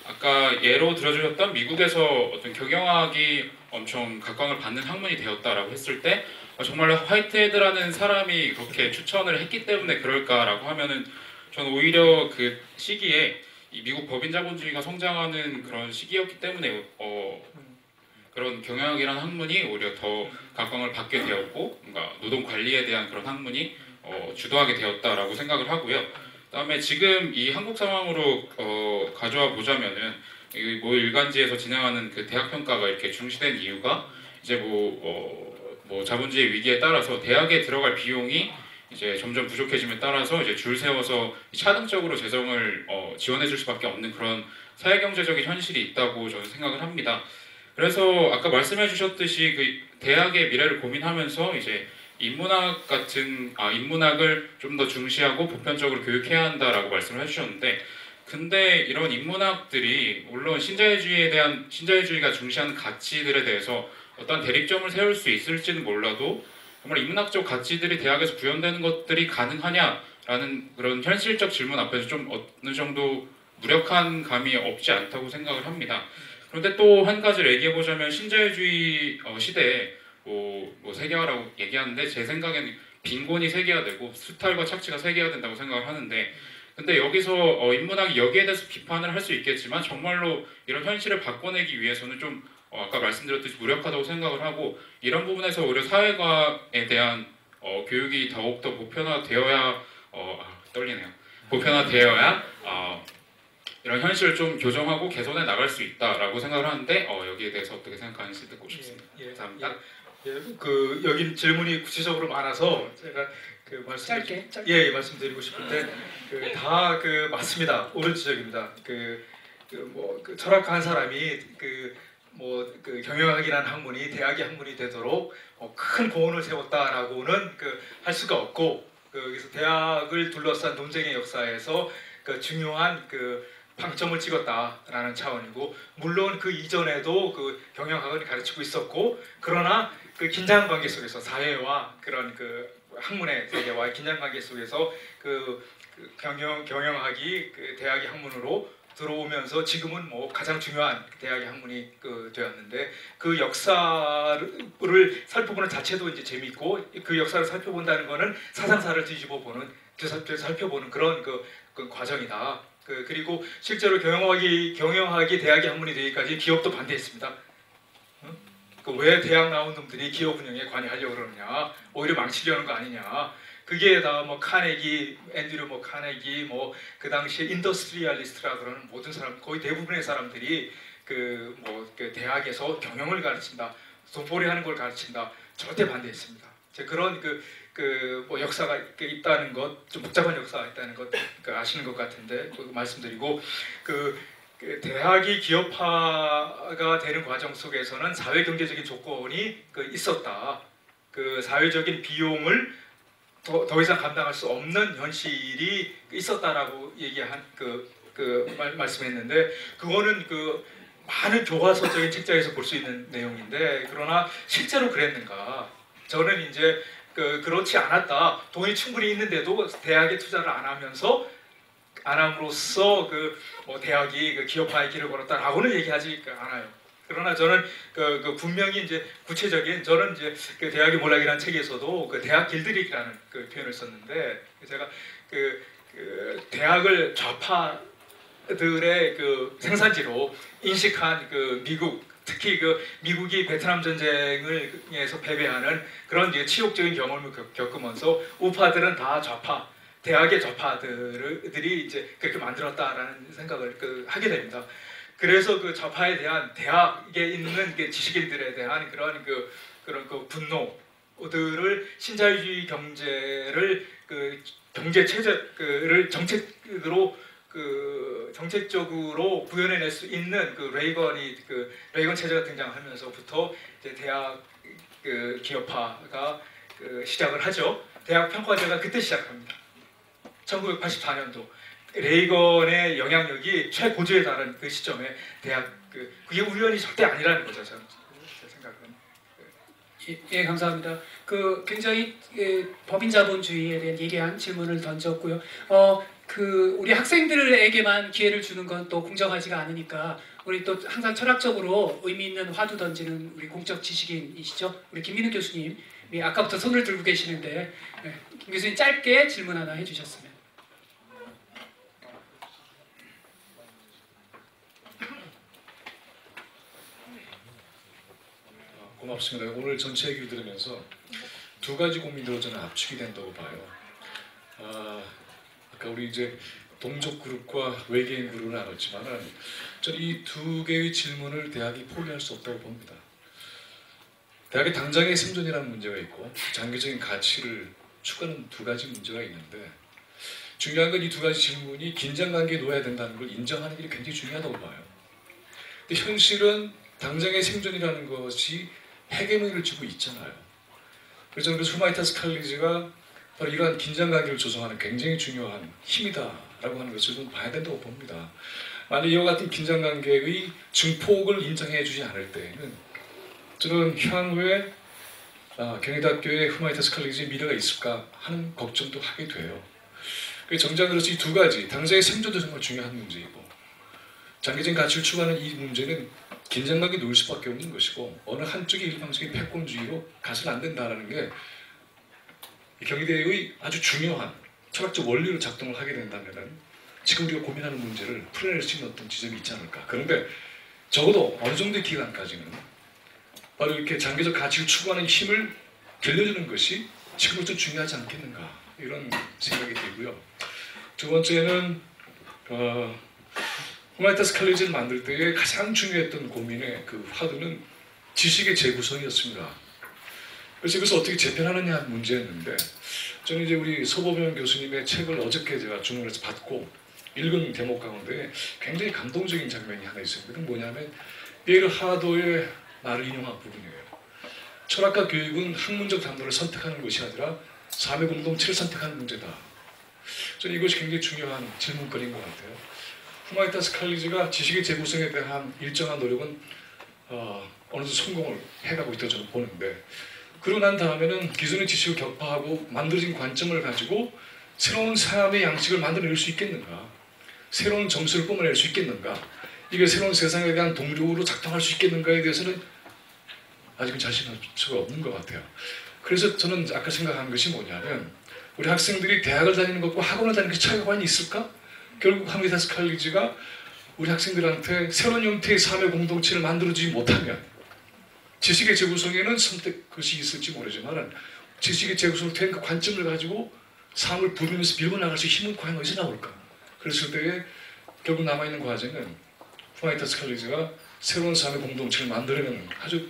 아까 예로 들어주셨던 미국에서 어떤 경영학이 엄청 각광을 받는 학문이 되었다라고 했을 때 정말 화이트헤드라는 사람이 그렇게 추천을 했기 때문에 그럴까라고 하면은 저는 오히려 그 시기에 이 미국 법인 자본주의가 성장하는 그런 시기였기 때문에 그런 경영학이라는 학문이 오히려 더 각광을 받게 되었고 뭔가 노동 관리에 대한 그런 학문이 주도하게 되었다라고 생각을 하고요. 그다음에 지금 이 한국 상황으로 가져와 보자면은 뭐 일간지에서 진행하는 그 대학 평가가 이렇게 중시된 이유가 이제 뭐 자본주의 위기에 따라서 대학에 들어갈 비용이 이제 점점 부족해짐에 따라서 이제 줄 세워서 차등적으로 재정을 지원해줄 수밖에 없는 그런 사회경제적인 현실이 있다고 저는 생각을 합니다. 그래서 아까 말씀해주셨듯이 그 대학의 미래를 고민하면서 이제 인문학을 좀 더 중시하고 보편적으로 교육해야 한다라고 말씀을 해주셨는데, 근데 이런 인문학들이 물론 신자유주의가 중시하는 가치들에 대해서 어떤 대립점을 세울 수 있을지는 몰라도 정말 인문학적 가치들이 대학에서 구현되는 것들이 가능하냐라는 그런 현실적 질문 앞에서 좀 어느 정도 무력한 감이 없지 않다고 생각을 합니다. 그런데 또 한 가지를 얘기해보자면 신자유주의 시대에 뭐 세계화라고 얘기하는데 제 생각에는 빈곤이 세계화되고 수탈과 착취가 세계화된다고 생각을 하는데, 근데 여기서 인문학이 여기에 대해서 비판을 할 수 있겠지만 정말로 이런 현실을 바꿔내기 위해서는 좀 아까 말씀드렸듯이 무력하다고 생각을 하고, 이런 부분에서 오히려 사회과에 대한 교육이 더욱더 보편화되어야 보편화되어야 이런 현실을 좀 교정하고 개선해 나갈 수 있다라고 생각을 하는데 여기에 대해서 어떻게 생각하는지 듣고 싶습니다. 감사합니다. 그 여기 질문이 구체적으로 많아서 제가 그 짧게. 말씀드리고 싶은데 다 맞습니다. 옳은 지적입니다. 그 철학가 한 사람이 그 경영학이라는 학문이 대학의 학문이 되도록 큰 공헌을 세웠다라고는 할 수가 없고, 그래서 대학을 둘러싼 논쟁의 역사에서 중요한 방점을 찍었다라는 차원이고, 물론 그 이전에도 경영학을 가르치고 있었고, 그러나 긴장 관계 속에서 사회와 그런 학문의 세계와의 긴장 관계 속에서 경영학이 대학의 학문으로 들어오면서 지금은 뭐 가장 중요한 대학의 학문이 되었는데, 그 역사를 살펴보는 자체도 이제 재미있고, 그 역사를 살펴본다는 것은 사상사를 살펴보는 그런 과정이다. 그리고 실제로 경영학이 대학의 학문이 되기까지 기업도 반대했습니다. 왜 대학 나온 놈들이 기업 운영에 관여하려고 그러느냐, 오히려 망치려는 거 아니냐. 그게 다 앤드류 카네기 그 당시에 인더스트리얼리스트라 그러는 모든 사람, 거의 대부분의 사람들이 대학에서 경영을 가르친다, 돈벌이 하는 걸 가르친다, 절대 반대했습니다. 그런 역사가 있다는 것, 좀 복잡한 역사가 있다는 것 아시는 것 같은데 말씀드리고, 대학이 기업화가 되는 과정 속에서는 사회 경제적인 조건이 있었다. 사회적인 비용을 더 이상 감당할 수 없는 현실이 있었다라고 말씀했는데, 그거는 많은 교과서적인 책자에서 볼 수 있는 내용인데, 그러나 실제로 그랬는가? 저는 이제 그렇지 않았다. 돈이 충분히 있는데도 대학에 투자를 안 함으로써 대학이 기업화의 길을 걸었다라고는 얘기하지 않아요. 그러나 저는 분명히 이제 구체적인, 저는 이제 대학의 몰락이라는 책에서도 대학 길들이기라는 표현을 썼는데, 제가 대학을 좌파들의 생산지로 인식한 미국, 특히 미국이 베트남 전쟁에서 패배하는 그런 이제 치욕적인 경험을 겪으면서 우파들은 다 좌파, 대학의 좌파들이 이제 그렇게 만들었다라는 생각을 하게 됩니다. 그래서 좌파에 대한 대학에 있는 지식인들에 대한 그런 분노들을 신자유주의 경제를 경제 체제를 정책적으로 구현해낼 수 있는 레이건 체제가 등장하면서부터 이제 대학 기업화가 시작을 하죠. 대학 평가제가 그때 시작합니다. 1984년도 레이건의 영향력이 최고조에 달한 그 시점에 대학 그게 우연이 절대 아니라는 거죠. 예, 감사합니다. 굉장히 법인 자본주의에 대한 예리한 질문을 던졌고요. 우리 학생들에게만 기회를 주는 건 또 공정하지가 않으니까 우리 또 항상 철학적으로 의미 있는 화두 던지는 우리 공적 지식인이시죠? 우리 김민우 교수님, 아까부터 손을 들고 계시는데 김 교수님 짧게 질문 하나 해주셨으면. 고맙습니다. 오늘 전체 얘기를 들으면서 두 가지 고민으로 저는 압축이 된다고 봐요. 아까 우리 이제 동족 그룹과 외계인 그룹을 나눴지만은 저는 이 두 개의 질문을 대학이 포기할 수 없다고 봅니다. 대학의 당장의 생존이라는 문제가 있고 장기적인 가치를 추구하는 두 가지 문제가 있는데 중요한 건 이 두 가지 질문이 긴장관계에 놓아야 된다는 걸 인정하는 게 굉장히 중요하다고 봐요. 근데 현실은 당장의 생존이라는 것이 헤게모니를 쥐고 있잖아요. 그래서 저는 후마이타스 칼리지가 바로 이러한 긴장관계를 조성하는 굉장히 중요한 힘이다라고 하는 것을 좀 봐야 된다고 봅니다. 만약 이와 같은 긴장관계의 증폭을 인정해 주지 않을 때에는 저는 향후에 경희대학교의 후마이타스 칼리지의 미래가 있을까 하는 걱정도 하게 돼요. 정작으로서 이 두 가지, 당장의 생존도 정말 중요한 문제이고 장기적인 가치를 추구하는 이 문제는 긴장감이 놓일 수밖에 없는 것이고 어느 한쪽의 일방적인 패권주의로 가서는 안 된다는 게 경희대의 아주 중요한 철학적 원리로 작동을 하게 된다면 지금 우리가 고민하는 문제를 풀어낼 수 있는 어떤 지점이 있지 않을까. 그런데 적어도 어느 정도의 기간까지는 바로 이렇게 장기적 가치를 추구하는 힘을 길러주는 것이 지금부터 중요하지 않겠는가 이런 생각이 들고요. 두 번째는 후마이타스 칼리지를 만들 때에 가장 중요했던 고민의 그 화두는 지식의 재구성이었습니다. 그래서 이것을 어떻게 재편하느냐 하는 문제였는데 저는 이제 우리 서보명 교수님의 책을 어저께 제가 주문해서 받고 읽은 대목 가운데 굉장히 감동적인 장면이 하나 있습니다. 그건 뭐냐면 예일 하도의 말을 인용한 부분이에요. 철학과 교육은 학문적 담론을 선택하는 것이 아니라 삶의 공동체를 선택하는 문제다. 저는 이것이 굉장히 중요한 질문거리인 것 같아요. 후마이타스 칼리지가 지식의 재구성에 대한 일정한 노력은 어느 정도 성공을 해가고 있다고 저는 보는데 그러고 난 다음에는 기존의 지식을 격파하고 만들어진 관점을 가지고 새로운 삶의 양식을 만들어낼 수 있겠는가, 새로운 점수를 뿜어낼 수 있겠는가, 이게 새로운 세상에 대한 동력으로 작동할 수 있겠는가에 대해서는 아직은 자신할 수가 없는 것 같아요. 그래서 저는 아까 생각한 것이 뭐냐면 우리 학생들이 대학을 다니는 것과 학원을 다니는 것이 차이가 많이 있을까? 결국 후마이타스 칼리지가 우리 학생들한테 새로운 형태의 삶의 공동체를 만들어주지 못하면 지식의 재구성에는 선택 것이 있을지 모르지만 지식의 재구성을 된 그 관점을 가지고 삶을 부르면서 밀고 나갈 수 있는 힘은 과연 어디서 나올까? 그랬을 때에 결국 남아있는 과정은 후마이타스 칼리지가 새로운 삶의 공동체를 만들어내는 아주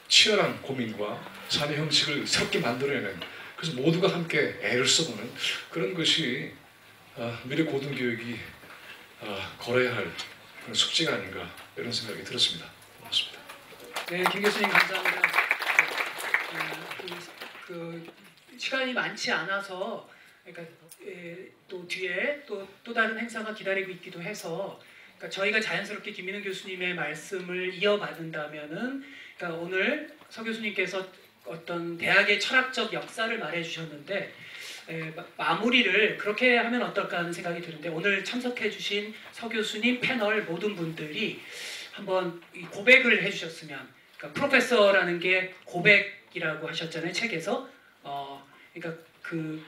치열한 고민과 삶의 형식을 새롭게 만들어내는, 그래서 모두가 함께 애를 써보는 그런 것이 미래 고등교육이 걸어야 할 그런 숙제가 아닌가 이런 생각이 들었습니다. 고맙습니다. 네, 김 교수님 감사합니다. 시간이 많지 않아서 그러니까 또 뒤에 또 다른 행사가 기다리고 있기도 해서 그러니까 저희가 자연스럽게 김민우 교수님의 말씀을 이어받는다면은 그러니까 오늘 서 교수님께서 어떤 대학의 철학적 역사를 말해주셨는데 마무리를 그렇게 하면 어떨까 하는 생각이 드는데 오늘 참석해주신 서 교수님 패널 모든 분들이 한번 고백을 해주셨으면, 그러니까 프로페서라는 게 고백이라고 하셨잖아요 책에서. 그러니까 그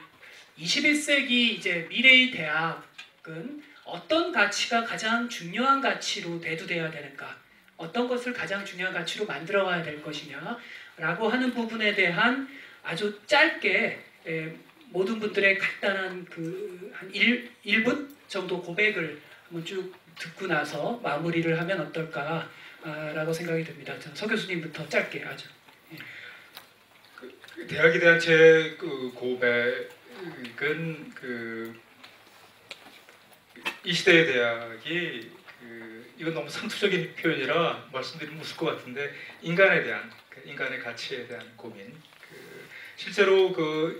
21세기 이제 미래의 대학은 어떤 가치가 가장 중요한 가치로 대두돼야 되는가, 어떤 것을 가장 중요한 가치로 만들어가야 될 것이냐라고 하는 부분에 대한 아주 짧게 모든 분들의 간단한 한 1분 정도 고백을 한번 쭉 듣고 나서 마무리를 하면 어떨까라고 생각이 듭니다. 서 교수님부터 짧게 아주. 대학에 대한 제 고백은 이 시대의 대학이 이건 너무 상투적인 표현이라 말씀드리면 웃을 것 같은데 인간에 대한 인간의 가치에 대한 고민. 실제로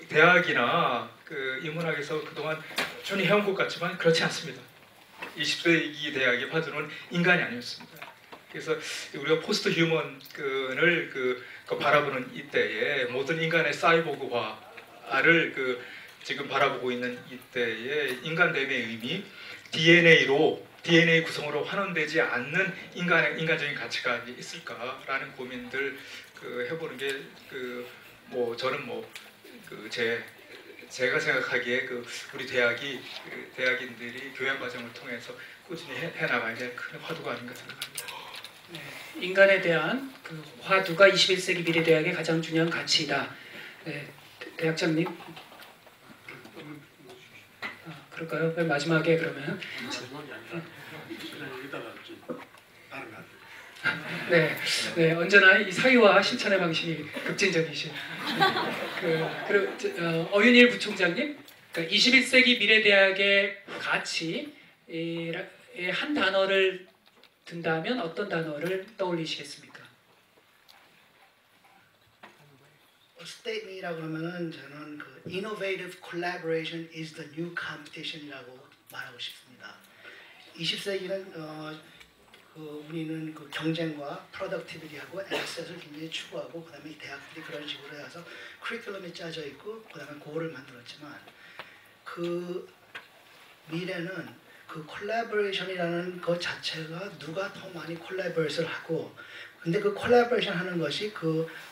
대학이나 인문학에서 그동안 전히 해온 것 같지만 그렇지 않습니다. 20세기 대학의 화두는 인간이 아니었습니다. 그래서 우리가 포스트 휴먼을 바라보는 이때에 모든 인간의 사이보그화를 지금 바라보고 있는 이때에 인간됨의 의미, DNA 구성으로 환원되지 않는 인간적인 가치가 있을까라는 고민들 해보는 게 저는 제가 생각하기에 우리 대학인들이 교양 과정을 통해서 꾸준히 해나가야 될 큰 화두가 아닌가 생각합니다. 네, 인간에 대한 화두가 21세기 미래 대학의 가장 중요한 가치이다. 네, 대학장님. 그럴까요? 맨 마지막에 그러면. 네, 언제나 이 사유와 실천의 방식이 급진적이신. 어윤일 부총장님, 그러니까 21세기 미래대학의 가치의 한 단어를 든다면 어떤 단어를 떠올리시겠습니까? 스테이트이라고 그러면은 저는 innovative collaboration is the new competition이라고 말하고 싶습니다. 20세기는 우리는 경쟁과 productivity하고 asset을 굉장히 추구하고 그다음에 대학들이 그런 식으로 해서 커리큘럼이 짜져 있고 그다음에 고를 만들었지만 미래는 콜라보레이션이라는 것 자체가 누가 더 많이 콜라보레이션을 하고 근데 콜라보레이션 하는 것이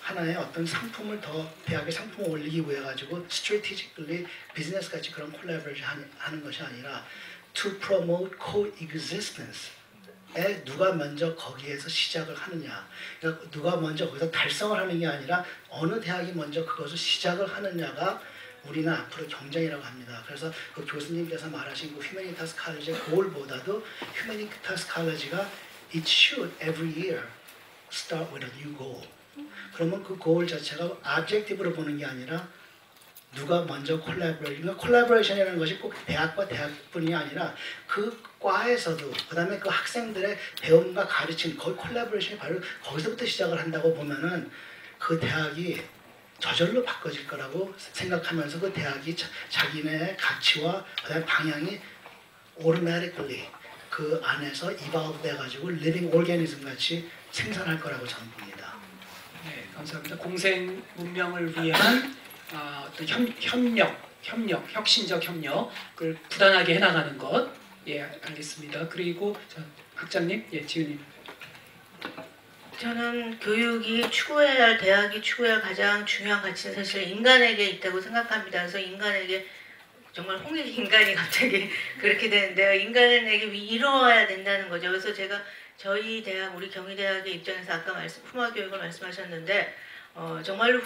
하나의 어떤 상품을 더 대학의 상품을 올리기 위해 가지고 strategically 비즈니스 같이 그런 콜라보레이션 하는 것이 아니라 to promote coexistence 에 누가 먼저 거기에서 시작을 하느냐 그러니까 누가 먼저 거기서 달성을 하는 게 아니라 어느 대학이 먼저 그것을 시작을 하느냐가 우리는 앞으로 경쟁이라고 합니다. 그래서 교수님께서 말하신 휴머니타스 칼리지의 고울보다도 휴머니타스 칼리지가 it should every year start with a new goal. 그러면 고울 자체가 objective로 보는 게 아니라 누가 먼저 콜라보레이션이라는 것이 꼭 대학과 대학뿐이 아니라 과에서도 그다음에 학생들의 배움과 가르침 거의 콜라보레이션이 바로 거기서부터 시작을 한다고 보면은 대학이 저절로 바꿔질 거라고 생각하면서 대학이 자기네 가치와 그다음에 방향이 automatically 안에서 evolve 돼가지고 living organism 같이 생산할 거라고 저는 봅니다. 네, 감사합니다. 공생 문명을 위한 어떤 혁신적 협력을 부단하게 해나가는 것, 알겠습니다. 그리고 학장님, 지훈님. 저는 교육이 추구해야 할 대학이 추구해야 할 가장 중요한 가치는 사실 인간에게 있다고 생각합니다. 그래서 인간에게 정말 홍익 인간이 갑자기 그렇게 되는데요. 인간에게 이루어야 된다는 거죠. 그래서 제가 저희 대학, 우리 경희대학의 입장에서 아까 후마 교육을 말씀하셨는데 정말로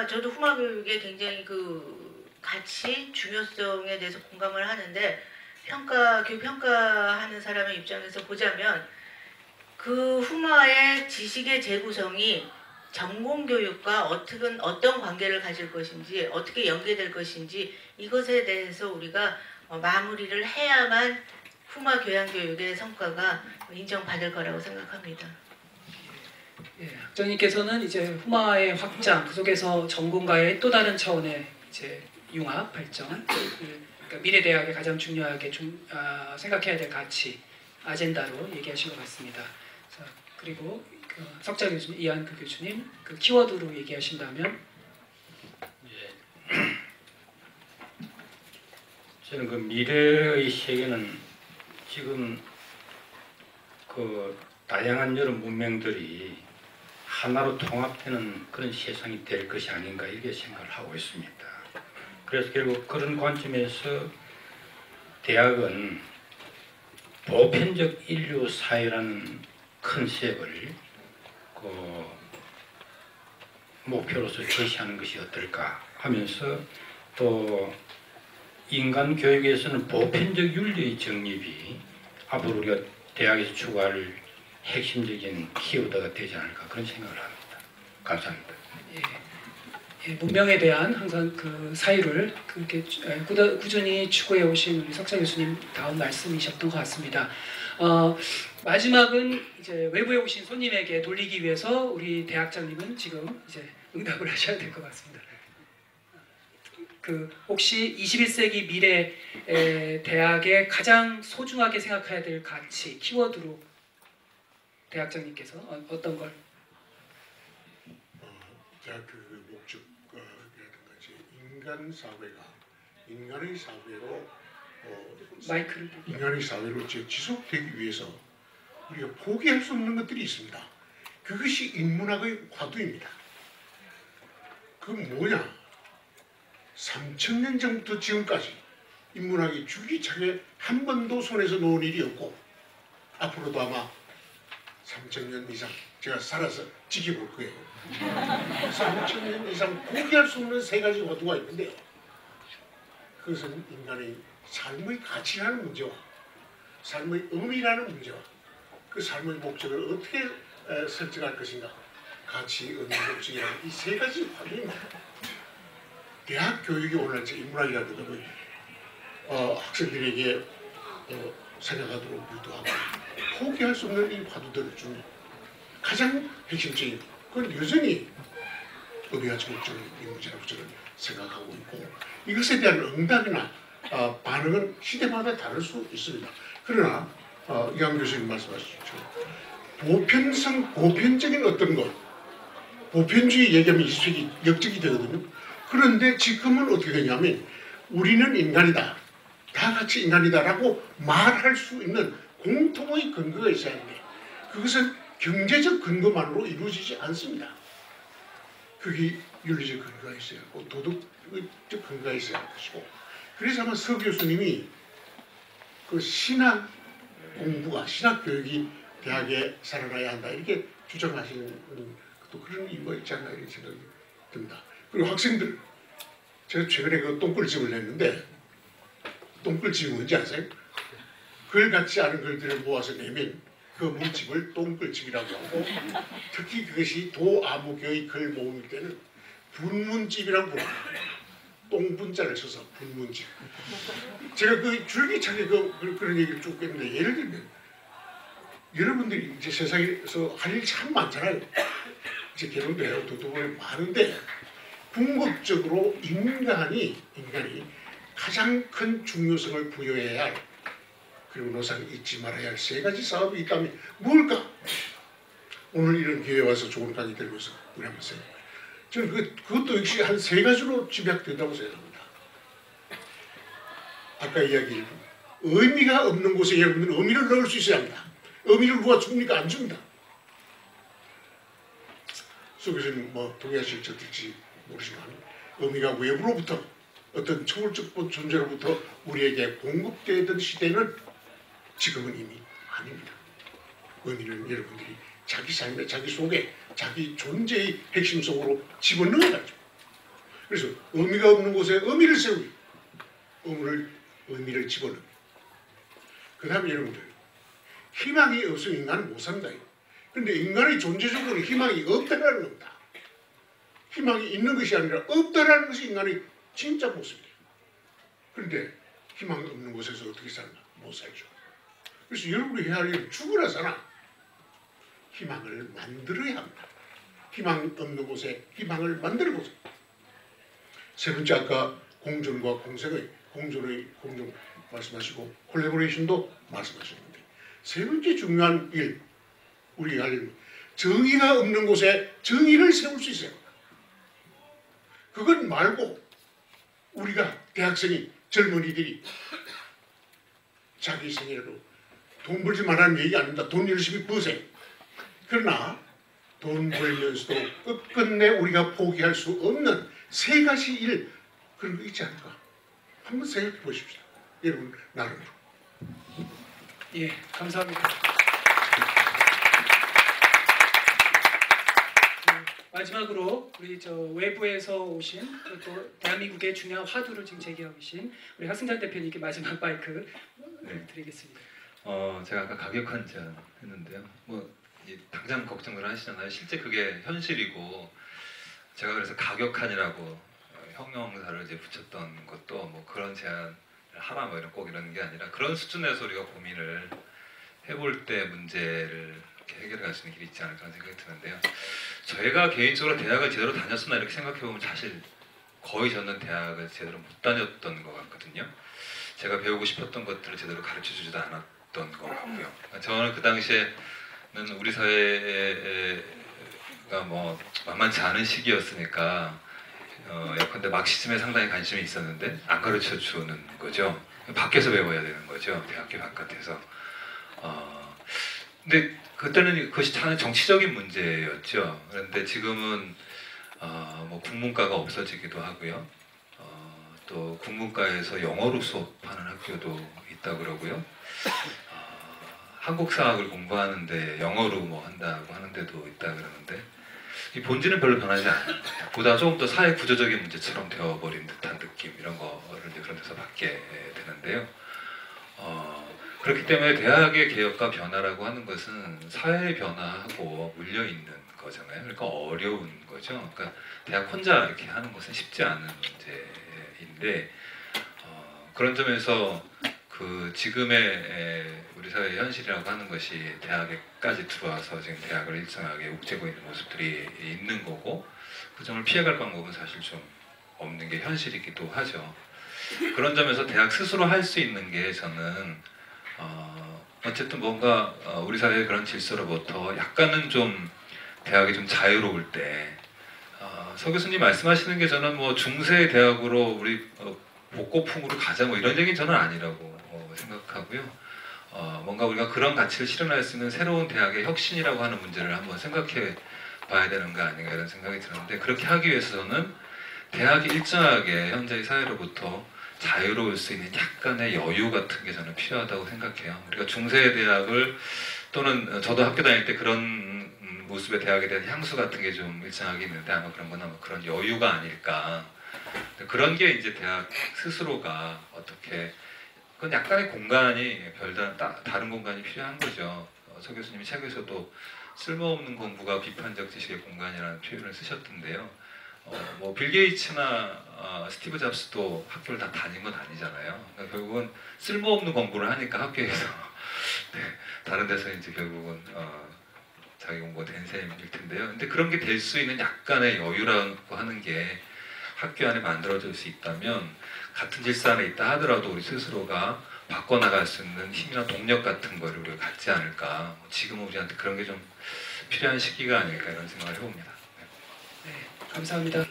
저도 후마 교육에 굉장히 가치, 중요성에 대해서 공감을 하는데 교육 평가하는 사람의 입장에서 보자면 후마의 지식의 재구성이 전공 교육과 어떤 관계를 가질 것인지 어떻게 연계될 것인지 이것에 대해서 우리가 마무리를 해야만 후마 교양교육의 성과가 인정받을 거라고 생각합니다. 학장님께서는 이제 후마의 확장, 그 속에서 전공과의 또 다른 차원의 융합, 발전, 그러니까 미래 대학의 가장 중요하게 생각해야 될 가치, 아젠다로 얘기하신 것 같습니다. 그리고 석자 교수님, 이한그 교수님, 키워드로 얘기하신다면? 저는 미래의 세계는 지금 다양한 여러 문명들이 하나로 통합되는 그런 세상이 될 것이 아닌가 이렇게 생각을 하고 있습니다. 그래서 결국 그런 관점에서 대학은 보편적 인류 사회라는 컨셉을 목표로서 제시하는 것이 어떨까 하면서 또 인간 교육에서는 보편적 윤리의 정립이 앞으로 우리가 대학에서 추구할 핵심적인 키워드가 되지 않을까 그런 생각을 합니다. 감사합니다. 문명에 대한 항상 사유를 그렇게 꾸준히 추구해 오신 우리 석자 교수님 다음 말씀이셨던 것 같습니다. 마지막은 이제 외부에 오신 손님에게 돌리기 위해서 우리 대학장님은 지금 이제 응답을 하셔야 될 것 같습니다. 혹시 21세기 미래 대학의 가장 소중하게 생각해야 될 가치 키워드로 대학장님께서 어떤 걸? 대학교의 목적이라든가 이제 인간 사회가 인간의 사회로 마이크를 인간의 사회로 지속되기 위해서 우리가 포기할 수 없는 것들이 있습니다. 그것이 인문학의 화두입니다. 그 뭐냐? 3000년 전부터 지금까지 인문학이 줄기차게 한 번도 손에서 놓은 일이 없고 앞으로도 아마 3000년 이상 제가 살아서 지켜볼 거예요. 3000년 이상 포기할 수 없는 세 가지 화두가 있는데요. 그것은 인간의 삶의 가치라는 문제와 삶의 의미라는 문제와 그 삶의 목적을 어떻게 설정할 것인가, 가치, 의미, 목적이라는 이 세 가지 화두입니다. 대학 교육이 오늘 인문학이라든가 학생들에게 생각하도록 유도하고 포기할 수 없는 이 화두들 중에 가장 핵심적인 그건 여전히 의미가치 목적인 문제라고 저는 생각하고 있고 이것에 대한 응답이나 반응은 시대마다 다를 수 있습니다. 그러나 이강 교수님 말씀하셨죠. 보편적인 어떤 것, 보편주의 얘기하면 20세기 역적이 되거든요. 그런데 지금은 어떻게 되냐면 우리는 인간이다, 다 같이 인간이다라고 말할 수 있는 공통의 근거가 있어야 하는데 그것은 경제적 근거만으로 이루어지지 않습니다. 그게 윤리적 근거가 있어야 하고 도덕적 근거가 있어야 할 것이고 그래서 아마 서 교수님이 그 신학 공부가 신학 교육이 대학에 살아나야 한다 이렇게 주장하시는 또 그런 이유가 있지 않나 이런 생각이 듭니다. 그리고 학생들 제가 최근에 그 똥글집을 냈는데 똥글집이 뭔지 아세요? 글 같지 않은 글들을 모아서 내면 그 문집을 똥글집이라고 하고 특히 그것이 도아무교의 글 모음일 때는 분문집이라고 부릅니다. 똥분자를 써서 분문집. 제가 그 줄기차게 그런 얘기를 쭉 했는데 예를 들면 여러분들이 이제 세상에서 할 일 참 많잖아요. 이제 결혼도 해요. 도둑을 많은데 궁극적으로 인간이 가장 큰 중요성을 부여해야 할 그리고 노상 잊지 말아야 할 세 가지 사업이 있다면 뭘까? 오늘 이런 기회에 와서 좋은 강의 들으면서 우리 한번 생각해요. 저는 그것도 역시 한 세 가지로 집약된다고 생각합니다. 아까 이야기한 의미가 없는 곳에 여러분들은 의미를 넣을 수 있어야 합니다. 의미를 누가 줍니까? 안 줍니다. 수 교수님 동의하실지 어떨지 모르지만 의미가 외부로부터 어떤 초월적 존재로부터 우리에게 공급되던 시대는 지금은 이미 아닙니다. 의미는 여러분들이 자기 삶에 자기 속에 자기 존재의 핵심 속으로 집어넣어야죠. 그래서 의미가 없는 곳에 의미를 세우기, 의미를 집어넣기. 그 다음에 여러분들 희망이 없으면 인간은 못 산다. 그런데 인간의 존재적으로 희망이 없다라는 겁니다. 희망이 있는 것이 아니라 없다라는 것이 인간의 진짜 모습이에요. 그런데 희망이 없는 곳에서 어떻게 살나? 못 살죠. 그래서 여러분이 해야 할 일은 죽으라 사나 희망을 만들어야 합니다. 희망 없는 곳에 희망을 만들어 보세요. 세 번째 아까 공존과 공생의 공존 말씀하시고 콜래보레이션도 말씀하셨는데 세 번째 중요한 일 우리가 할 일은 정의가 없는 곳에 정의를 세울 수 있어요. 그건 말고 우리가 대학생이 젊은이들이 자기 생애로 돈 벌지 말라는 얘기 아닙니다. 돈 열심히 버세요. 그러나 돈 벌면서도 끝끝내 우리가 포기할 수 없는 세 가지 일 그런 거 있지 않을까? 한번 생각해 보십시오. 여러분 나름으로. 예, 감사합니다. 마지막으로 우리 외부에서 오신 또 대한민국의 중요한 화두를 지금 제기하고 계신 우리 학생단 대표님께 마지막 마이크 드리겠습니다. 제가 아까 가격한 제안 했는데요. 당장 걱정을 하시잖아요. 실제 그게 현실이고 제가 그래서 가격한이라고 형용사를 이제 붙였던 것도 그런 제안을 하라 꼭 이런 게 아니라 그런 수준에서 우리가 고민을 해볼 때 문제를 이렇게 해결해 갈 수 있는 길이 있지 않을까 하는 생각이 드는데요. 저희가 개인적으로 대학을 제대로 다녔으나 이렇게 생각해 보면 사실 거의 저는 대학을 제대로 못 다녔던 것 같거든요. 제가 배우고 싶었던 것들을 제대로 가르쳐 주지도 않았던 것 같고요. 저는 그 당시에 우리 사회가 뭐 만만치 않은 시기였으니까 예컨대 마크시즘에 상당히 관심이 있었는데 안 가르쳐 주는 거죠. 밖에서 배워야 되는 거죠. 대학교 바깥에서. 근데 그때는 그것이 참 정치적인 문제였죠. 그런데 지금은 뭐 국문과가 없어지기도 하고요. 또 국문과에서 영어로 수업하는 학교도 있다 그러고요. 한국사학을 공부하는데 영어로 뭐 한다고 하는 데도 있다 그러는데 이 본질은 별로 변하지 않아요. 보다 조금 더 사회 구조적인 문제처럼 되어버린 듯한 느낌 이런 거를 이제 그런 데서 받게 되는데요. 그렇기 때문에 대학의 개혁과 변화라고 하는 것은 사회의 변화하고 물려 있는 거잖아요. 그러니까 어려운 거죠. 그러니까 대학 혼자 이렇게 하는 것은 쉽지 않은 문제인데 그런 점에서 그 지금의 우리 사회의 현실이라고 하는 것이 대학에까지 들어와서 지금 대학을 일정하게 옥죄고 있는 모습들이 있는 거고 그 점을 피해갈 방법은 사실 좀 없는 게 현실이기도 하죠. 그런 점에서 대학 스스로 할 수 있는 게 저는 어쨌든 뭔가 우리 사회의 그런 질서로부터 약간은 좀 대학이 좀 자유로울 때 서 교수님 말씀하시는 게 저는 뭐 중세 대학으로 우리 복고풍으로 가자 뭐 이런 얘기는 저는 아니라고 생각하고요. 뭔가 우리가 그런 가치를 실현할 수 있는 새로운 대학의 혁신이라고 하는 문제를 한번 생각해 봐야 되는 거 아닌가 이런 생각이 드는데 그렇게 하기 위해서는 대학이 일정하게 현재의 사회로부터 자유로울 수 있는 약간의 여유 같은 게 저는 필요하다고 생각해요. 우리가 중세 대학을 또는 저도 학교 다닐 때 그런 모습의 대학에 대한 향수 같은 게 좀 일정하게 있는데 아마 그런 건 아마 그런 여유가 아닐까. 그런 게 이제 대학 스스로가 어떻게 그건 약간의 공간이 별다른 다른 공간이 필요한 거죠. 서 교수님이 책에서도 쓸모없는 공부가 비판적 지식의 공간이라는 표현을 쓰셨던데요. 뭐 빌 게이츠나 스티브 잡스도 학교를 다 다닌 건 아니잖아요. 그러니까 결국은 쓸모없는 공부를 하니까 학교에서 네, 다른 데서 이제 결국은 자기 공부가 된 셈일 텐데요. 근데 그런 게 될 수 있는 약간의 여유라고 하는 게 학교 안에 만들어질 수 있다면 같은 질서 안에 있다 하더라도 우리 스스로가 바꿔나갈 수 있는 힘이나 동력 같은 거를 우리가 갖지 않을까. 지금은 우리한테 그런 게 좀 필요한 시기가 아닐까 이런 생각을 해봅니다. 네, 감사합니다.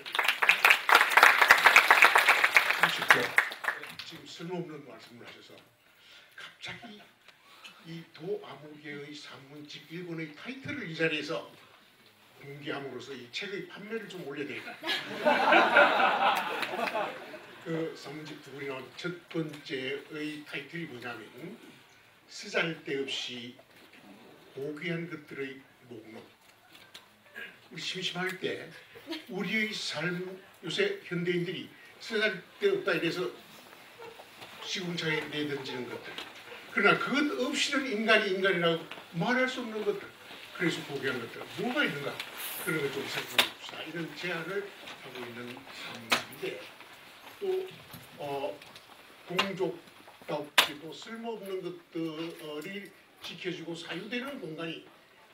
지금 쓸모없는 말씀을 하셔서 갑자기 이 도아무개의 산문집 일본의 타이틀을 이 자리에서 공개함으로써 이 책의 판매를 좀 올려야 되겠다. 그 산문집 두 권이 나온 첫 번째의 타이틀이 뭐냐면 쓰잘데없이 고귀한 것들의 목록. 우리 심심할 때 우리의 삶 요새 현대인들이 쓰잘데없다에 대해서 시궁창에 내던지는 것들. 그러나 그것 없이는 인간이 인간이라고 말할 수 없는 것들. 그래서 고귀한 것들 뭐가 있는가 그런 것 좀 생각해 봅시다. 이런 제안을 하고 있는 상황인데 또 공족답게 또 쓸모없는 것들이 지켜지고 사유되는 공간이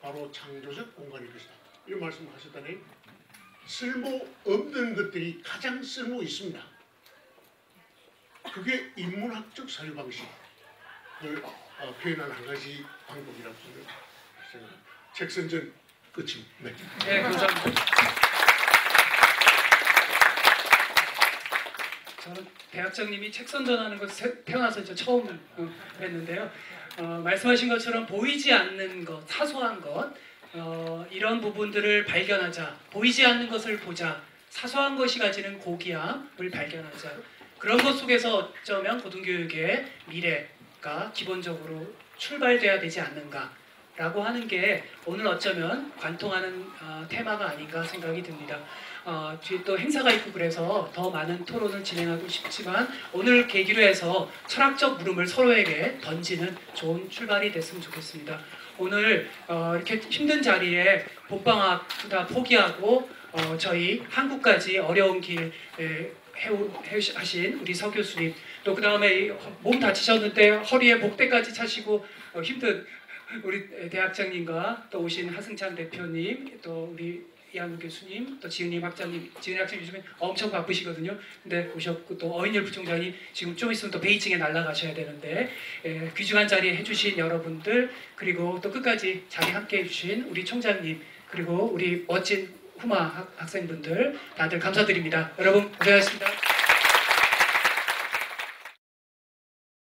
바로 창조적 공간일 것이다. 이런 말씀을 하셨다네. 쓸모없는 것들이 가장 쓸모 있습니다. 그게 인문학적 사유 방식을 표현한 한 가지 방법이라고 생각합니다. 책 선전 끝입니다. 네. 네, 감사합니다. 저는 대학장님이 책 선전하는 걸 태어나서 이제 처음 했는데요. 말씀하신 것처럼 보이지 않는 것, 사소한 것, 이런 부분들을 발견하자. 보이지 않는 것을 보자. 사소한 것이 가지는 고귀함을 발견하자. 그런 것 속에서 어쩌면 고등교육의 미래가 기본적으로 출발돼야 되지 않는가. 라고 하는 게 오늘 어쩌면 관통하는 테마가 아닌가 생각이 듭니다. 뒤에 또 행사가 있고 그래서 더 많은 토론을 진행하고 싶지만 오늘 계기로 해서 철학적 물음을 서로에게 던지는 좋은 출발이 됐으면 좋겠습니다. 오늘 이렇게 힘든 자리에 봄방학 다 포기하고 저희 한국까지 어려운 길 하신 우리 서 교수님 또 그 다음에 몸 다치셨는데 허리에 목대까지 차시고 힘든 우리 대학장님과 또 오신 하승찬 대표님 또 우리 이한우 교수님, 또 지은이 학장님, 지은이 학장님 요즘에 엄청 바쁘시거든요. 근데 오셨고 또 어인일 부총장이 지금 좀 있으면 또 베이징에 날아가셔야 되는데 귀중한 자리 해주신 여러분들, 그리고 또 끝까지 자리 함께 해주신 우리 총장님, 그리고 우리 멋진 후마 학생분들 다들 감사드립니다. 여러분 고생하셨습니다.